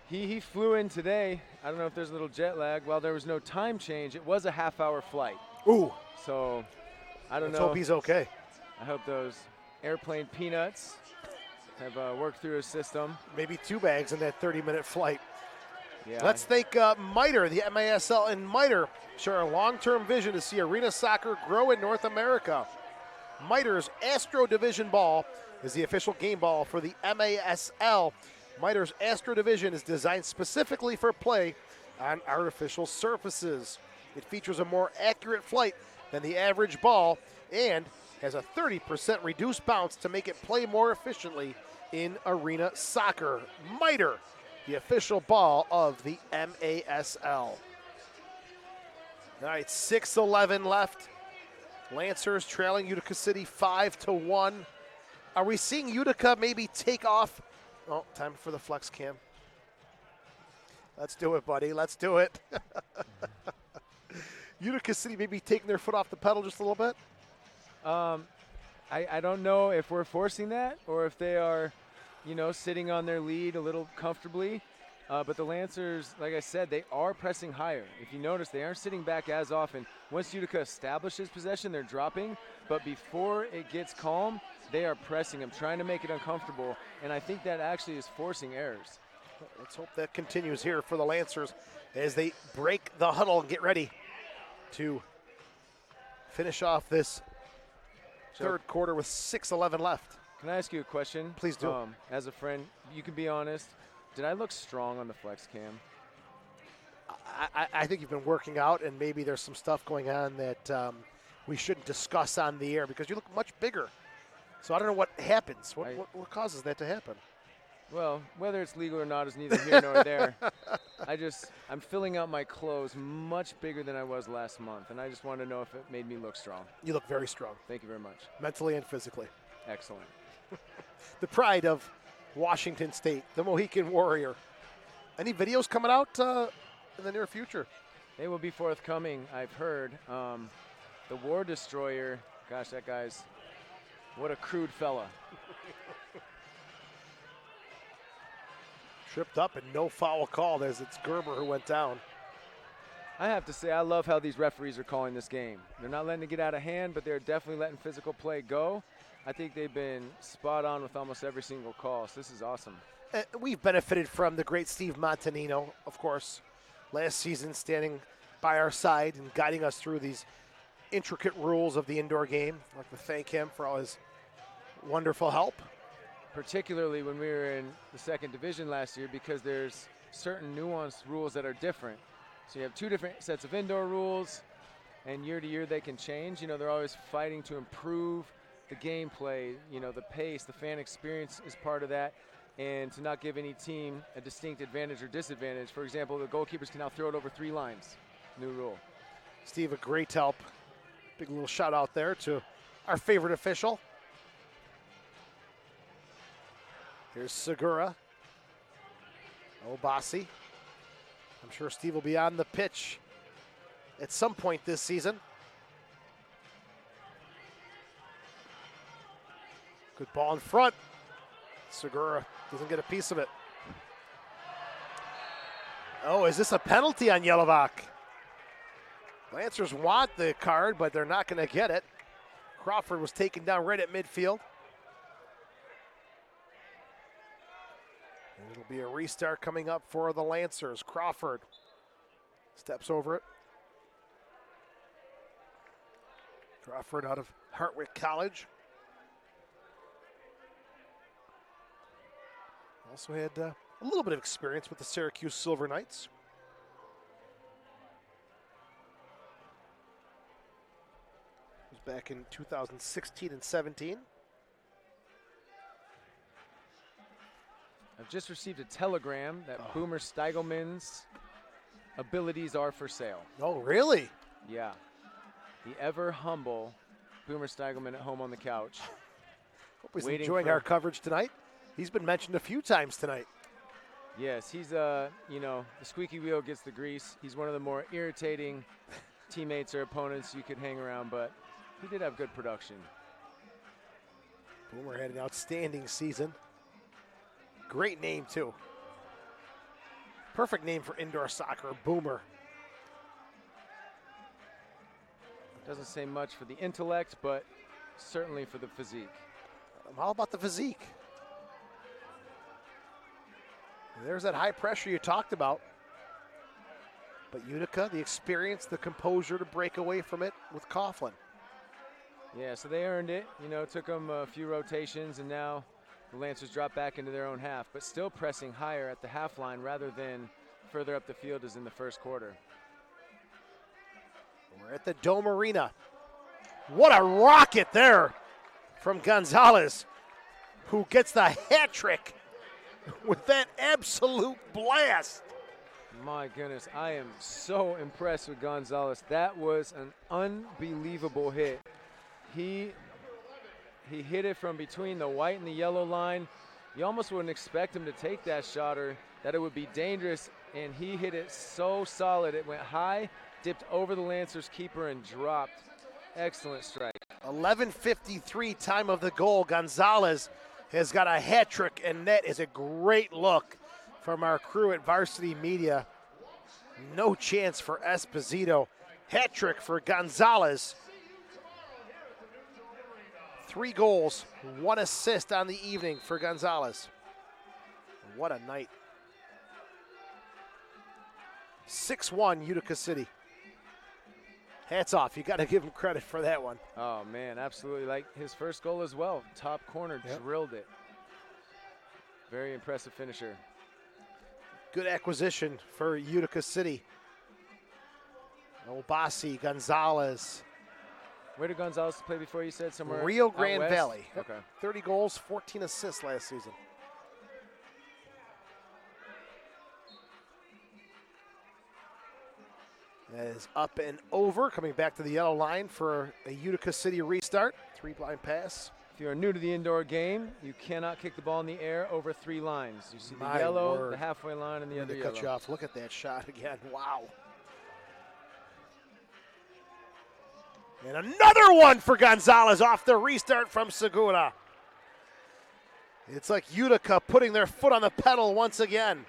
He flew in today. I don't know if there's a little jet lag. While there was no time change, it was a half-hour flight. Ooh. So, I don't Let's know. hope he's okay. I hope those airplane peanuts have worked through his system. Maybe 2 bags in that 30-minute flight. Yeah. Let's thank MITRE, the MASL and MITRE share a long-term vision to see arena soccer grow in North America. MITRE's Astro Division ball is the official game ball for the MASL. MITRE's Astro Division is designed specifically for play on artificial surfaces. It features a more accurate flight than the average ball and has a 30% reduced bounce to make it play more efficiently in arena soccer. MITRE, the official ball of the MASL. All right, 6:11 left. Lancers trailing Utica City 5-1. Are we seeing Utica maybe take off? Oh, time for the flex cam. Let's do it, buddy. Let's do it. Utica City maybe taking their foot off the pedal just a little bit? I don't know if we're forcing that or if they are, sitting on their lead a little comfortably. But the Lancers, like I said, they are pressing higher. If you notice, they aren't sitting back as often. Once Utica establishes possession, they're dropping. But before it gets calm, they are pressing them, trying to make it uncomfortable. And I think that actually is forcing errors. Let's hope that continues here for the Lancers as they break the huddle and get ready to finish off this third quarter with 6:11 left. Can I ask you a question? Please do. As a friend, you can be honest. Did I look strong on the flex cam? I think you've been working out, and maybe there's some stuff going on that we shouldn't discuss on the air because you look much bigger. So I don't know what happens. What causes that to happen? Well, whether it's legal or not is neither here nor there. I'm filling out my clothes much bigger than I was last month, and I just wanted to know if it made me look strong. You look very strong. Thank you very much. Mentally and physically. Excellent. The pride of Washington State, the Mohican Warrior. Any videos coming out in the near future? They will be forthcoming, I've heard. The War Destroyer, gosh, that guy's, what a crude fella. Tripped up and no foul called as it's Gerber who went down. I have to say, I love how these referees are calling this game. They're not letting it get out of hand, but they're definitely letting physical play go. I think they've been spot on with almost every single call, so this is awesome. We've benefited from the great Steve Montanino, of course, last season standing by our side and guiding us through these intricate rules of the indoor game. I'd like to thank him for all his wonderful help. Particularly when we were in the second division last year, because there's certain nuanced rules that are different. So you have 2 different sets of indoor rules, and year to year they can change. They're always fighting to improve the gameplay, the pace, the fan experience is part of that, and to not give any team a distinct advantage or disadvantage. For example, the goalkeepers can now throw it over 3 lines. New rule. Steve, a great help. Big little shout out there to our favorite official. Here's Segura. Obasi. I'm sure Steve will be on the pitch at some point this season. Good ball in front. Segura Doesn't get a piece of it. Oh, is this a penalty on Yelovak? Lancers want the card, but they're not going to get it. Crawford was taken down right at midfield. And it'll be a restart coming up for the Lancers. Crawford steps over it. Crawford out of Hartwick College. Also had a little bit of experience with the Syracuse Silver Knights. It was back in 2016 and 17. I've just received a telegram that Boomer Steigelman's abilities are for sale. Oh, really? Yeah. The ever humble Boomer Steigelman at home on the couch. Hope he's enjoying our coverage tonight. He's been mentioned a few times tonight. Yes, he's, you know, the squeaky wheel gets the grease. He's one of the more irritating teammates or opponents you could hang around, but he did have good production. Boomer had an outstanding season. Great name, too. Perfect name for indoor soccer, Boomer. Doesn't say much for the intellect, but certainly for the physique. How about the physique? There's that high pressure you talked about. But Utica, the experience, the composure to break away from it with Coughlin. Yeah, so they earned it. You know, it took them a few rotations, and now the Lancers drop back into their own half, but still pressing higher at the half line rather than further up the field as in the first quarter. We're at the Dome Arena. What a rocket there from Gonzalez, who gets the hat trick with that absolute blast. My goodness, I am so impressed with Gonzalez. That was an unbelievable hit. He hit it from between the white and the yellow line. You almost wouldn't expect him to take that shot or that it would be dangerous, and he hit it so solid. It went high, dipped over the Lancers keeper, and dropped. Excellent strike. 11:53 time of the goal. Gonzalez has got a hat trick, and that is a great look from our crew at Varsity Media. No chance for Esposito. Hat trick for Gonzalez. 3 goals, 1 assist on the evening for Gonzalez. What a night. 6-1 Utica City. Hats off. You got to give him credit for that one. Oh, man, absolutely. Like his first goal as well. Top corner, drilled it. Very impressive finisher. Good acquisition for Utica City. Obasi, Gonzalez. Where did Gonzalez play before, you said? Somewhere Rio out Grande west? Valley. Okay. 30 goals, 14 assists last season. That is up and over, coming back to the yellow line for a Utica City restart. 3-blind pass. If you're new to the indoor game, you cannot kick the ball in the air over 3 lines. You see the My yellow, word. the halfway line, and the other Cut you yellow. off. Look at that shot again. Wow. And another one for Gonzalez off the restart from Segura. It's like Utica putting their foot on the pedal once again.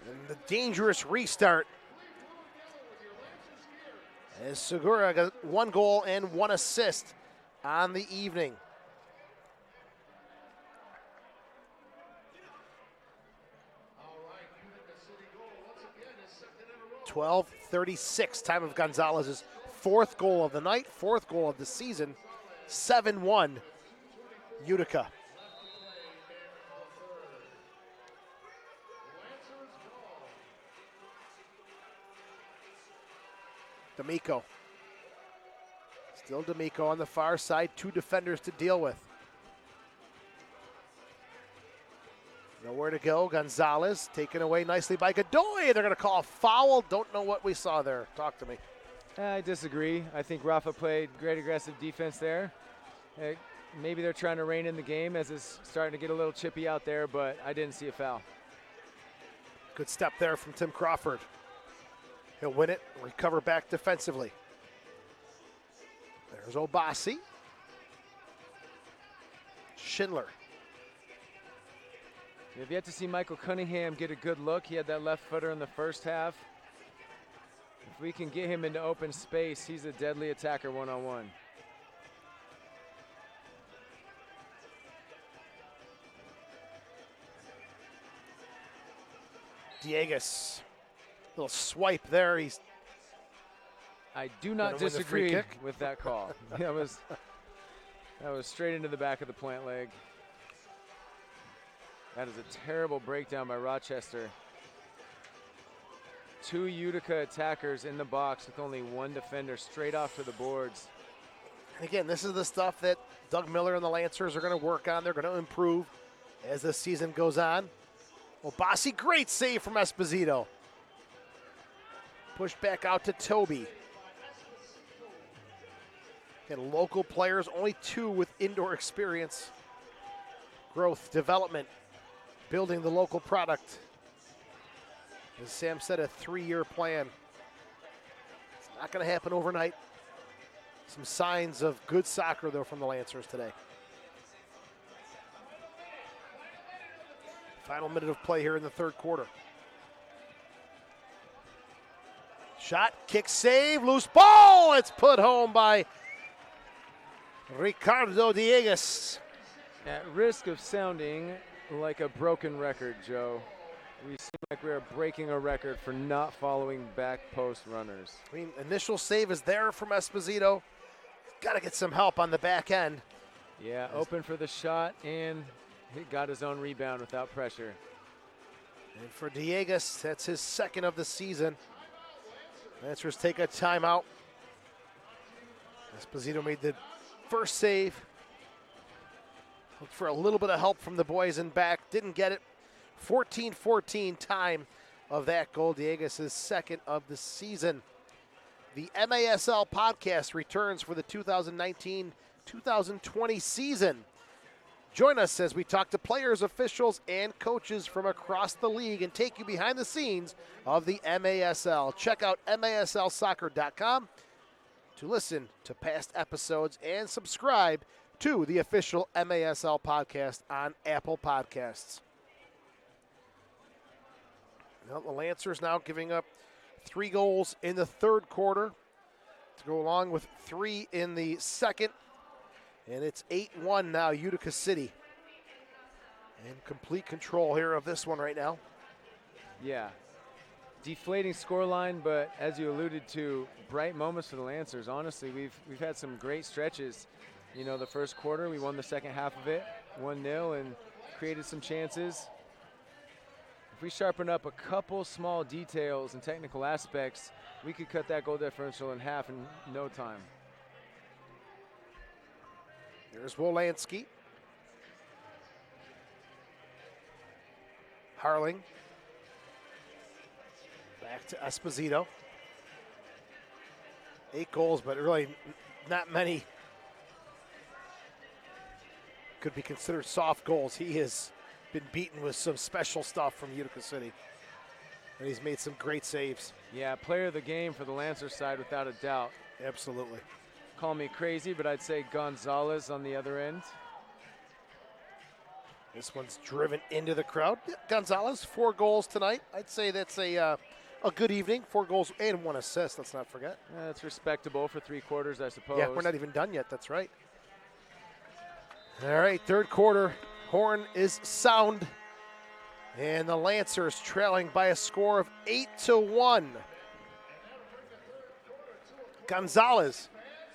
And the dangerous restart as Segura got 1 goal and 1 assist on the evening. .12:36 time of Gonzalez's 4th goal of the night, 4th goal of the season. 7-1 Utica. D'Amico. Still D'Amico on the far side, 2 defenders to deal with. Nowhere to go. Gonzalez taken away nicely by Godoy. They're going to call a foul. Don't know what we saw there. Talk to me. I disagree. I think Rafa played great aggressive defense there. Maybe they're trying to rein in the game as it's starting to get a little chippy out there, but I didn't see a foul. Good step there from Tim Crawford. He'll win it, recover back defensively. There's Obasi. Schindler. We've yet to see Michael Cunningham get a good look. He had that left footer in the first half. If we can get him into open space, he's a deadly attacker one-on-one. Diegas. Little swipe there. I do not Gonna win the free disagree kick. with that call. that was straight into the back of the plant leg. That is a terrible breakdown by Rochester. 2 Utica attackers in the box with only 1 defender straight off to the boards. And again, this is the stuff that Doug Miller and the Lancers are going to work on. They're going to improve as the season goes on. Obasi, great save from Esposito. Pushed back out to Toby. Again, local players, only 2 with indoor experience. Growth, development, building the local product. As Sam said, a 3-year plan. It's not going to happen overnight. Some signs of good soccer, though, from the Lancers today. Final minute of play here in the third quarter. Shot, kick, save, loose ball. It's put home by Ricardo Diegas. At risk of sounding like a broken record, Joe, we seem like we are breaking a record for not following back post runners. I mean, initial save is there from Esposito. Got to get some help on the back end. Yeah, open for the shot, and he got his own rebound without pressure. And for Diegas, that's his second of the season. Lancers take a timeout. Esposito made the first save. Looked for a little bit of help from the boys in back. Didn't get it. 14-14 time of that goal. Diegas' second of the season. The MASL podcast returns for the 2019-2020 season. Join us as we talk to players, officials, and coaches from across the league and take you behind the scenes of the MASL. Check out MASLsoccer.com to listen to past episodes and subscribe to the official MASL podcast on Apple Podcasts. Well, the Lancers now giving up 3 goals in the third quarter to go along with 3 in the second. And it's 8-1 now, Utica City. And complete control here of this one right now. Yeah. Deflating scoreline, but as you alluded to, bright moments for the Lancers. Honestly, we've had some great stretches. You know, the first quarter, we won the second half of it, 1-0, and created some chances. If we sharpen up a couple small details and technical aspects, we could cut that goal differential in half in no time. There's Wolanski. Harling. Back to Esposito. 8 goals, but really not many could be considered soft goals. He has been beaten with some special stuff from Utica City. And he's made some great saves. Yeah, player of the game for the Lancers side without a doubt. Absolutely. Call me crazy, but I'd say Gonzalez on the other end. This one's driven into the crowd. Yeah, Gonzalez, 4 goals tonight. I'd say that's a good evening. 4 goals and 1 assist, let's not forget. That's respectable for 3 quarters, I suppose. Yeah, we're not even done yet, that's right. All right, third quarter. Horn is sound. And the Lancers trailing by a score of 8-1. Gonzalez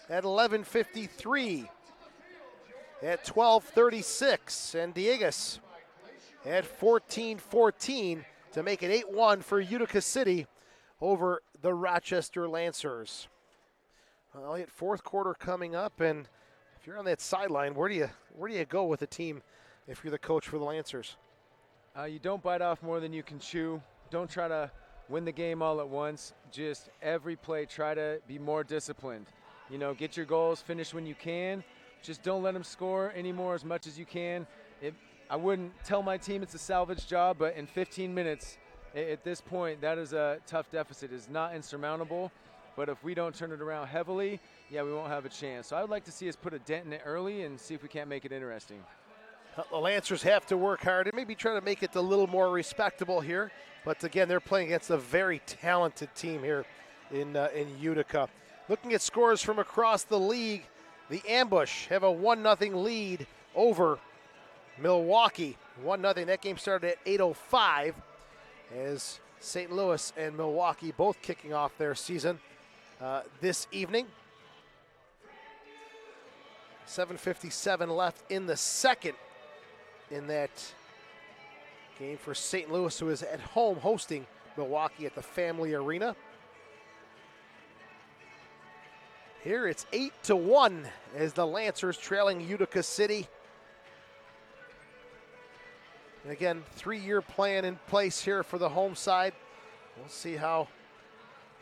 at 11:53. At 12:36. And Diegas at 14:14 to make it 8-1 for Utica City over the Rochester Lancers. Well, Elliot, fourth quarter coming up, and if you're on that sideline, where do you go with the team if you're the coach for the Lancers? You don't bite off more than you can chew. Don't try to win the game all at once. Just every play, try to be more disciplined. You know, get your goals, finish when you can. Just don't let them score anymore as much as you can. I wouldn't tell my team it's a salvage job, but in 15 minutes, at this point, that is a tough deficit. It's not insurmountable. But if we don't turn it around heavily, yeah, we won't have a chance. So I would like to see us put a dent in it early and see if we can't make it interesting. The Lancers have to work hard and maybe try to make it a little more respectable here. But again, they're playing against a very talented team here in Utica. Looking at scores from across the league, the Ambush have a 1-0 lead over Milwaukee. 1-0. That game started at 8:05 as St. Louis and Milwaukee both kicking off their season this evening. 7:57 left in the second in that game for St. Louis, who is at home hosting Milwaukee at the Family Arena. Here it's 8-1 as the Lancers trailing Utica City. And again, 3-year plan in place here for the home side. We'll see how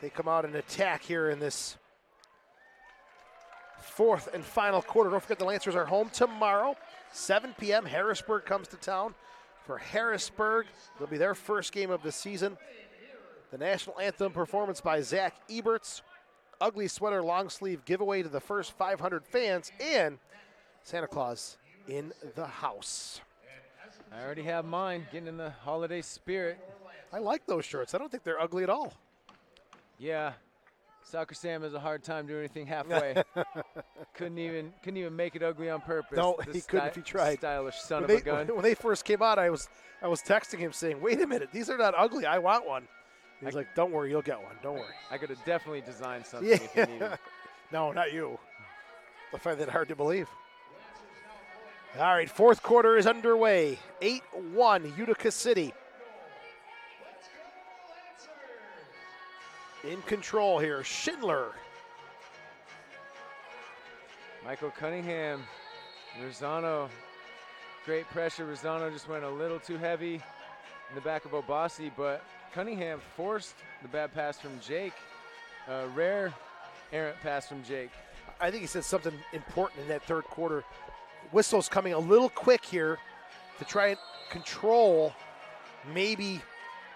they come out and attack here in this fourth and final quarter. Don't forget the Lancers are home tomorrow, 7 p.m. Harrisburg comes to town. For Harrisburg, it'll be their first game of the season. The national anthem performance by Zach Eberts. Ugly sweater long sleeve giveaway to the first 500 fans, and Santa Claus in the house. I already have mine, getting in the holiday spirit. I like those shirts. I don't think they're ugly at all. Yeah, Soccer Sam has a hard time doing anything halfway. couldn't even make it ugly on purpose. No, he couldn't if he tried. Stylish son of a gun. When they first came out, I was texting him saying, "Wait a minute, these are not ugly. I want one." He's like, "Don't worry, you'll get one. Don't worry." I could have definitely designed something if you needed. No, not you. I find that hard to believe. All right, fourth quarter is underway. 8-1 Utica City. In control here, Schindler. Michael Cunningham, Rosano, great pressure. Rosano just went a little too heavy in the back of Obasi, but Cunningham forced the bad pass from Jake. Rare errant pass from Jake. I think he said something important in that third quarter. Whistle's coming a little quick here to try and control maybe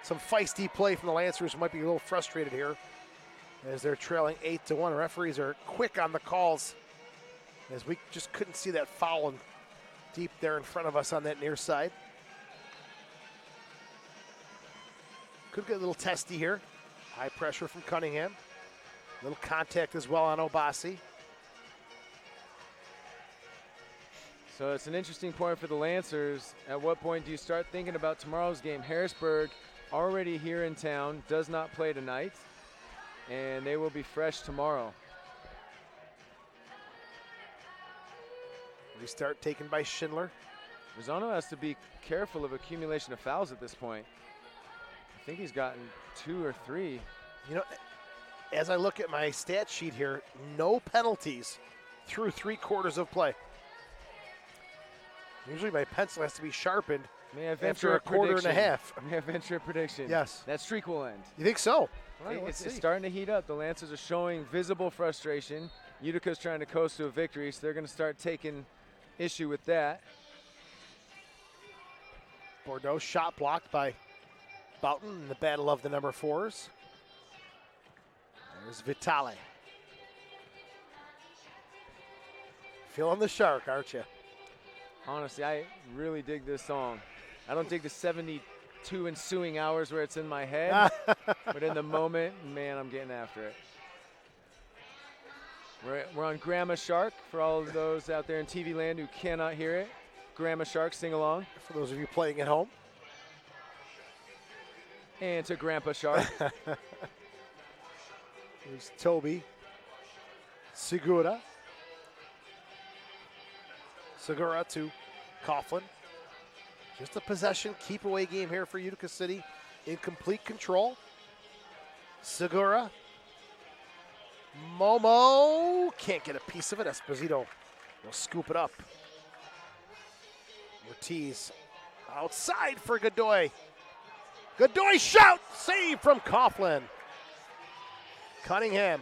some feisty play from the Lancers, who might be a little frustrated here as they're trailing 8-1. Referees are quick on the calls as we just couldn't see that foul deep there in front of us on that near side. Could get a little testy here. High pressure from Cunningham. A little contact as well on Obasi. So it's an interesting point for the Lancers. At what point do you start thinking about tomorrow's game? Harrisburg already here in town, does not play tonight, and they will be fresh tomorrow. Restart taken by Schindler. Rosano has to be careful of accumulation of fouls at this point. I think he's gotten 2 or 3. You know, as I look at my stat sheet here, no penalties through 3 quarters of play. Usually my pencil has to be sharpened after a quarter and a half. May I venture a prediction? Yes. That streak will end. You think so? It's starting to heat up. The Lancers are showing visible frustration. Utica's trying to coast to a victory, so they're going to start taking issue with that. Bordeaux shot blocked by Boughton in the battle of the number 4s. There's Vitale. Feeling the shark, aren't you? Honestly, I really dig this song. I don't dig the 72 ensuing hours where it's in my head, but in the moment, man, I'm getting after it. We're on Grandma Shark for all of those out there in TV land who cannot hear it. Grandma Shark, sing along. For those of you playing at home. And to Grandpa Shark. There's Toby. Segura to Coughlin. Just a possession, keep away game here for Utica City. In complete control. Segura. Momo can't get a piece of it. Esposito will scoop it up. Ortiz outside for Godoy. Godoy shout! Save from Coughlin. Cunningham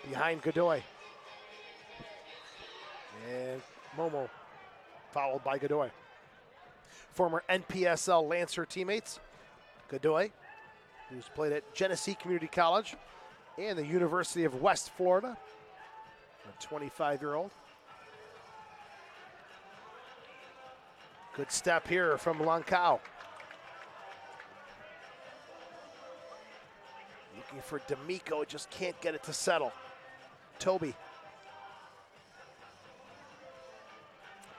behind Godoy. And Momo fouled by Godoy. Former NPSL Lancer teammates. Godoy who's played at Genesee Community College and the University of West Florida. A 25-year-old. Good step here from Lancao. Looking for D'Amico, just can't get it to settle. Toby.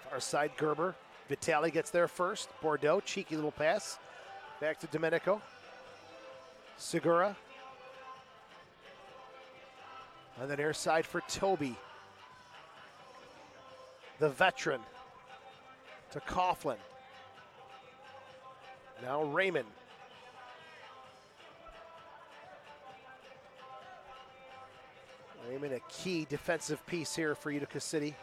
Far side, Gerber. Vitale gets there first. Bordeaux, cheeky little pass. Back to Domenico. Segura. On the near side for Toby. The veteran to Coughlin. Now Raymond. Raymond, a key defensive piece here for Utica City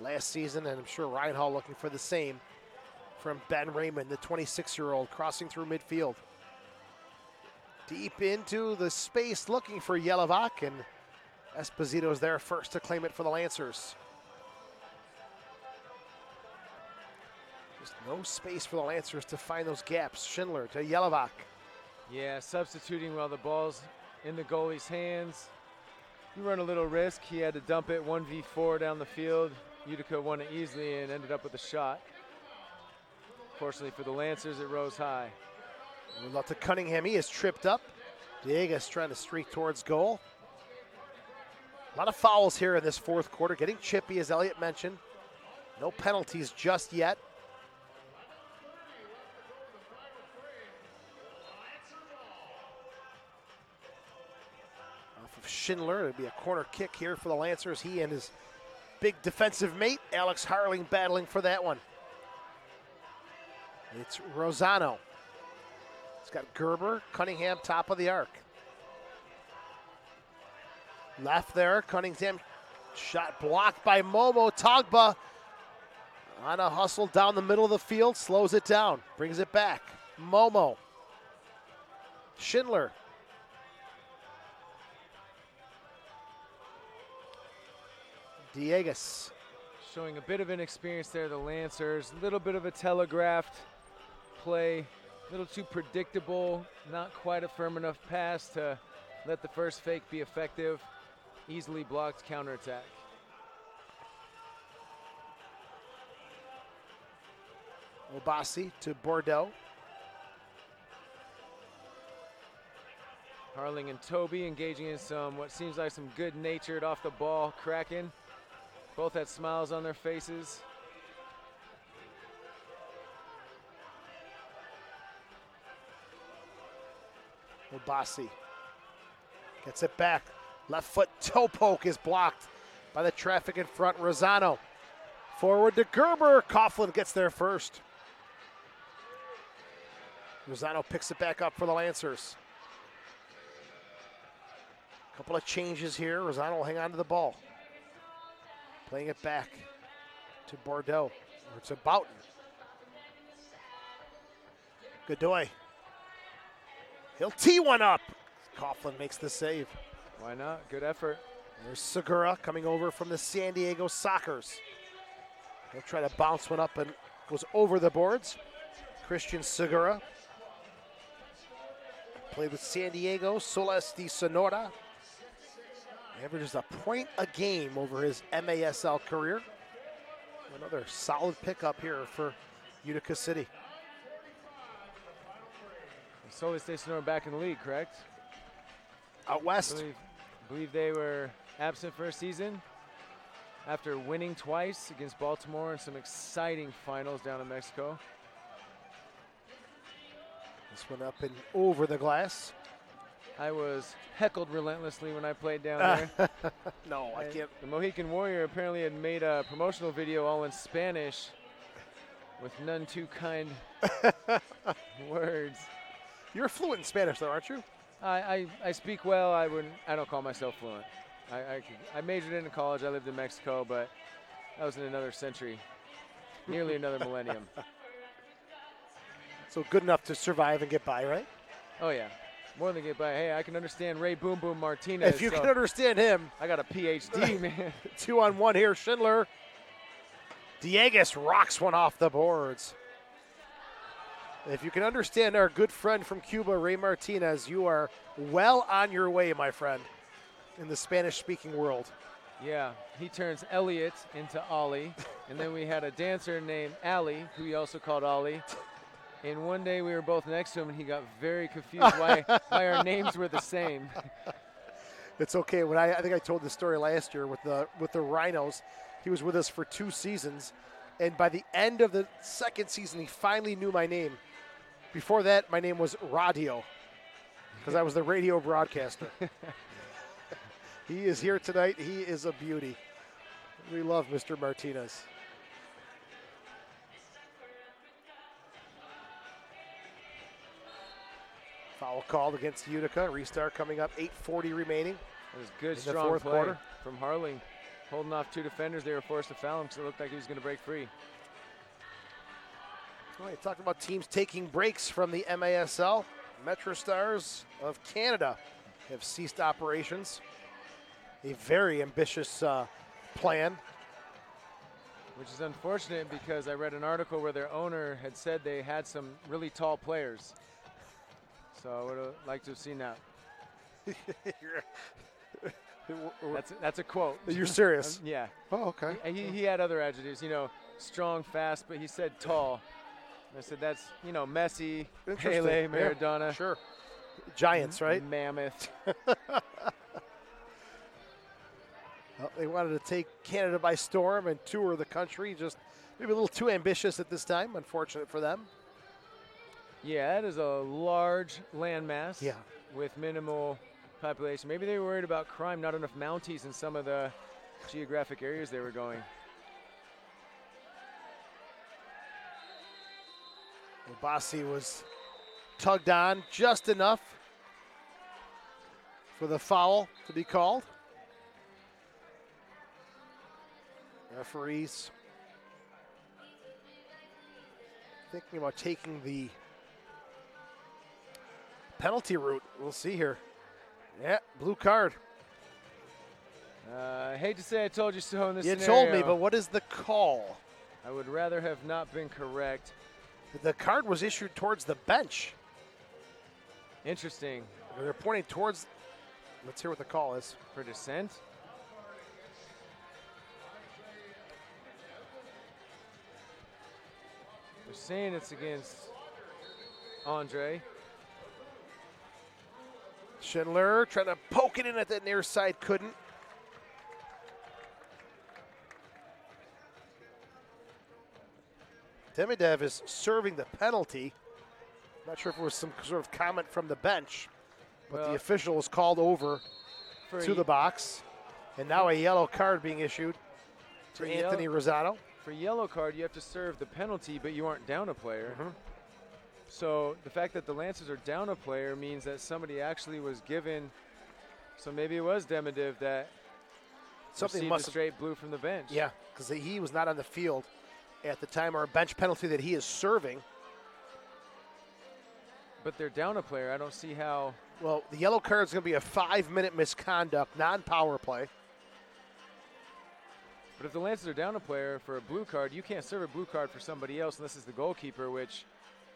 last season, and I'm sure Ryan Hall looking for the same from Ben Raymond, the 26-year-old, crossing through midfield. Deep into the space, looking for Yelovak, and Esposito's there first to claim it for the Lancers. Just no space for the Lancers to find those gaps. Schindler to Yelovak. Yeah, substituting while the ball's in the goalie's hands. You run a little risk. He had to dump it 1v4 down the field. Utica won it easily and ended up with a shot. Fortunately for the Lancers, it rose high. Move out to Cunningham. He is tripped up. Diegas trying to streak towards goal. A lot of fouls here in this fourth quarter. Getting chippy, as Elliott mentioned. No penalties just yet. Off of Schindler. It'll be a corner kick here for the Lancers. He and his big defensive mate, Alex Harling, battling for that one. It's Rosano. It's got Gerber, Cunningham, top of the arc. Left there, Cunningham, shot blocked by Momo. Togba on a hustle down the middle of the field, slows it down, brings it back. Momo. Schindler. Diegas. Showing a bit of inexperience there, the Lancers. A little bit of a telegraphed play, a little too predictable, not quite a firm enough pass to let the first fake be effective. Easily blocked counterattack. Obasi to Bordeaux. Harling and Toby engaging in some, what seems like some good-natured off the ball cracking. Both had smiles on their faces. Obasi gets it back. Left foot toe poke is blocked by the traffic in front. Rosano forward to Gerber. Coughlin gets there first. Rosano picks it back up for the Lancers. Couple of changes here. Rosano will hang on to the ball. Playing it back to Bordeaux, or to Boughton. Godoy. He'll tee one up. Coughlin makes the save. Why not? Good effort. There's Segura coming over from the San Diego Sockers. He'll try to bounce one up and goes over the boards. Christian Segura. Played with San Diego, Soles de Sonora. Averages a point a game over his MASL career. Another solid pickup here for Utica City. Solis de Sonora back in the league, correct? Out west. Believe they were absent for a season after winning twice against Baltimore in some exciting finals down in Mexico. This one up and over the glass. I was heckled relentlessly when I played down there. No, I can't. The Mohican Warrior apparently had made a promotional video all in Spanish with none too kind words. You're fluent in Spanish, though, aren't you? I speak well. I don't call myself fluent. I majored in college. I lived in Mexico, but that was in another century, nearly another millennium. So good enough to survive and get by, right? Oh yeah, more than get by. Hey, I can understand Ray Boom Boom Martinez. If you can understand him. I got a PhD, man. 2-on-1 here, Schindler. Diegas rocks one off the boards. If you can understand our good friend from Cuba, Ray Martinez, you are well on your way, my friend, in the Spanish-speaking world. Yeah, he turns Elliot into Ollie. And then we had a dancer named Allie, who he also called Ollie. And one day we were both next to him, and he got very confused why our names were the same. It's okay. When I think I told this story last year with the Rhinos. He was with us for 2 seasons, and by the end of the 2nd season, he finally knew my name. Before that, my name was Radio, because I was the radio broadcaster. He is here tonight. He is a beauty. We love Mr. Martinez. Foul called against Utica. Restart coming up, 8:40 remaining. It was good, in the strong fourth play quarter from Harling, holding off 2 defenders. They were forced to foul him because it looked like he was going to break free. All right, talking about teams taking breaks from the MASL. Metro Stars of Canada have ceased operations. A very ambitious plan. Which is unfortunate because I read an article where their owner had said they had some really tall players. So I would have liked to have seen that. That's a quote. You're serious? Yeah. Oh, okay. He had other adjectives, strong, fast, but he said tall. I said that's, Messi, Pele, Maradona. Yeah, sure. Giants, right? Mammoth. Well, they wanted to take Canada by storm and tour the country. Just maybe a little too ambitious at this time. Unfortunate for them. Yeah, that is a large landmass. Yeah. With minimal population. Maybe they were worried about crime, not enough Mounties in some of the geographic areas they were going. Bassi was tugged on just enough for the foul to be called. Referees thinking about taking the penalty route. We'll see here. Yeah, blue card. I hate to say I told you so in this You scenario. told me, but what is the call? I would rather have not been correct. The card was issued towards the bench. Interesting. They're pointing towards. Let's hear what the call is. For dissent? They're saying it's against Andre. Schindler trying to poke it in at the near side, couldn't. Demidev is serving the penalty. Not sure if it was some sort of comment from the bench, but the official was called over to the box. And now a yellow card being issued to Anthony Rosado. For yellow card, you have to serve the penalty, but you aren't down a player. So the fact that the Lancers are down a player means that somebody actually was given. So maybe it was Demidev that Something received a straight blue from the bench. Yeah, because he was not on the field at the time, or a bench penalty that he is serving. But they're down a player. I don't see how. Well, the yellow card is going to be a 5-minute misconduct, non-power play. But if the Lancers are down a player for a blue card, you can't serve a blue card for somebody else unless it's the goalkeeper, which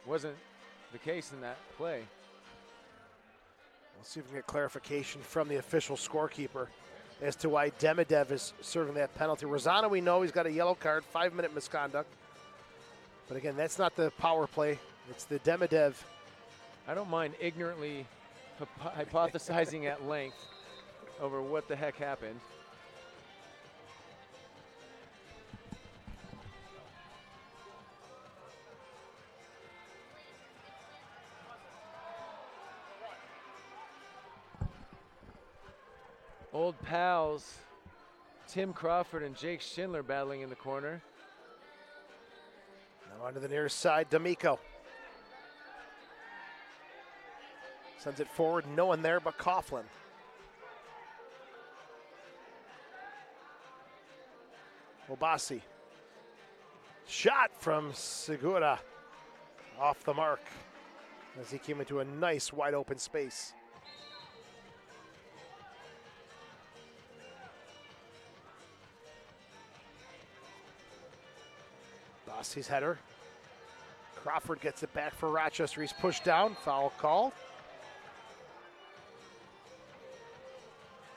wasn't the case in that play. We'll see if we can get clarification from the official scorekeeper as to why Demidev is serving that penalty. Rosano, we know he's got a yellow card, 5-minute misconduct. But again, that's not the power play. It's the Demidev. I don't mind ignorantly hypothesizing at length over what the heck happened. Old pals, Tim Crawford and Jake Schindler battling in the corner. Now onto the near side, D'Amico. Sends it forward, no one there but Coughlin. Obasi. Shot from Segura. Off the mark as he came into a nice wide open space. Bossi's header. Crawford gets it back for Rochester. He's pushed down. Foul called.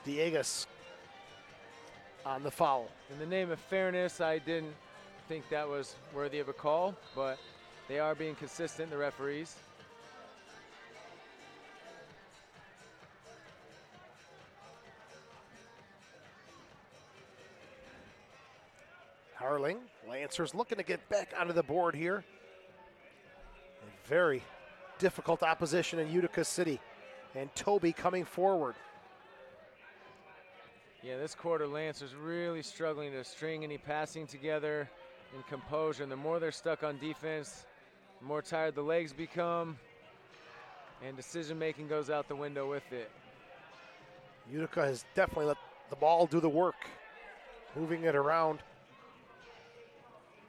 Diegas on the foul. In the name of fairness, I didn't think that was worthy of a call, but they are being consistent, the referees. Harling, Lancers looking to get back onto the board here. A very difficult opposition in Utica City. And Toby coming forward. Yeah, this quarter, Lancers really struggling to string any passing together in composure. And the more they're stuck on defense, the more tired the legs become, and decision-making goes out the window with it. Utica has definitely let the ball do the work, moving it around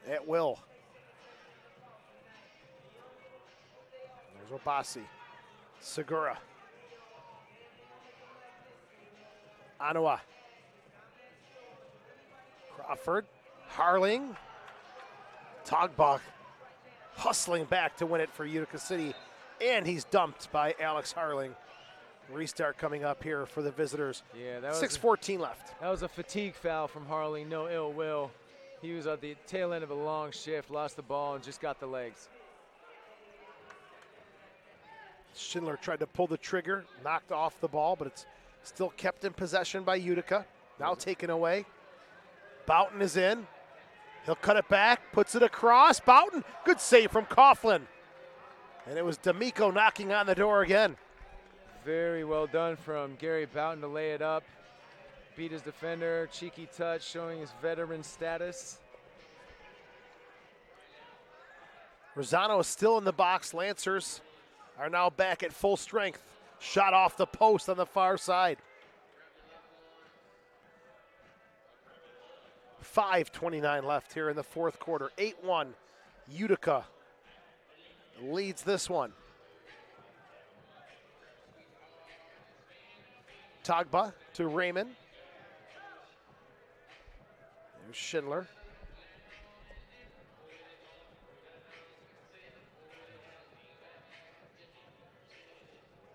at will. There's Obasi, Segura, Anawa, Crawford, Harling, Togbach hustling back to win it for Utica City, and he's dumped by Alex Harling. Restart coming up here for the visitors. Yeah, that was 6:14 left. That was a fatigue foul from Harling, no ill will. He was at the tail end of a long shift, lost the ball, and just got the legs. Schindler tried to pull the trigger, knocked off the ball, but it's still kept in possession by Utica. Now taken away. Boughton is in. He'll cut it back, puts it across. Boughton, good save from Coughlin. And it was D'Amico knocking on the door again. Very well done from Gary Boughton to lay it up. Beat his defender, cheeky touch, showing his veteran status. Rosano is still in the box. Lancers are now back at full strength. Shot off the post on the far side. 5:29 left here in the fourth quarter. 8-1. Utica leads this one. Togba to Raymond. There's Schindler.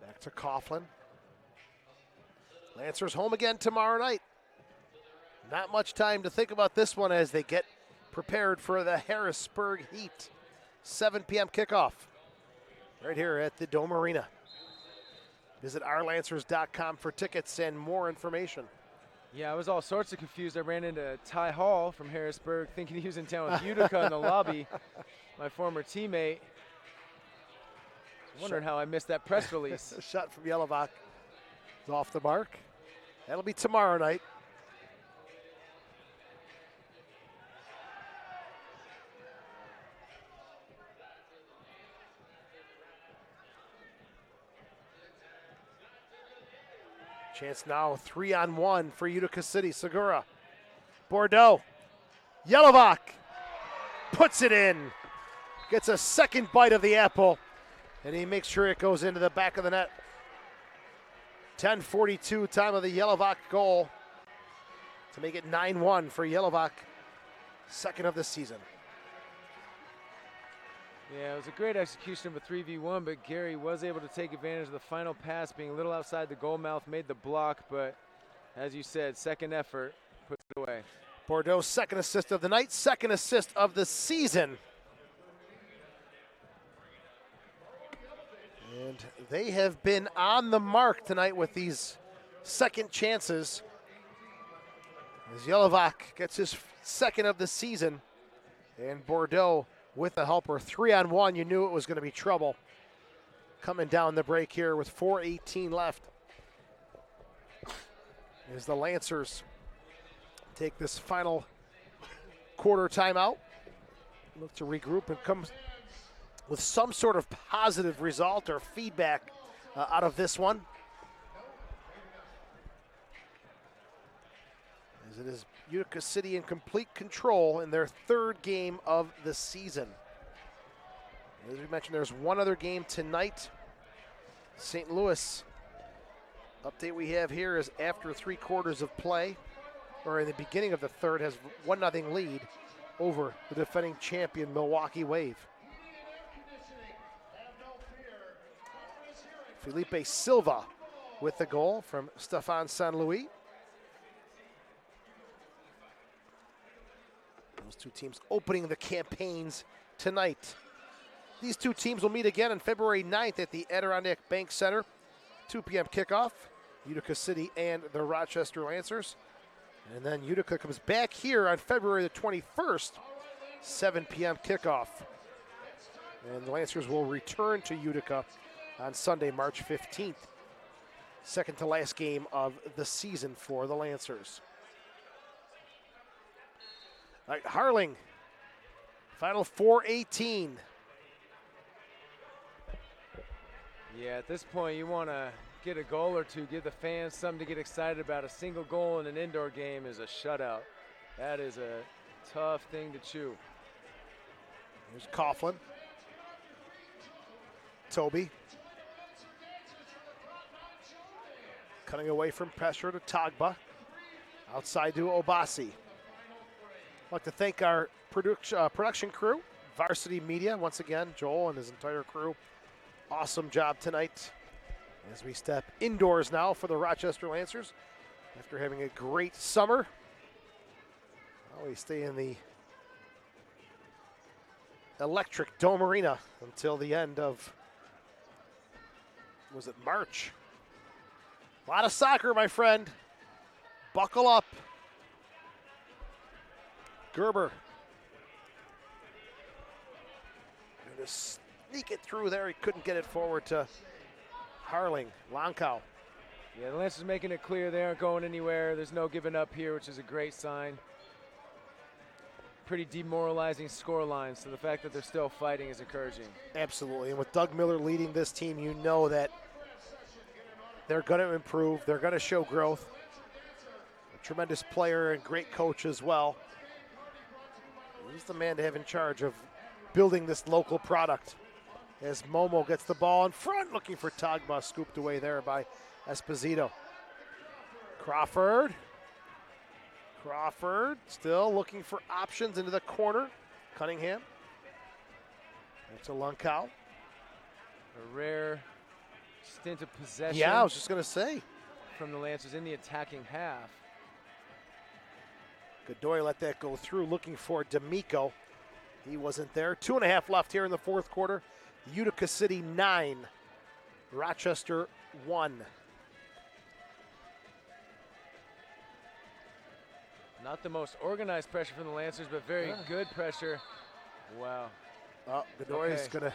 Back to Coughlin. Lancers home again tomorrow night. Not much time to think about this one as they get prepared for the Harrisburg Heat. 7 p.m. kickoff right here at the Dome Arena. Visit ourlancers.com for tickets and more information. Yeah, I was all sorts of confused. I ran into Ty Hall from Harrisburg thinking he was in town with Utica in the lobby, my former teammate. Wondering how I missed that press release. A shot from Yelovak is off the mark. That'll be tomorrow night. Chance now 3-on-1 for Utica City. Segura, Bordeaux, Yelovak puts it in. Gets a second bite of the apple, and he makes sure it goes into the back of the net. 10:42 time of the Yelovak goal to make it 9-1 for Yelovak, second of the season. Yeah, it was a great execution of a 3v1, but Gary was able to take advantage of the final pass being a little outside the goal mouth, made the block, but as you said, second effort, puts it away. Bordeaux's second assist of the night, second assist of the season. And they have been on the mark tonight with these second chances. As Yelovak gets his second of the season, and Bordeaux with the helper. 3-on-1, you knew it was going to be trouble. Coming down the break here with 4:18 left. As the Lancers take this final quarter timeout, look to regroup and come with some sort of positive result or feedback out of this one. As it is Utica City in complete control in their third game of the season. As we mentioned, there's one other game tonight. St. Louis. Update we have here is after 3 quarters of play, or in the beginning of the third, has 1-0 lead over the defending champion Milwaukee Wave. Felipe Silva with the goal from Stefan San Luis. Those two teams opening the campaigns tonight. These two teams will meet again on February 9th at the Adirondack Bank Center. 2 p.m. kickoff, Utica City and the Rochester Lancers. And then Utica comes back here on February the 21st, 7 p.m. kickoff. And the Lancers will return to Utica on Sunday, March 15th. Second to last game of the season for the Lancers. All right, Harling, final 4:18. Yeah, at this point, you want to get a goal or two, give the fans something to get excited about. A single goal in an indoor game is a shutout. That is a tough thing to chew. Here's Coughlin. Toby. Cutting away from pressure to Tagba. Outside to Obasi. I'd like to thank our production crew, Varsity Media, once again, Joel and his entire crew. Awesome job tonight as we step indoors now for the Rochester Lancers. After having a great summer, well, we stay in the Electric Dome Arena until the end of, was it March? A lot of soccer, my friend. Buckle up. Gerber. Going to sneak it through there. He couldn't get it forward to Harling. Lonkow. Yeah, the Lancers making it clear they aren't going anywhere. There's no giving up here, which is a great sign. Pretty demoralizing scoreline, so the fact that they're still fighting is encouraging. Absolutely, and with Doug Miller leading this team, you know that they're going to improve. They're going to show growth. A tremendous player and great coach as well. He's the man to have in charge of building this local product. As Momo gets the ball in front, looking for Tagba, scooped away there by Esposito. Crawford still looking for options into the corner. Cunningham. That's a Lonkow. A rare stint of possession. Yeah, I was just going to say. From the Lancers in the attacking half. Godoy let that go through, looking for D'Amico. He wasn't there. 2.5 left here in the fourth quarter. Utica City 9, Rochester 1. Not the most organized pressure from the Lancers, but very good pressure. Wow. Oh, Godoy is going to.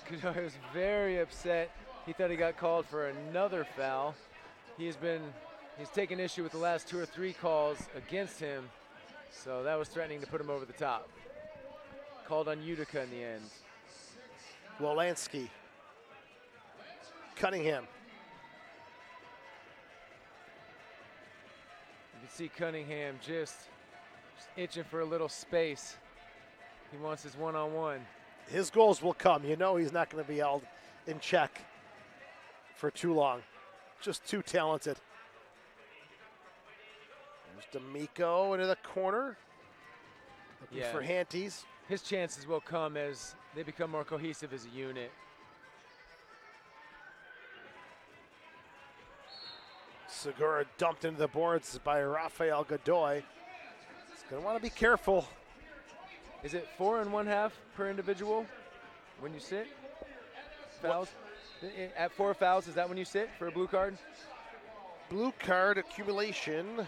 Godoy was very upset. He thought he got called for another foul. He's taken issue with the last 2 or 3 calls against him, so that was threatening to put him over the top. Called on Utica in the end. Wolanski. Cunningham. You can see Cunningham just itching for a little space. He wants his one-on-one. His goals will come. You know he's not going to be held in check for too long. Just too talented. There's D'Amico into the corner. Looking for Hantes. His chances will come as they become more cohesive as a unit. Segura dumped into the boards by Rafael Godoy. He's going to want to be careful. Is it 4 1/2 per individual when you sit? Fouls? At 4 fouls, is that when you sit for a blue card? Blue card accumulation. I'll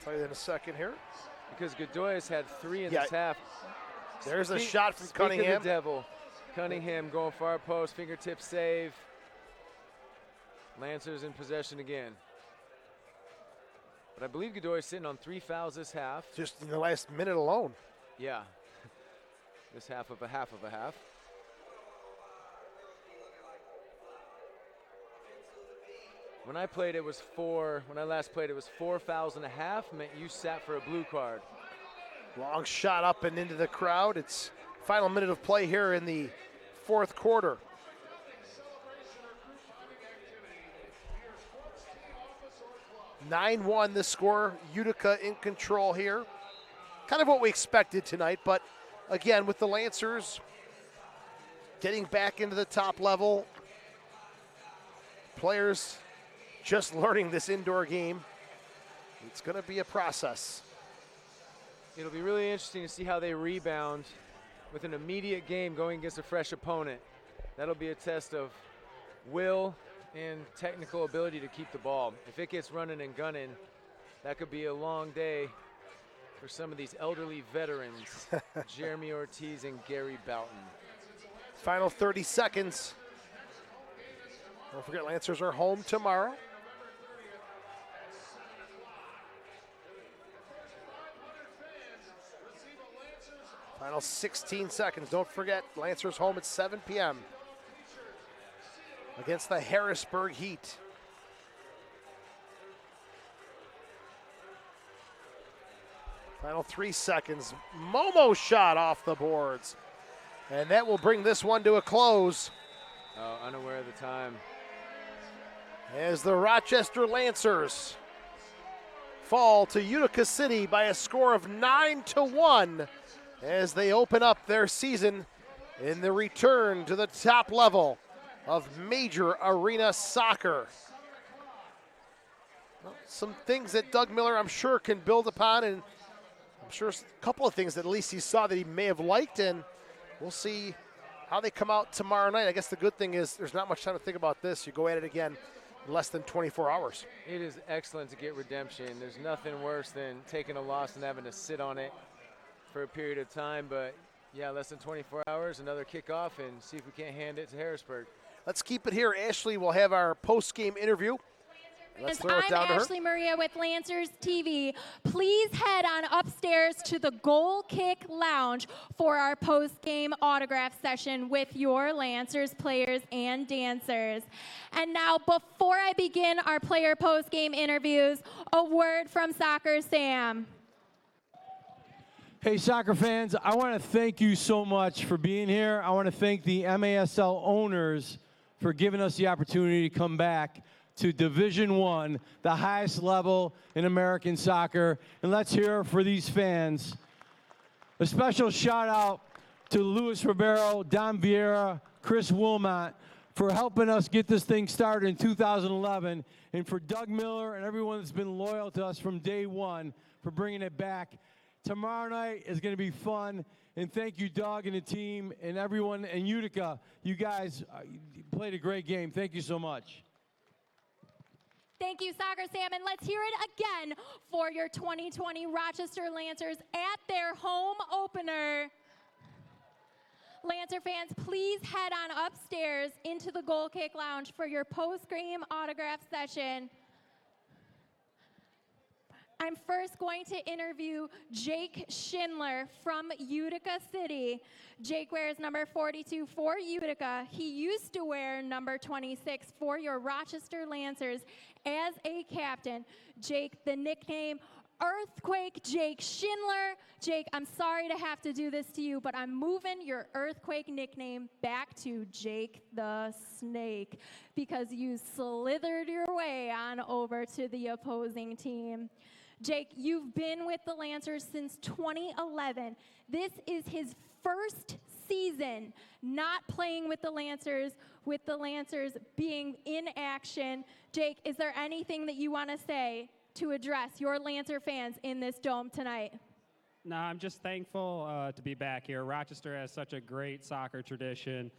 tell you in a second here. Because Godoy has had 3 in this half. There's a shot from Speak Cunningham. of the devil. Cunningham going far post, fingertip save. Lancers in possession again. But I believe Godoy is sitting on 3 fouls this half. Just in the last minute alone. Yeah. This half of a half of a half. When I played, it was 4. When I last played, it was 4 fouls and a half. Meant you sat for a blue card. Long shot up and into the crowd. It's final minute of play here in the fourth quarter. (9-1) the score. Utica in control here. Kind of what we expected tonight, but again, with the Lancers getting back into the top level, players just learning this indoor game. It's going to be a process. It'll be really interesting to see how they rebound with an immediate game going against a fresh opponent. That'll be a test of will and technical ability to keep the ball. If it gets running and gunning, that could be a long day for some of these elderly veterans, Jeremy Ortiz and Gary Boughton. Final 30 seconds. Don't forget, Lancers are home tomorrow. Final 16 seconds. Don't forget, Lancers home at 7 p.m. against the Harrisburg Heat. Final 3 seconds. Momo shot off the boards. And that will bring this one to a close. Oh, unaware of the time. As the Rochester Lancers fall to Utica City by a score of 9-1 as they open up their season in the return to the top level of major arena soccer. Well, some things that Doug Miller, I'm sure, can build upon, and I'm sure a couple of things that at least he saw that he may have liked, and we'll see how they come out tomorrow night. I guess the good thing is there's not much time to think about this. You go at it again in less than 24 hours. It is excellent to get redemption. There's nothing worse than taking a loss and having to sit on it for a period of time, but yeah, less than 24 hours, another kickoff, and see if we can't hand it to Harrisburg. Let's keep it here. Ashley will have our post-game interview. Let's throw it down to her. I'm Ashley Maria with Lancers TV. Please head on upstairs to the Goal Kick Lounge for our post-game autograph session with your Lancers players and dancers. And now, before I begin our player post-game interviews, a word from Soccer Sam. Hey, soccer fans, I want to thank you so much for being here. I want to thank the MASL owners for giving us the opportunity to come back to Division I, the highest level in American soccer. And let's hear for these fans. A special shout out to Luis Ribeiro, Don Vieira, Chris Wilmot for helping us get this thing started in 2011, and for Doug Miller and everyone that's been loyal to us from day one for bringing it back. Tomorrow night is going to be fun, and thank you, Doug and the team and everyone in Utica. You guys played a great game. Thank you so much. Thank you, Soccer Sam, and let's hear it again for your 2020 Rochester Lancers at their home opener. Lancer fans, please head on upstairs into the Goal Kick Lounge for your post-game autograph session. I'm first going to interview Jake Schindler from Utica City. Jake wears number 42 for Utica. He used to wear number 26 for your Rochester Lancers as a captain. Jake, the nickname Earthquake Jake Schindler. Jake, I'm sorry to have to do this to you, but I'm moving your Earthquake nickname back to Jake the Snake because you slithered your way on over to the opposing team. Jake, you've been with the Lancers since 2011. This is his first season not playing with the Lancers being in action. Jake, is there anything that you want to say to address your Lancer fans in this dome tonight? No, I'm just thankful to be back here. Rochester has such a great soccer tradition.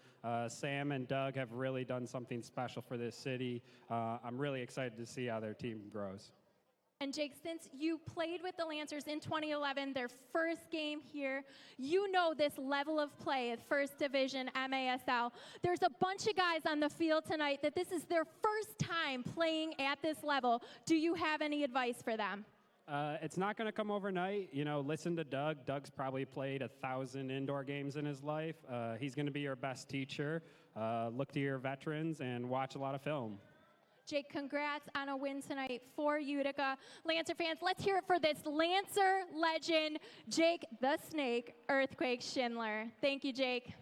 Sam and Doug have really done something special for this city. I'm really excited to see how their team grows. And Jake, since you played with the Lancers in 2011, their first game here, you know this level of play at First Division MASL. There's a bunch of guys on the field tonight that this is their first time playing at this level. Do you have any advice for them? It's not going to come overnight. You know, listen to Doug. Doug's probably played 1,000 indoor games in his life. He's going to be your best teacher. Look to your veterans and watch a lot of film. Jake, congrats on a win tonight for Utica. Lancer fans, let's hear it for this Lancer legend, Jake the Snake Earthquake Schindler. Thank you, Jake.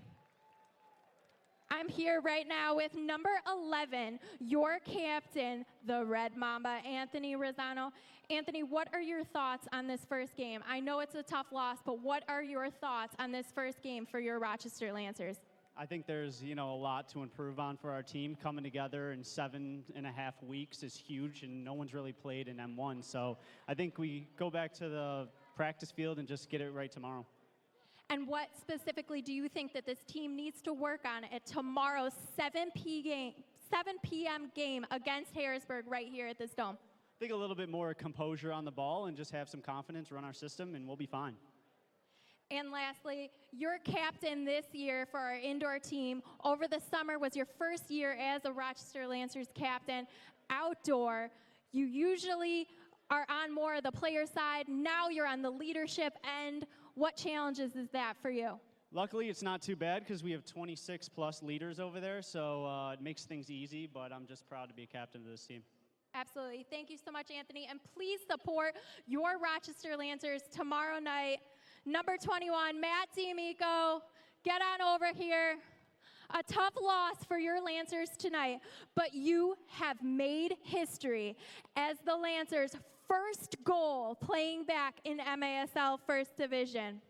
I'm here right now with number 11, your captain, the Red Mamba, Anthony Rosano. Anthony, what are your thoughts on this first game? I know it's a tough loss, but what are your thoughts on this first game for your Rochester Lancers? I think there's, a lot to improve on for our team. Coming together in 7.5 weeks is huge, and no one's really played in M1. So I think we go back to the practice field and just get it right tomorrow. And what specifically do you think that this team needs to work on at tomorrow's 7 p.m. game against Harrisburg right here at this dome? I think a little bit more composure on the ball and just have some confidence, run our system, and we'll be fine. And lastly, your captain this year for our indoor team over the summer was your first year as a Rochester Lancers captain. Outdoor, you usually are on more of the player side. Now you're on the leadership end. What challenges is that for you? Luckily, it's not too bad because we have 26-plus leaders over there, so it makes things easy, but I'm just proud to be a captain of this team. Absolutely. Thank you so much, Anthony. And please support your Rochester Lancers tomorrow night. Number 21, Matt D'Amico, get on over here. A tough loss for your Lancers tonight, but you have made history as the Lancers' first goal playing back in MASL First Division.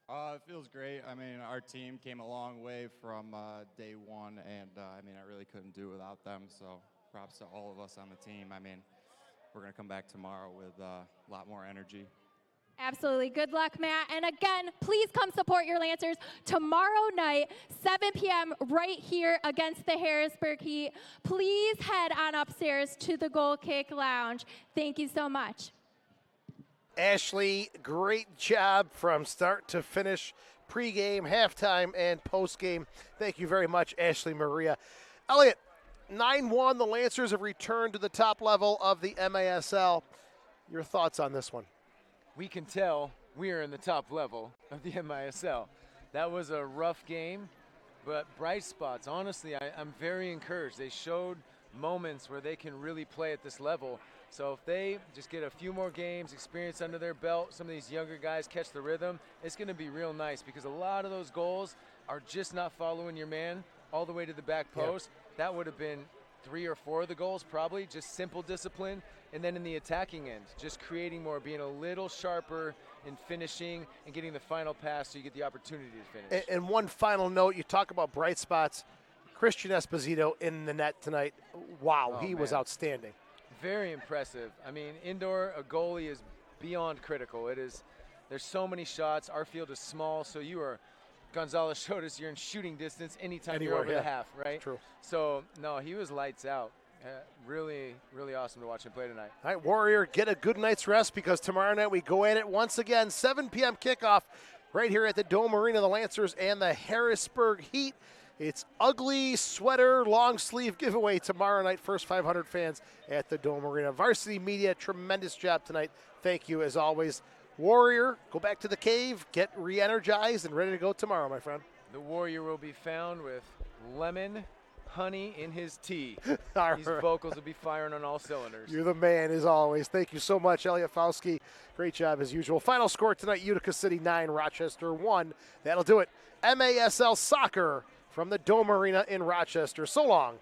It feels great. I mean, our team came a long way from day one, and I really couldn't do without them. So props to all of us on the team. I mean, we're going to come back tomorrow with a lot more energy. Absolutely. Good luck, Matt. And again, please come support your Lancers tomorrow night, 7 p.m. right here against the Harrisburg Heat. Please head on upstairs to the Goal Kick Lounge. Thank you so much. Ashley, great job from start to finish, pregame, halftime, and postgame. Thank you very much, Ashley Maria. Elliot, 9-1, the Lancers have returned to the top level of the MASL. Your thoughts on this one? We can tell we are in the top level of the MISL. That was a rough game, but bright spots. Honestly, I'm very encouraged. They showed moments where they can really play at this level. So if they just get a few more games, experience under their belt, some of these younger guys catch the rhythm, it's going to be real nice because a lot of those goals are just not following your man all the way to the back post. That would have been 3 or 4 of the goals probably, just simple discipline. And then in the attacking end, just creating more, being a little sharper in finishing and getting the final pass so you get the opportunity to finish. And one final note, you talk about bright spots. Christian Esposito in the net tonight. Wow, he was outstanding. Very impressive. I mean, indoor, a goalie is beyond critical. There's so many shots. Our field is small, so Gonzalez showed us you're in shooting distance anytime you're over the half, right? True. So, no, he was lights out. Really, really awesome to watch him play tonight. All right, Warrior, get a good night's rest because tomorrow night we go at it once again. 7 p.m. kickoff right here at the Dome Arena, the Lancers and the Harrisburg Heat. It's ugly sweater, long sleeve giveaway tomorrow night. First 500 fans at the Dome Arena. Varsity Media, tremendous job tonight. Thank you as always. Warrior, go back to the cave, get re-energized and ready to go tomorrow, my friend. The Warrior will be found with lemon honey in his tea. These vocals will be firing on all cylinders. You're the man as always. Thank you so much, Elliot Fauski. Great job as usual. Final score tonight, Utica City 9, Rochester 1. That'll do it. MASL Soccer from the Dome Arena in Rochester. So long